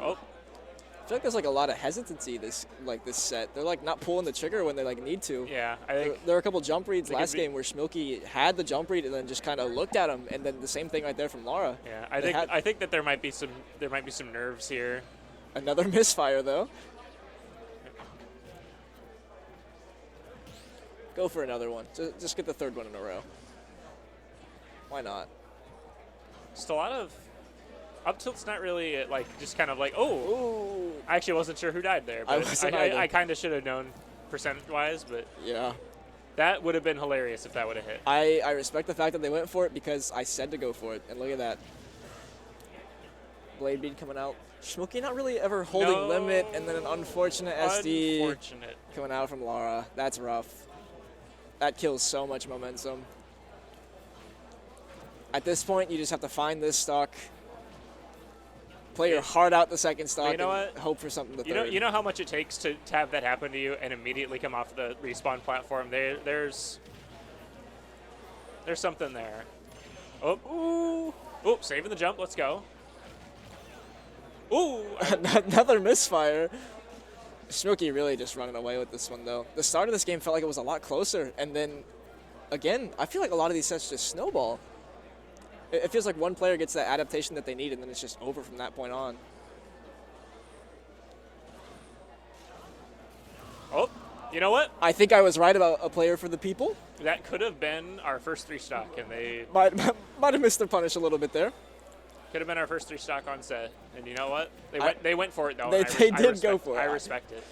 Oh. I feel like there's like a lot of hesitancy this set. They're like not pulling the trigger when they like need to. Yeah, I think There were a couple jump reads they last could be- game where Shmilky had the jump read and then just kind of looked at him, and then the same thing right there from Lara. Yeah, I think that there might be some nerves here. Another misfire though. Go for another one. Just get the third one in a row. Why not? Just a lot of up tilt's not really like just kind of like Ooh. I actually wasn't sure who died there, but wasn't either. I kind of should have known percentage wise, but Yeah. that would have been hilarious if that would have hit. I respect the fact that they went for it because I said to go for it, and look at that. Blade Bead coming out. Shmilky not really ever holding limit, and then an unfortunate SD Unfortunate. coming out from Lara. That's rough. That kills so much momentum. At this point, you just have to find this stock, play your heart out the second stock, you know and what? hope for something the You third. know how much it takes to have that happen to you and immediately come off the respawn platform? There's something there. Oh, ooh, saving the jump. Let's go. Ooh, Another misfire. Shmilky really just running away with this one, though. The start of this game felt like it was a lot closer, and then, again, I feel like a lot of these sets just snowball. It feels like one player gets that adaptation that they need, and then it's just over from that point on. oh, you know what? I think I was right about a player for the people. That could have been our first 3 stock, and they Might have missed their punish a little bit there. could have been our first 3 stock on set. And you know what? They went for it though. They and I did go respect- for it. I respect it.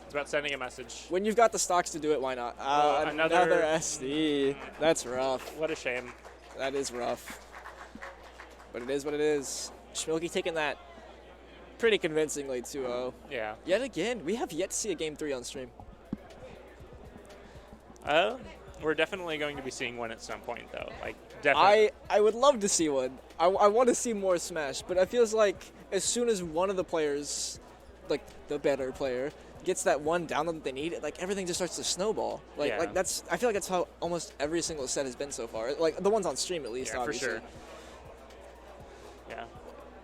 It's about sending a message. When you've got the stocks to do it, why not? Another SD. That's rough. What a shame. That is rough. But it is what it is. Shmilky taking that pretty convincingly 2-0. Yeah. Yet again, we have yet to see a Game 3 on stream. We're definitely going to be seeing one at some point, though. Like, definitely. I would love to see one. I want to see more Smash, but it feels like as soon as one of the players, like the better player, gets that one download that they need, like everything just starts to snowball. Like Yeah. like that's I feel like that's how almost every single set has been so far. Like the ones on stream at least, Yeah, obviously. for sure. Yeah.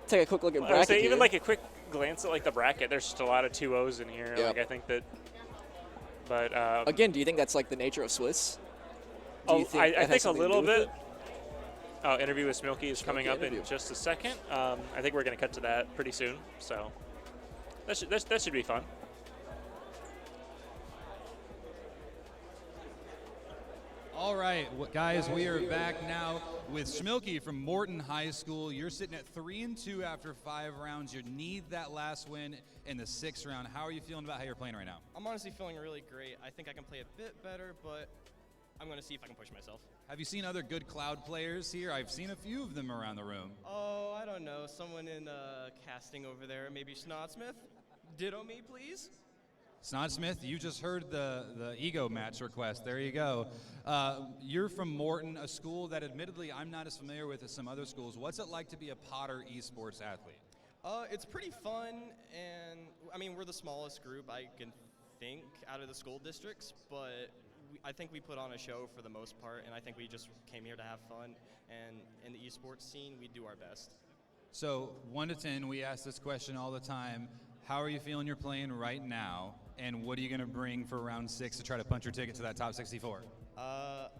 Take a quick look at I would bracket say even here. like a quick glance at like the bracket, there's just a lot of 2-0s in here. Yep. Like I think that, but Again, do you think that's like the nature of Swiss? Do you I that has think a something to little do with bit. it? Oh, interview with Shmilky is coming up interview. in just a second. I think we're going to cut to that pretty soon. So that should be fun. All right, guys, we are back now with Shmilky from Morton High School. You're sitting at 3-2 after 5 rounds. You need that last win in the 6th round. How are you feeling about how you're playing right now? I'm honestly feeling really great. I think I can play a bit better, but I'm going to see if I can push myself. Have you seen other good Cloud players here? I've seen a few of them around the room. Oh, I don't know. Someone in casting over there, maybe Snodsmith. Ditto me, please. Snodsmith, you just heard the ego match request. There you go. You're from Morton, a school that admittedly I'm not as familiar with as some other schools. What's it like to be a Potter esports athlete? It's pretty fun, and I mean, we're the smallest group I can think out of the school districts, but I think we put on a show for the most part, and I think we just came here to have fun, and in the esports scene, we do our best. So 1 to 10, we ask this question all the time. How are you feeling you're playing right now, and what are you going to bring for round 6 to try to punch your ticket to that top 64?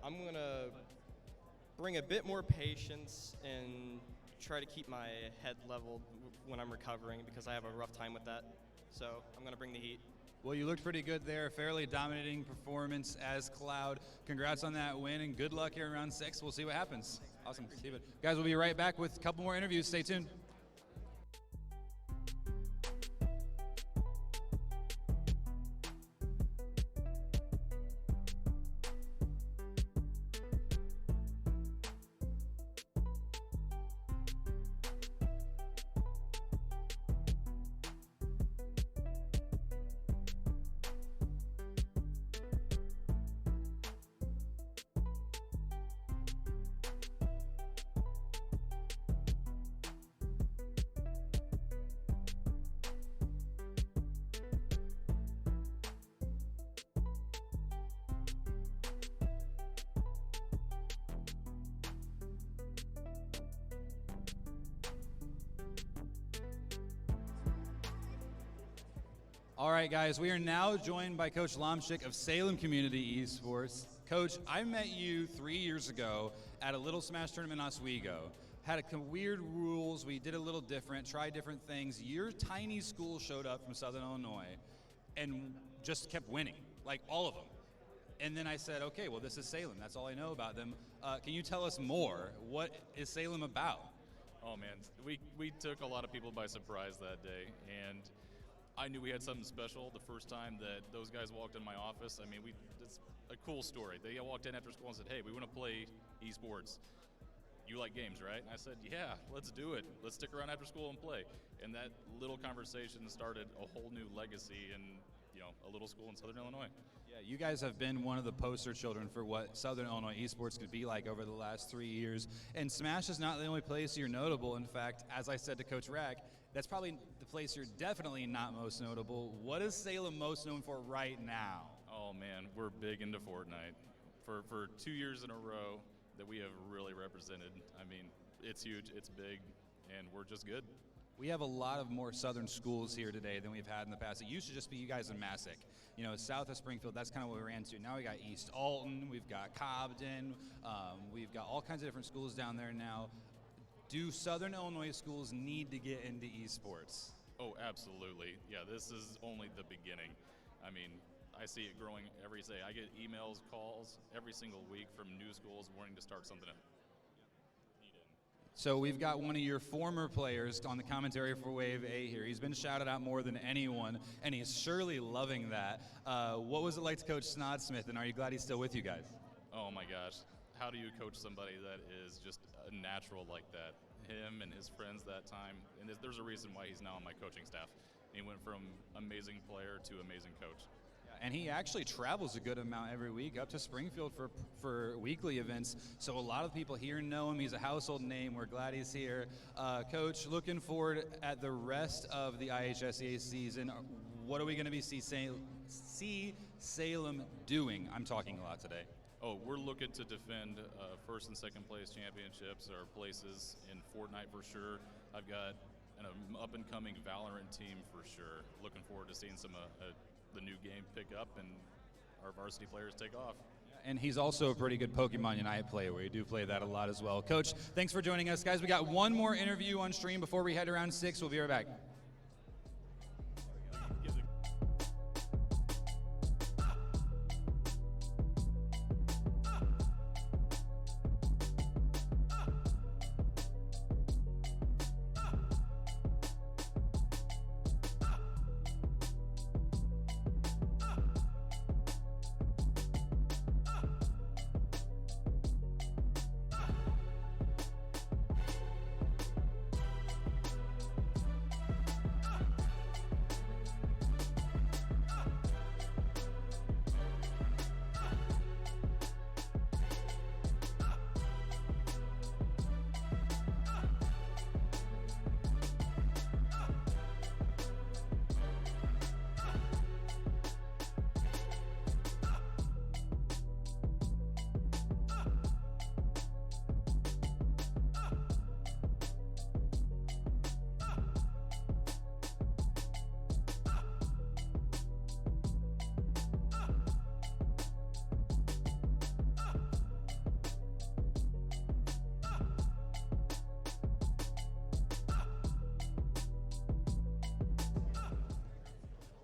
I'm going to bring a bit more patience and try to keep my head leveled when I'm recovering because I have a rough time with that. So I'm going to bring the heat. Well, you looked pretty good there. Fairly dominating performance as Cloud. Congrats on that win, and good luck here in round 6. We'll see what happens. Awesome. Steve it. Guys, we'll be right back with a couple more interviews. Stay tuned. All right, guys, we are now joined by Coach Lomchik of Salem Community Esports. Coach, I met you 3 years ago at a Little Smash tournament in Oswego. Had weird rules, we did a little different, tried different things. Your tiny school showed up from Southern Illinois and just kept winning, like all of them. And then I said, okay, well, this is Salem. That's all I know about them. Can you tell us more? What is Salem about? Oh, man, we took a lot of people by surprise that day, and I knew we had something special the first time that those guys walked in my office. I mean, it's a cool story. They walked in after school and said, hey, we want to play esports. you like games, right? And I said, yeah, let's do it. Let's stick around after school and play. And that little conversation started a whole new legacy in, a little school in Southern Illinois. Yeah, you guys have been one of the poster children for what Southern Illinois esports could be like over the last 3 years. And Smash is not the only place you're notable. In fact, as I said to Coach Rack, that's probably the place you're definitely not most notable. What is Salem most known for right now? Oh man, we're big into Fortnite. For 2 years in a row that we have really represented. I mean, it's huge, it's big, and we're just good. We have a lot of more southern schools here today than we've had in the past. It used to just be you guys in Massac. South of Springfield, that's kind of what we ran to. Now we got East Alton, we've got Cobden, we've got all kinds of different schools down there now. Do Southern Illinois schools need to get into esports? Oh, absolutely. Yeah, this is only the beginning. I mean, I see it growing every day. I get emails, calls every single week from new schools wanting to start something. So we've got one of your former players on the commentary for Wave A here. He's been shouted out more than anyone, and he's surely loving that. What was it like to coach Snodsmith, and are you glad he's still with you guys? Oh my gosh. How do you coach somebody that is just a natural like that? Him and his friends that time, and there's a reason why he's now on my coaching staff. He went from amazing player to amazing coach. And he actually travels a good amount every week up to Springfield for weekly events. So a lot of people here know him. He's a household name. We're glad he's here. Coach, looking forward at the rest of the IHSEA season. What are we going to see Salem doing? I'm talking a lot today. Oh, we're looking to defend first and second place championships or places in Fortnite for sure. I've got an up-and-coming Valorant team for sure. Looking forward to seeing some the new game pick up and our varsity players take off. And he's also a pretty good Pokemon Unite player. We do play that a lot as well. Coach, thanks for joining us. Guys, we got one more interview on stream before we head to round 6. We'll be right back.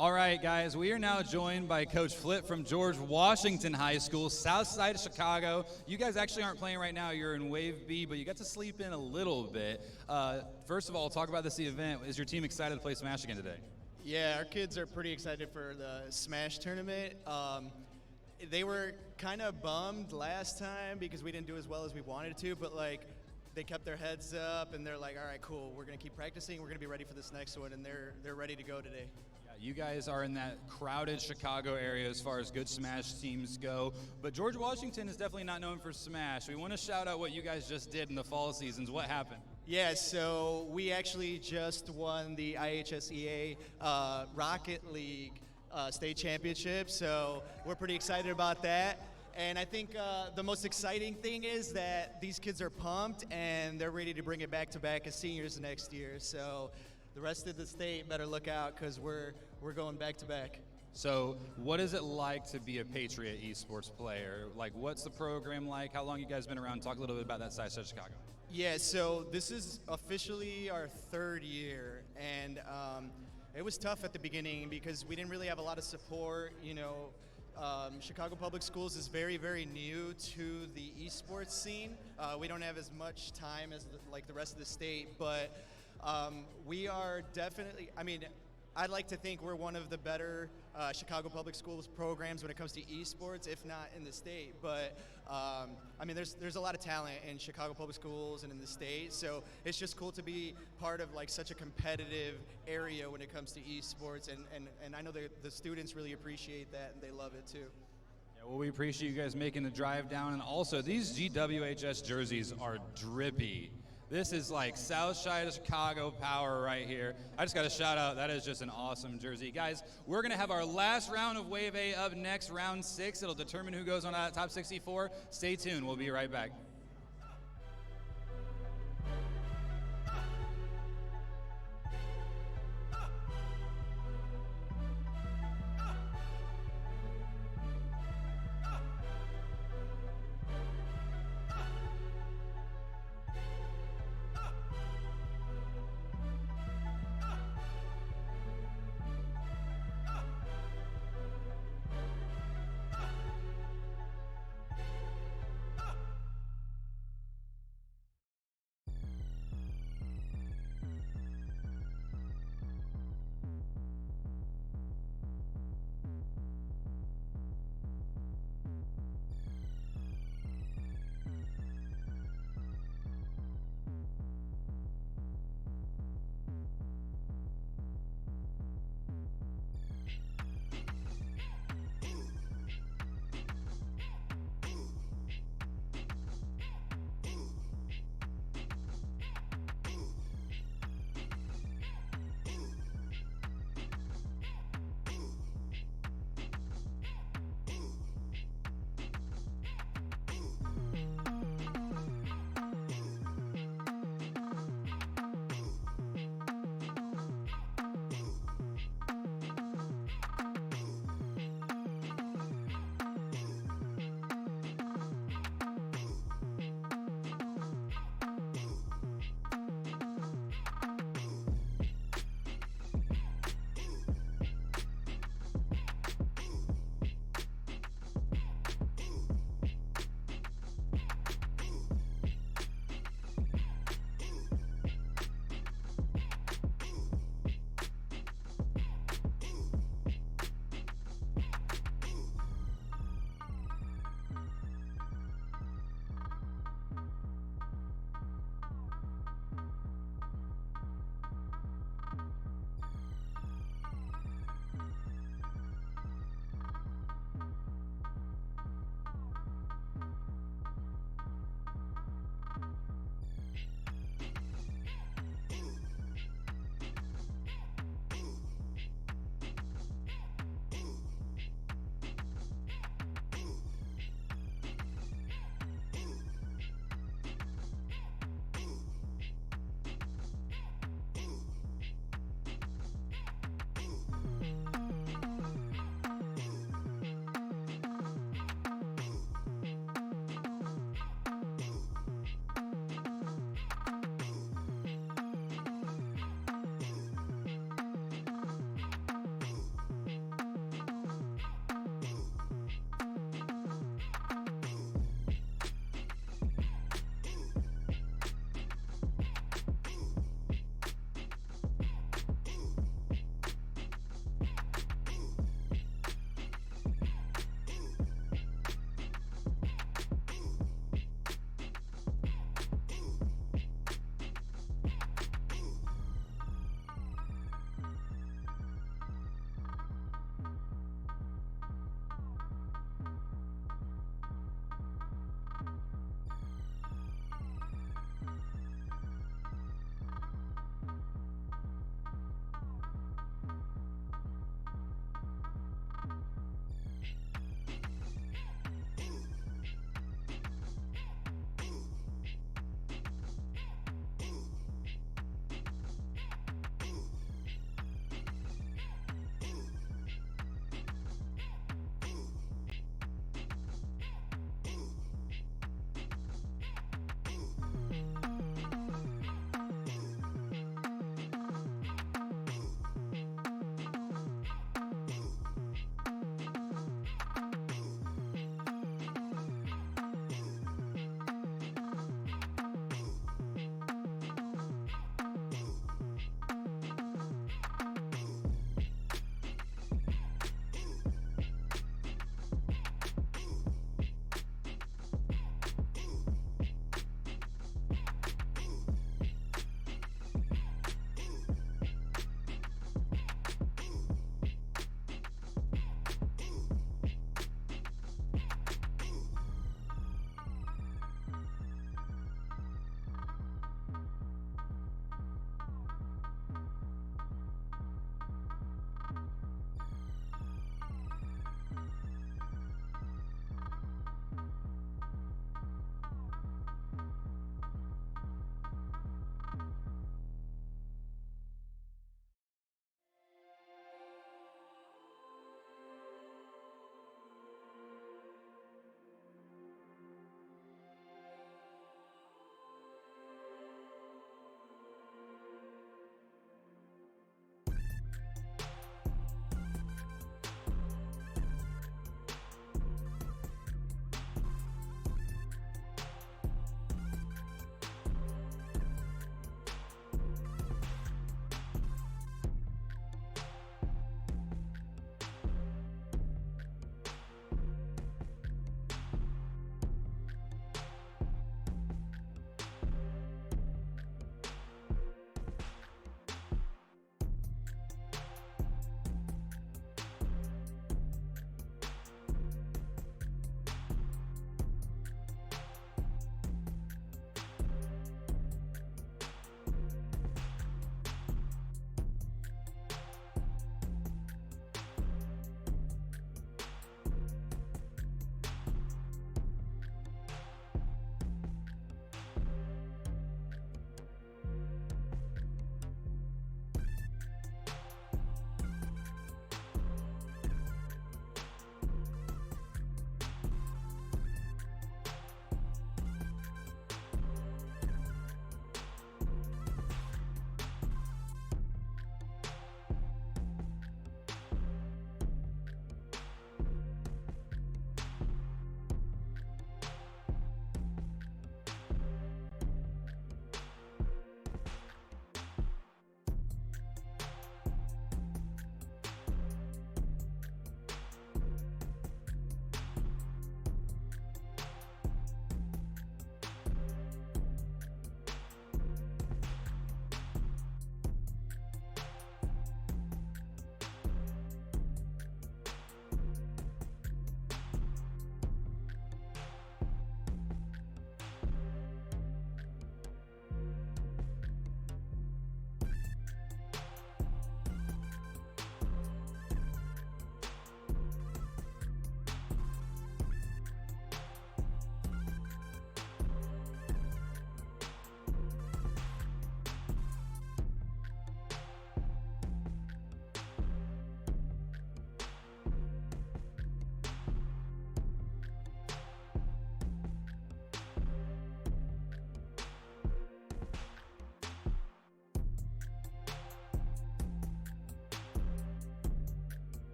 All right, guys, we are now joined by Coach Flip from George Washington High School, south side of Chicago. You guys actually aren't playing right now. You're in Wave B, but you got to sleep in a little bit. First of all, talk about this event. Is your team excited to play Smash again today? Yeah, our kids are pretty excited for the Smash tournament. They were kind of bummed last time because we didn't do as well as we wanted to, but they kept their heads up and they're like, all right, cool, we're going to keep practicing. We're going to be ready for this next one, and they're ready to go today. You guys are in that crowded Chicago area as far as good Smash teams go, but George Washington is definitely not known for Smash. We want to shout out what you guys just did in the fall seasons. What happened? Yeah, so we actually just won the IHSEA Rocket League state championship, so we're pretty excited about that. And I think the most exciting thing is that these kids are pumped and they're ready to bring it back to back as seniors next year. So the rest of the state better look out because we're going back to back. So what is it like to be a Patriot esports player? Like, what's the program like? How long you guys been around? Talk a little bit about that side of Chicago. Yeah, so this is officially our third year, and it was tough at the beginning because we didn't really have a lot of support. Chicago Public Schools is very, very new to the esports scene. We don't have as much time as the rest of the state, but we are definitely, I'd like to think we're one of the better Chicago Public Schools programs when it comes to esports, if not in the state. But I mean, there's a lot of talent in Chicago Public Schools and in the state, so it's just cool to be part of like such a competitive area when it comes to esports, and I know the students really appreciate that and they love it too. Yeah, well, we appreciate you guys making the drive down, and also these JWHS jerseys are drippy. This is like South Side of Chicago power right here. I just got to shout out, that is just an awesome jersey. Guys, we're going to have our last round of Wave A up next, round 6. It'll determine who goes on top 64. Stay tuned. We'll be right back.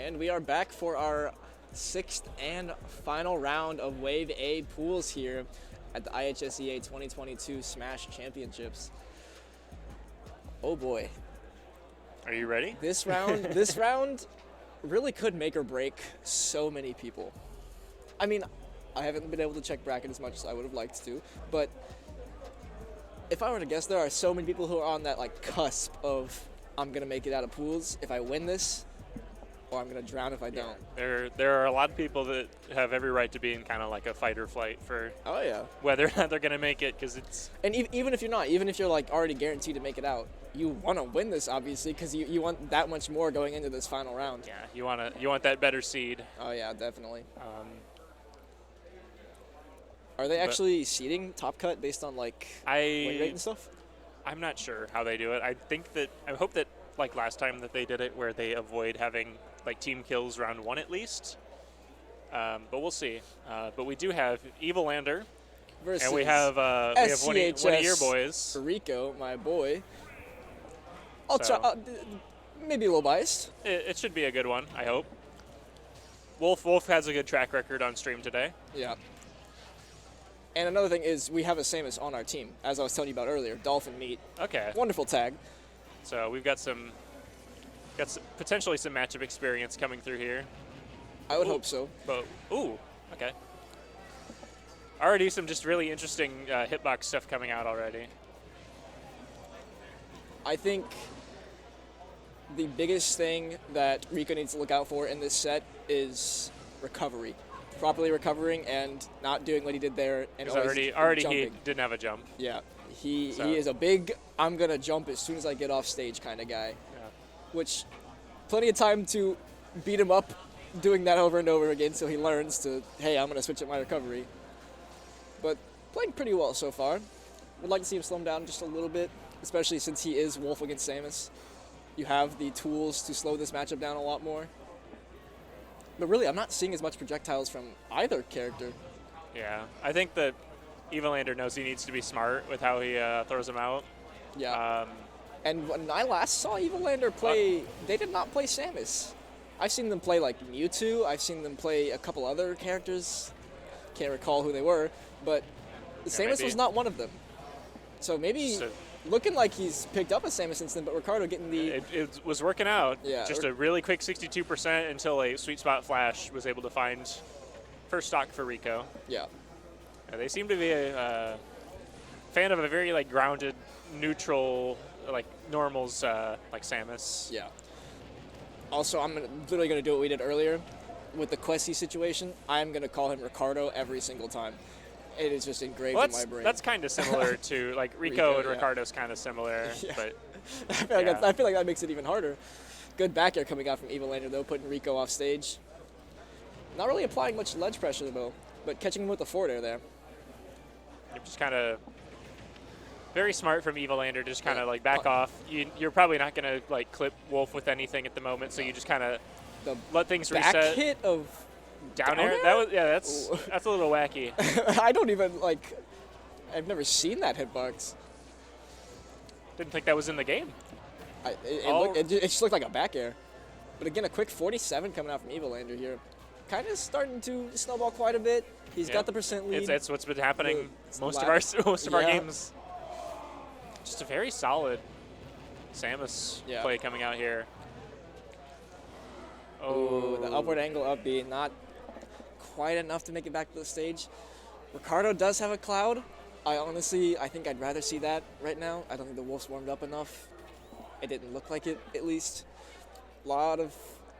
And we are back for our 6th and final round of Wave A pools here at the IHSEA 2022 Smash Championships. Oh boy. Are you ready? This round really could make or break so many people. I mean, I haven't been able to check bracket as much as I would have liked to, but if I were to guess, there are so many people who are on that like cusp of I'm gonna make it out of pools if I win this, or I'm gonna drown if I don't. There are a lot of people that have every right to be in kind of like a fight or flight for Oh yeah. whether or not they're gonna make it, because it's And even if you're not, even if you're like already guaranteed to make it out, you want to win this obviously because you want that much more going into this final round. yeah, you want that better seed. Oh yeah, definitely. Are they actually seeding top cut based on like win rate and stuff? I'm not sure how they do it. I hope that like last time that they did it, where they avoid having like team kills round 1 at least. But we'll see. But we do have Evilander, Versus and we have one of your boys, Rico, my boy. I'll So- try. Maybe a little biased. It should be a good one, I hope. Wolf has a good track record on stream today. Yeah. And another thing is we have a Samus on our team, as I was telling you about earlier. Dolphin meet. Okay. Wonderful tag. So we've got potentially some matchup experience coming through here. I would hope so. But okay. Already some just really interesting hitbox stuff coming out already. I think the biggest thing that Rico needs to look out for in this set is recovery. Properly recovering and not doing what he did there. And Because always already he jumping. didn't have a jump. Yeah, he So- is a big, I'm going to jump as soon as I get off stage kind of guy. Yeah. Which, plenty of time to beat him up doing that over and over again so he learns to, hey, I'm going to switch up my recovery. But playing pretty well so far. Would like to see him slow him down just a little bit, especially since he is Wolf against Samus. You have the tools to slow this matchup down a lot more. But really, I'm not seeing as much projectiles from either character. Yeah, I think that Evilander knows he needs to be smart with how he throws them out. Yeah. And when I last saw Evilander play, they did not play Samus. I've seen them play like Mewtwo. I've seen them play a couple other characters. Can't recall who they were, but Samus maybe. was not one of them. So maybe looking like he's picked up a Samus instant, but Ricardo getting the... It was working out. Yeah. Just a really quick 62% until a sweet spot flash was able to find first stock for Rico. Yeah. They seem to be a fan of a very like grounded, neutral, like normals like Samus. Yeah. Also, I'm literally going to do what we did earlier with the Questy situation. I'm going to call him Ricardo every single time. It is just engraved in my brain. That's kind of similar to like Rico and Ricardo's kind of similar, Yeah. but I feel like that makes it even harder. Good back air coming out from Evilander though, putting Rico off stage. Not really applying much ledge pressure though, but catching him with the forward air there. just kind of very smart from Evilander, just kind of like back off. You're probably not going to like clip Wolf with anything at the moment, so you just kind of let things Back reset. hit of Down air? That was that's a little wacky. I don't even like. I've never seen that hitbox. Didn't think that was in the game. It just looked like a back air. But again, a quick 47 coming out from Evilander here. Kind of starting to snowball quite a bit. He's got the percent lead. It's what's been happening most of our games. Just a very solid Samus play coming out here. Oh, the upward angle up B, not quite enough to make it back to the stage. Ricardo does have a cloud. I think I'd rather see that right now. I don't think the Wolf's warmed up enough. It didn't look like it, at least. A lot of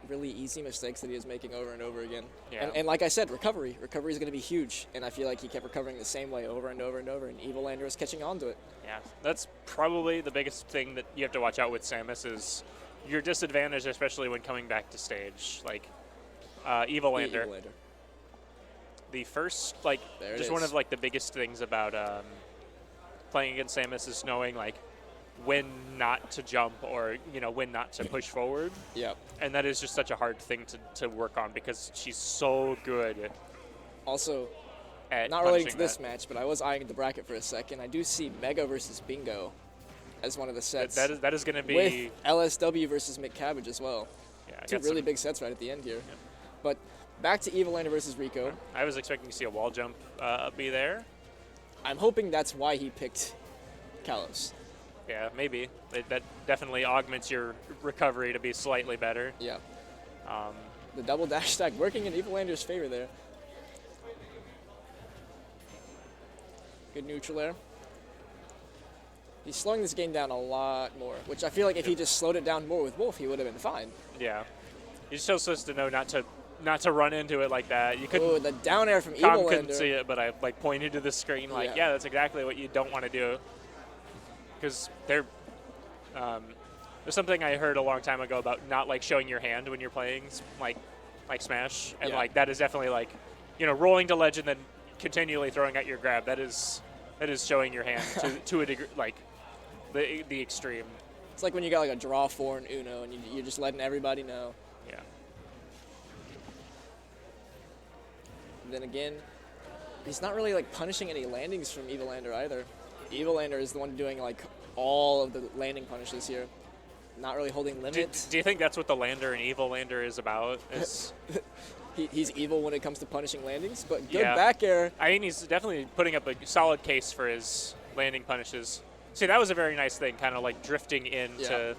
really easy mistakes that he is making over and over again. Yeah. And like I said, recovery. Recovery is going to be huge. And I feel like he kept recovering the same way over and over and over, and Evilander is catching on to it. Yeah, that's probably the biggest thing that you have to watch out with Samus is your disadvantage, especially when coming back to stage. Like Evilander. The first, like, just one of like the biggest things about playing against Samus is knowing like when not to jump or when not to push forward. Yeah. And that is just such a hard thing to work on because she's so good. Also, at not relating to punishing this match, but I was eyeing the bracket for a second. I do see Mega versus Bingo as one of the sets. That is going to be with LSW versus McCabbage as well. Yeah, I Two got really some- big sets right at the end here. But back to Evilander versus Rico. I was expecting to see a wall jump be there. I'm hoping that's why he picked Kalos. Yeah, maybe. That definitely augments your recovery to be slightly better. Yeah. Um, The double dash stack working in Evilander's favor there. Good neutral there. He's slowing this game down a lot more, which I feel like if he just slowed it down more with Wolf, he would have been fine. yeah. You're still supposed to know not to run into it like that. You couldn't. Oh, the down air from Tom Evilander. couldn't see it, but I like pointed to the screen like, yeah, that's exactly what you don't want to do. Because there's something I heard a long time ago about not like showing your hand when you're playing like Smash, and like that is definitely like, rolling to ledge and then continually throwing out your grab. That is showing your hand to a degree, like the extreme. It's like when you got like a draw 4 in Uno and you're just letting everybody know. Yeah. And then again, he's not really like punishing any landings from Evilander either. Evilander is the one doing like all of the landing punishes here. Not really holding limit. Do you think that's what the Lander and Evilander is about? He's evil when it comes to punishing landings, but good Yeah. back air. I mean, he's definitely putting up a solid case for his landing punishes. See, that was a very nice thing, kind of like drifting in to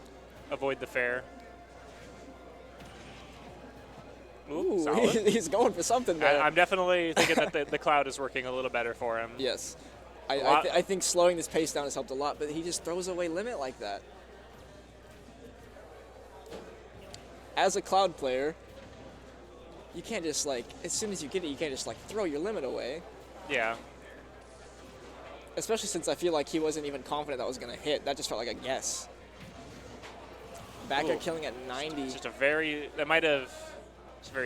avoid the fair. Ooh, solid. he's going for something there. I'm definitely thinking that the cloud is working a little better for him. Yes. I think slowing this pace down has helped a lot, but he just throws away limit like that. As a cloud player, you can't just like, as soon as you get it, you can't just like throw your limit away. Yeah. Especially since I feel like he wasn't even confident that was going to hit. That just felt like a guess. Back air killing at 90. Just a very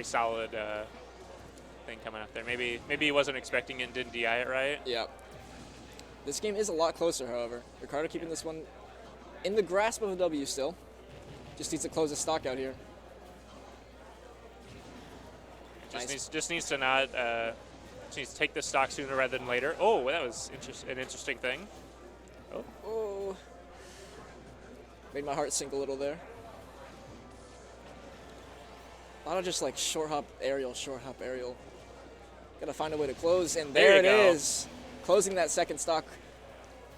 solid thing coming up there. Maybe he wasn't expecting it and didn't DI it right. Yeah. This game is a lot closer, however. Ricardo keeping this one in the grasp of a W still. Just needs to close the stock out here. Just needs to not just needs to take this stock sooner rather than later. Oh, that was an interesting thing. Oh. Made my heart sink a little there. A lot of just like short hop aerial. Gotta find a way to close, and there it is. Closing that second stock.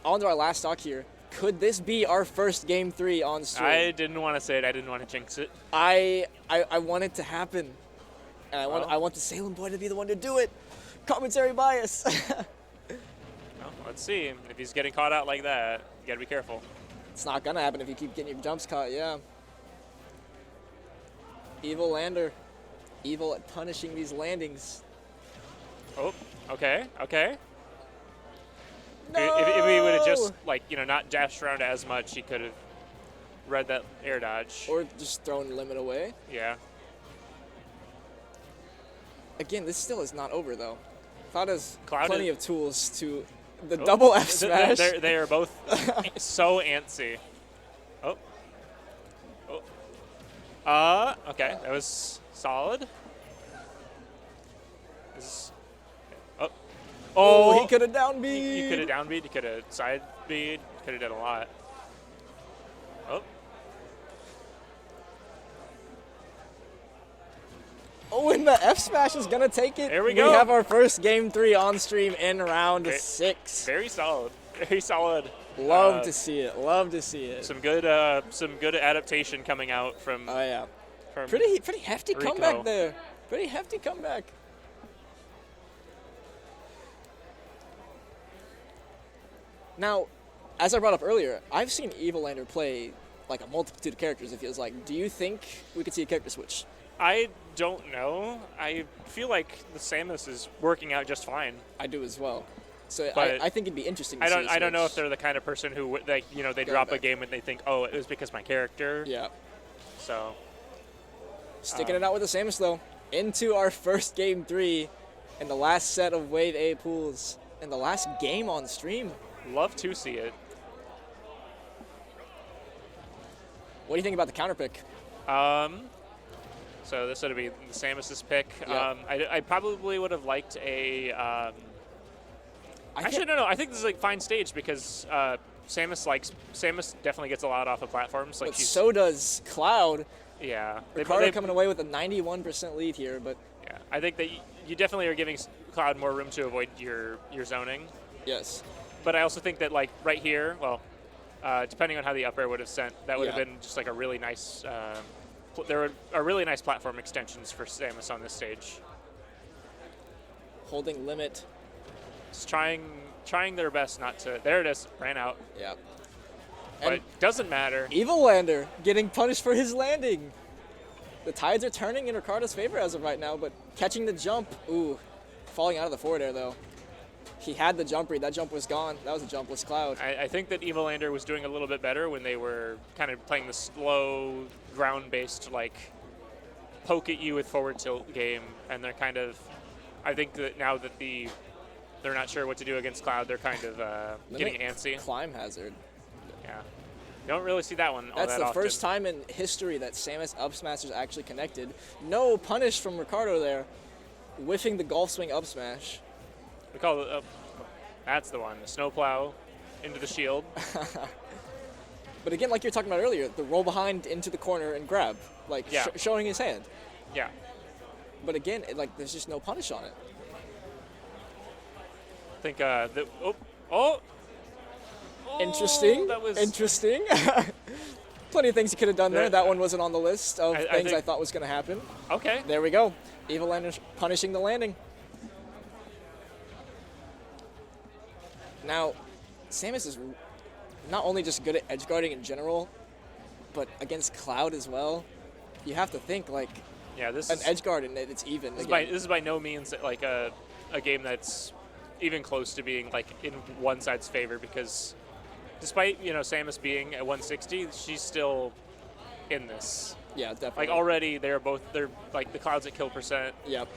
On to our last stock here. Could this be our first game 3 on stream? I didn't want to say it. I didn't want to jinx it. I want it to happen. And I want the Salem boy to be the one to do it. Commentary bias. Well, let's see. If he's getting caught out like that, you gotta be careful. It's not gonna happen if you keep getting your jumps caught, yeah. Evilander. Evil at punishing these landings. Oh, okay. No! If he would have just, not dashed around as much, he could have read that air dodge. Or just thrown limit away. Yeah. Again, this still is not over, though. Cloud has Cloud plenty is- of tools to the double F smash. They are both so antsy. Okay, that was solid. Oh, he could have down beat. He could have down beat. He could have side beat. Could have done a lot. Oh, and the F smash is gonna take it. There we go. We have our first game 3 on stream in round 6. Very solid. Very solid. Love to see it. Love to see it. Some good adaptation coming out from. Oh yeah. From Pretty hefty Rico. comeback there. Pretty hefty comeback. Now, as I brought up earlier, I've seen Evilander play like a multitude of characters, it feels like. Do you think we could see a character switch? I don't know. I feel like the Samus is working out just fine. I do as well. So But I think it'd be interesting to I see don't. a I don't know if switch. they're the kind of person who would, they Go drop a back. game and they think, oh, it was because my character. Yeah. So. Sticking it out with the Samus, though. Into our first game 3 and the last set of Wave A pools and the last game on stream. Love to see it. What do you think about the counter pick? So this would be the Samus's pick. Yeah. I probably would have liked a. Actually, no. I think this is like fine stage because Samus definitely gets a lot off of platforms. Like But so does Cloud. Yeah. Ricardo coming away with a 91% lead here, but yeah, I think that you definitely are giving Cloud more room to avoid your zoning. yes. But I also think that like right here, well, depending on how the up air would have sent, that would have been just like a really nice. There are really nice platform extensions for Samus on this stage. Holding limit. Just trying their best not to. There it is. Ran out. Yeah. But And it doesn't matter. Evilander getting punished for his landing. The tides are turning in Ricardo's favor as of right now, but catching the jump. Ooh, falling out of the forward air though. He had the jump read. That jump was gone. That was a jumpless Cloud. I think that Evilander was doing a little bit better when they were kind of playing the slow, ground-based, like, poke at you with forward tilt game, and they're kind of. I think that now that they're not sure what to do against Cloud, they're kind of getting antsy. Climb hazard. Yeah. You don't really see that one all That's that the often. first time in history that Samus up smashers actually connected. No punish from Ricardo there, whiffing the golf swing up smash. We call it. That's the one. The snowplow into the shield. But again, like you were talking about earlier, the roll behind into the corner and grab, like showing his hand. Yeah. But again, there's just no punish on it. I think Interesting. That was interesting. Plenty of things he could have done there. That one wasn't on the list of things I thought was going to happen. Okay. There we go. Evilander punishing the landing. Now, Samus is not only just good at edge guarding in general, but against Cloud as well. You have to think this an is, edge guard and it's even. This is by no means like a game that's even close to being like in one side's favor, because despite Samus being at 160, she's still in this. Yeah, definitely. Like already they're like the Clouds at kill percent. Yep.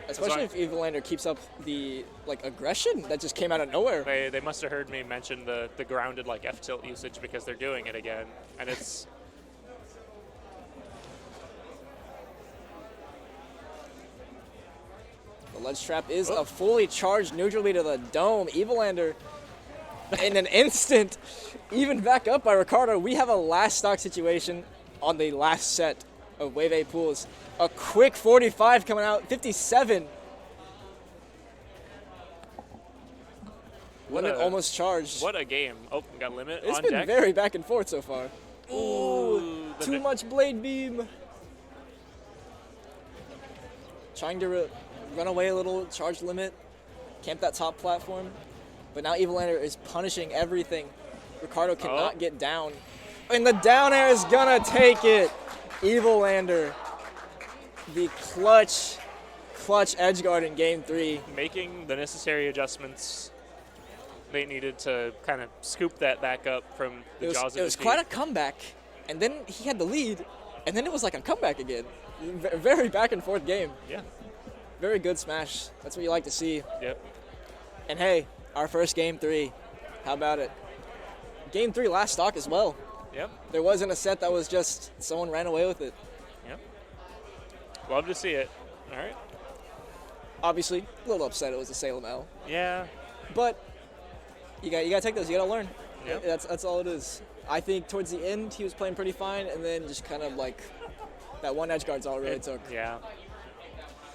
Especially if Evilander keeps up the aggression that just came out of nowhere. They must have heard me mention the grounded F tilt usage, because they're doing it again, and it's. The ledge trap is a fully charged neutrally to the dome. Evilander, in an instant, even back up by Ricardo. We have a last stock situation on the last set of Wave A pools. A quick 45 coming out, 57. Limit almost charged. What a game. Oh, we got limit It's on been deck. very back and forth so far. Ooh, too much blade beam. Trying to run away a little, charge limit, camp that top platform. But now Evilander is punishing everything. Ricardo cannot get down. And the down air is gonna take it. Evilander, the clutch edge guard in game 3. Making the necessary adjustments they needed to kind of scoop that back up from the jaws of defeat. It was quite a comeback, and then he had the lead, and then it was like a comeback again. Very back and forth game. Yeah. Very good smash. That's what you like to see. Yep. And hey, our first game 3. How about it? Game 3 last stock as well. Yep. There wasn't a set that was just someone ran away with it. Yep. Love to see it. All right. Obviously, a little upset it was a Salem L. Yeah. But you got to take those. You got to learn. Yep. That's all it is. I think towards the end he was playing pretty fine, and then just kind of that one edge guard's all it really took. Yeah.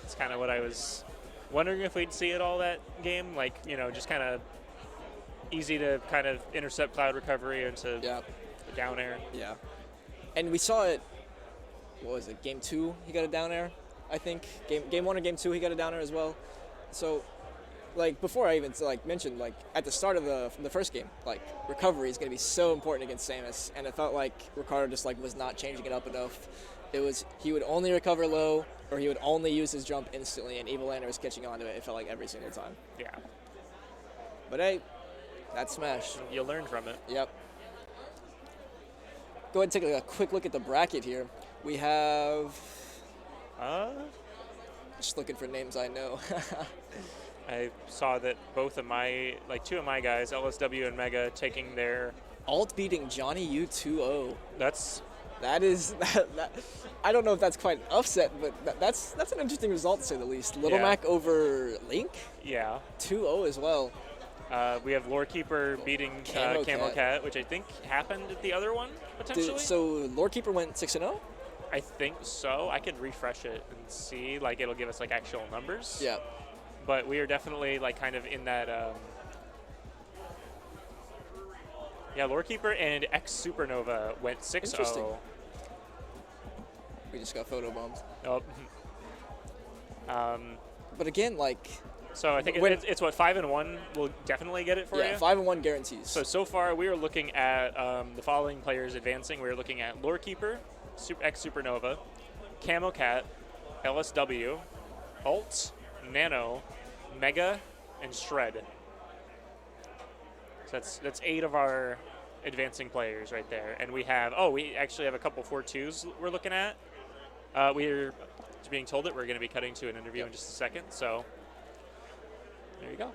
It's kind of what I was wondering if we'd see it all that game. Just kind of easy to kind of intercept Cloud recovery into the down air. Yeah. And we saw it, what was it, game 2 he got a down air, I think. Game 1 or game 2 he got a down air as well. So, before I even mentioned, at the start of the first game, recovery is going to be so important against Samus, and it felt like Ricardo just was not changing it up enough. It was, he would only recover low, or he would only use his jump instantly, and Evilander was catching on to it, it felt like every single time. Yeah. But hey, that's Smash. You learn from it. Yep. Go ahead and take a quick look at the bracket here. We have... Just looking for names I know. I saw that both of my, two of my guys, LSW and Mega, taking their... Alt beating Johnny U 2-0. That is... I don't know if that's quite an upset, but that's an interesting result to say the least. Little Mac over Link? Yeah. 2-0 as well. We have Lorekeeper beating Camo Camo Cat. Cat, which I think happened at the other one, potentially. So Lorekeeper went 6-0? I think so. I could refresh it and see. Like, it'll give us, like, actual numbers. Yeah. But we are definitely, like, kind of in that... yeah, Lorekeeper and X Supernova went 6-0. Interesting. We just got photobombed. Oh. But again, like... So I think it's what, 5-1 will definitely get it for you? Yeah, 5-1 guarantees. So far we are looking at the following players advancing. We're looking at Lorekeeper, X Supernova, Camo Cat, LSW, Alt, Nano, Mega, and Shred. So that's 8 of our advancing players right there. And we actually have a couple 4-2s we're looking at. We're being told that we're going to be cutting to an interview in just a second, so there you go.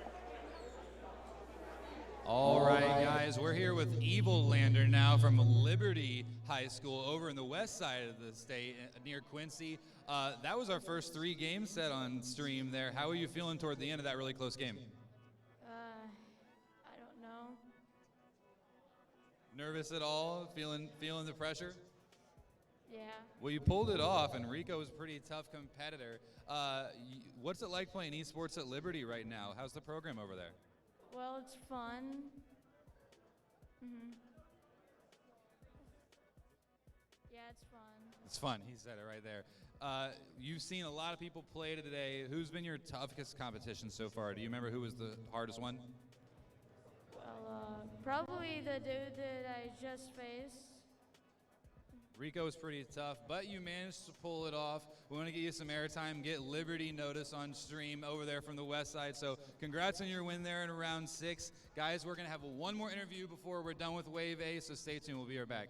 All right, guys, we're here with Evilander now from Liberty High School over in the west side of the state near Quincy. That was our first 3 games set on stream there. How are you feeling toward the end of that really close game? I don't know. Nervous at all? Feeling the pressure? Yeah. Well, you pulled it off, and Rico is a pretty tough competitor. What's it like playing esports at Liberty right now? How's the program over there? Well, it's fun. Yeah, it's fun. It's fun. He said it right there. You've seen a lot of people play today. Who's been your toughest competition so far? Do you remember who was the hardest one? Well, probably the dude that I just faced. Rico is pretty tough, but you managed to pull it off. We want to get you some airtime, get Liberty notice on stream over there from the west side. So congrats on your win there in round 6. Guys, we're going to have one more interview before we're done with Wave A, so stay tuned. We'll be right back.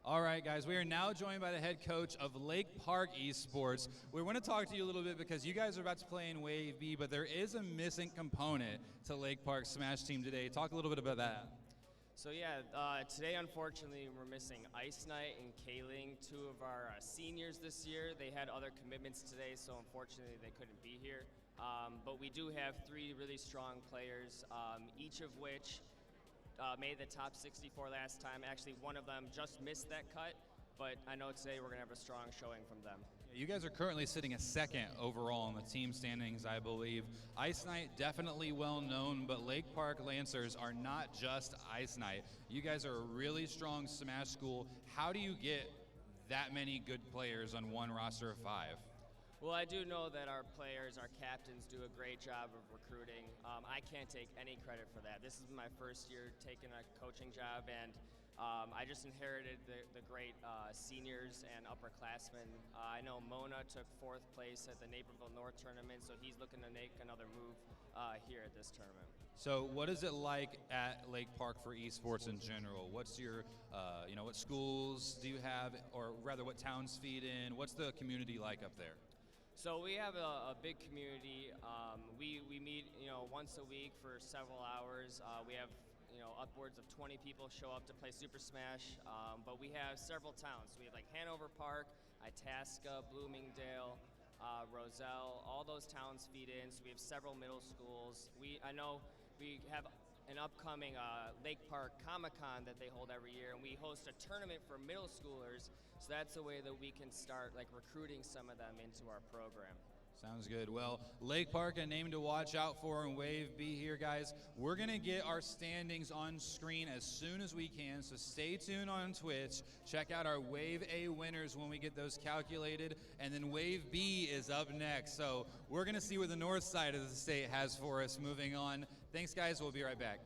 All right, guys, we are now joined by the head coach of Lake Park Esports. We want to talk to you a little bit because you guys are about to play in Wave B, but there is a missing component to Lake Park's Smash team today. Talk a little bit about that. So yeah, today unfortunately we're missing Ice Knight and Kaling, 2 of our seniors this year. They had other commitments today, so unfortunately they couldn't be here. But we do have 3 really strong players, each of which made the top 64 last time. Actually, one of them just missed that cut, but I know today we're going to have a strong showing from them. You guys are currently sitting a 2nd overall in the team standings, I believe. Ice Knight, definitely well known, but Lake Park Lancers are not just Ice Knight. You guys are a really strong Smash school. How do you get that many good players on one roster of 5? Well, I do know that our players, our captains, do a great job of recruiting. I can't take any credit for that. This is my first year taking a coaching job, and I just inherited the great seniors and upperclassmen. I know Mona took 4th place at the Naperville North tournament, so he's looking to make another move here at this tournament. So what is it like at Lake Park for esports in general? What's your, what schools do you have, or rather what towns feed in? What's the community like up there? So we have a big community. We meet, once a week for several hours. We have, upwards of 20 people show up to play Super Smash. But we have several towns. We have like Hanover Park, Itasca, Bloomingdale, Roselle. All those towns feed in. So we have several middle schools. I know we have an upcoming Lake Park Comic-Con that they hold every year, and we host a tournament for middle schoolers. So that's a way that we can start like recruiting some of them into our program. Sounds good. Well, Lake Park, a name to watch out for in Wave B here, guys. We're going to get our standings on screen as soon as we can, so stay tuned on Twitch. Check out our Wave A winners when we get those calculated, and then Wave B is up next. So we're going to see what the north side of the state has for us moving on. Thanks, guys. We'll be right back.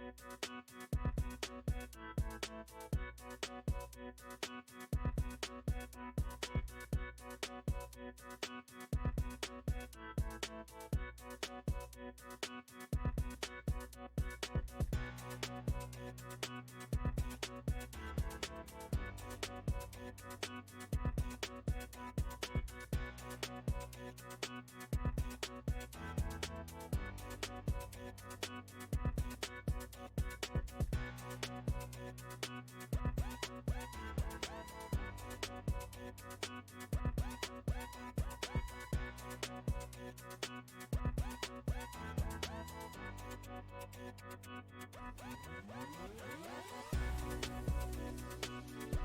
Thank you.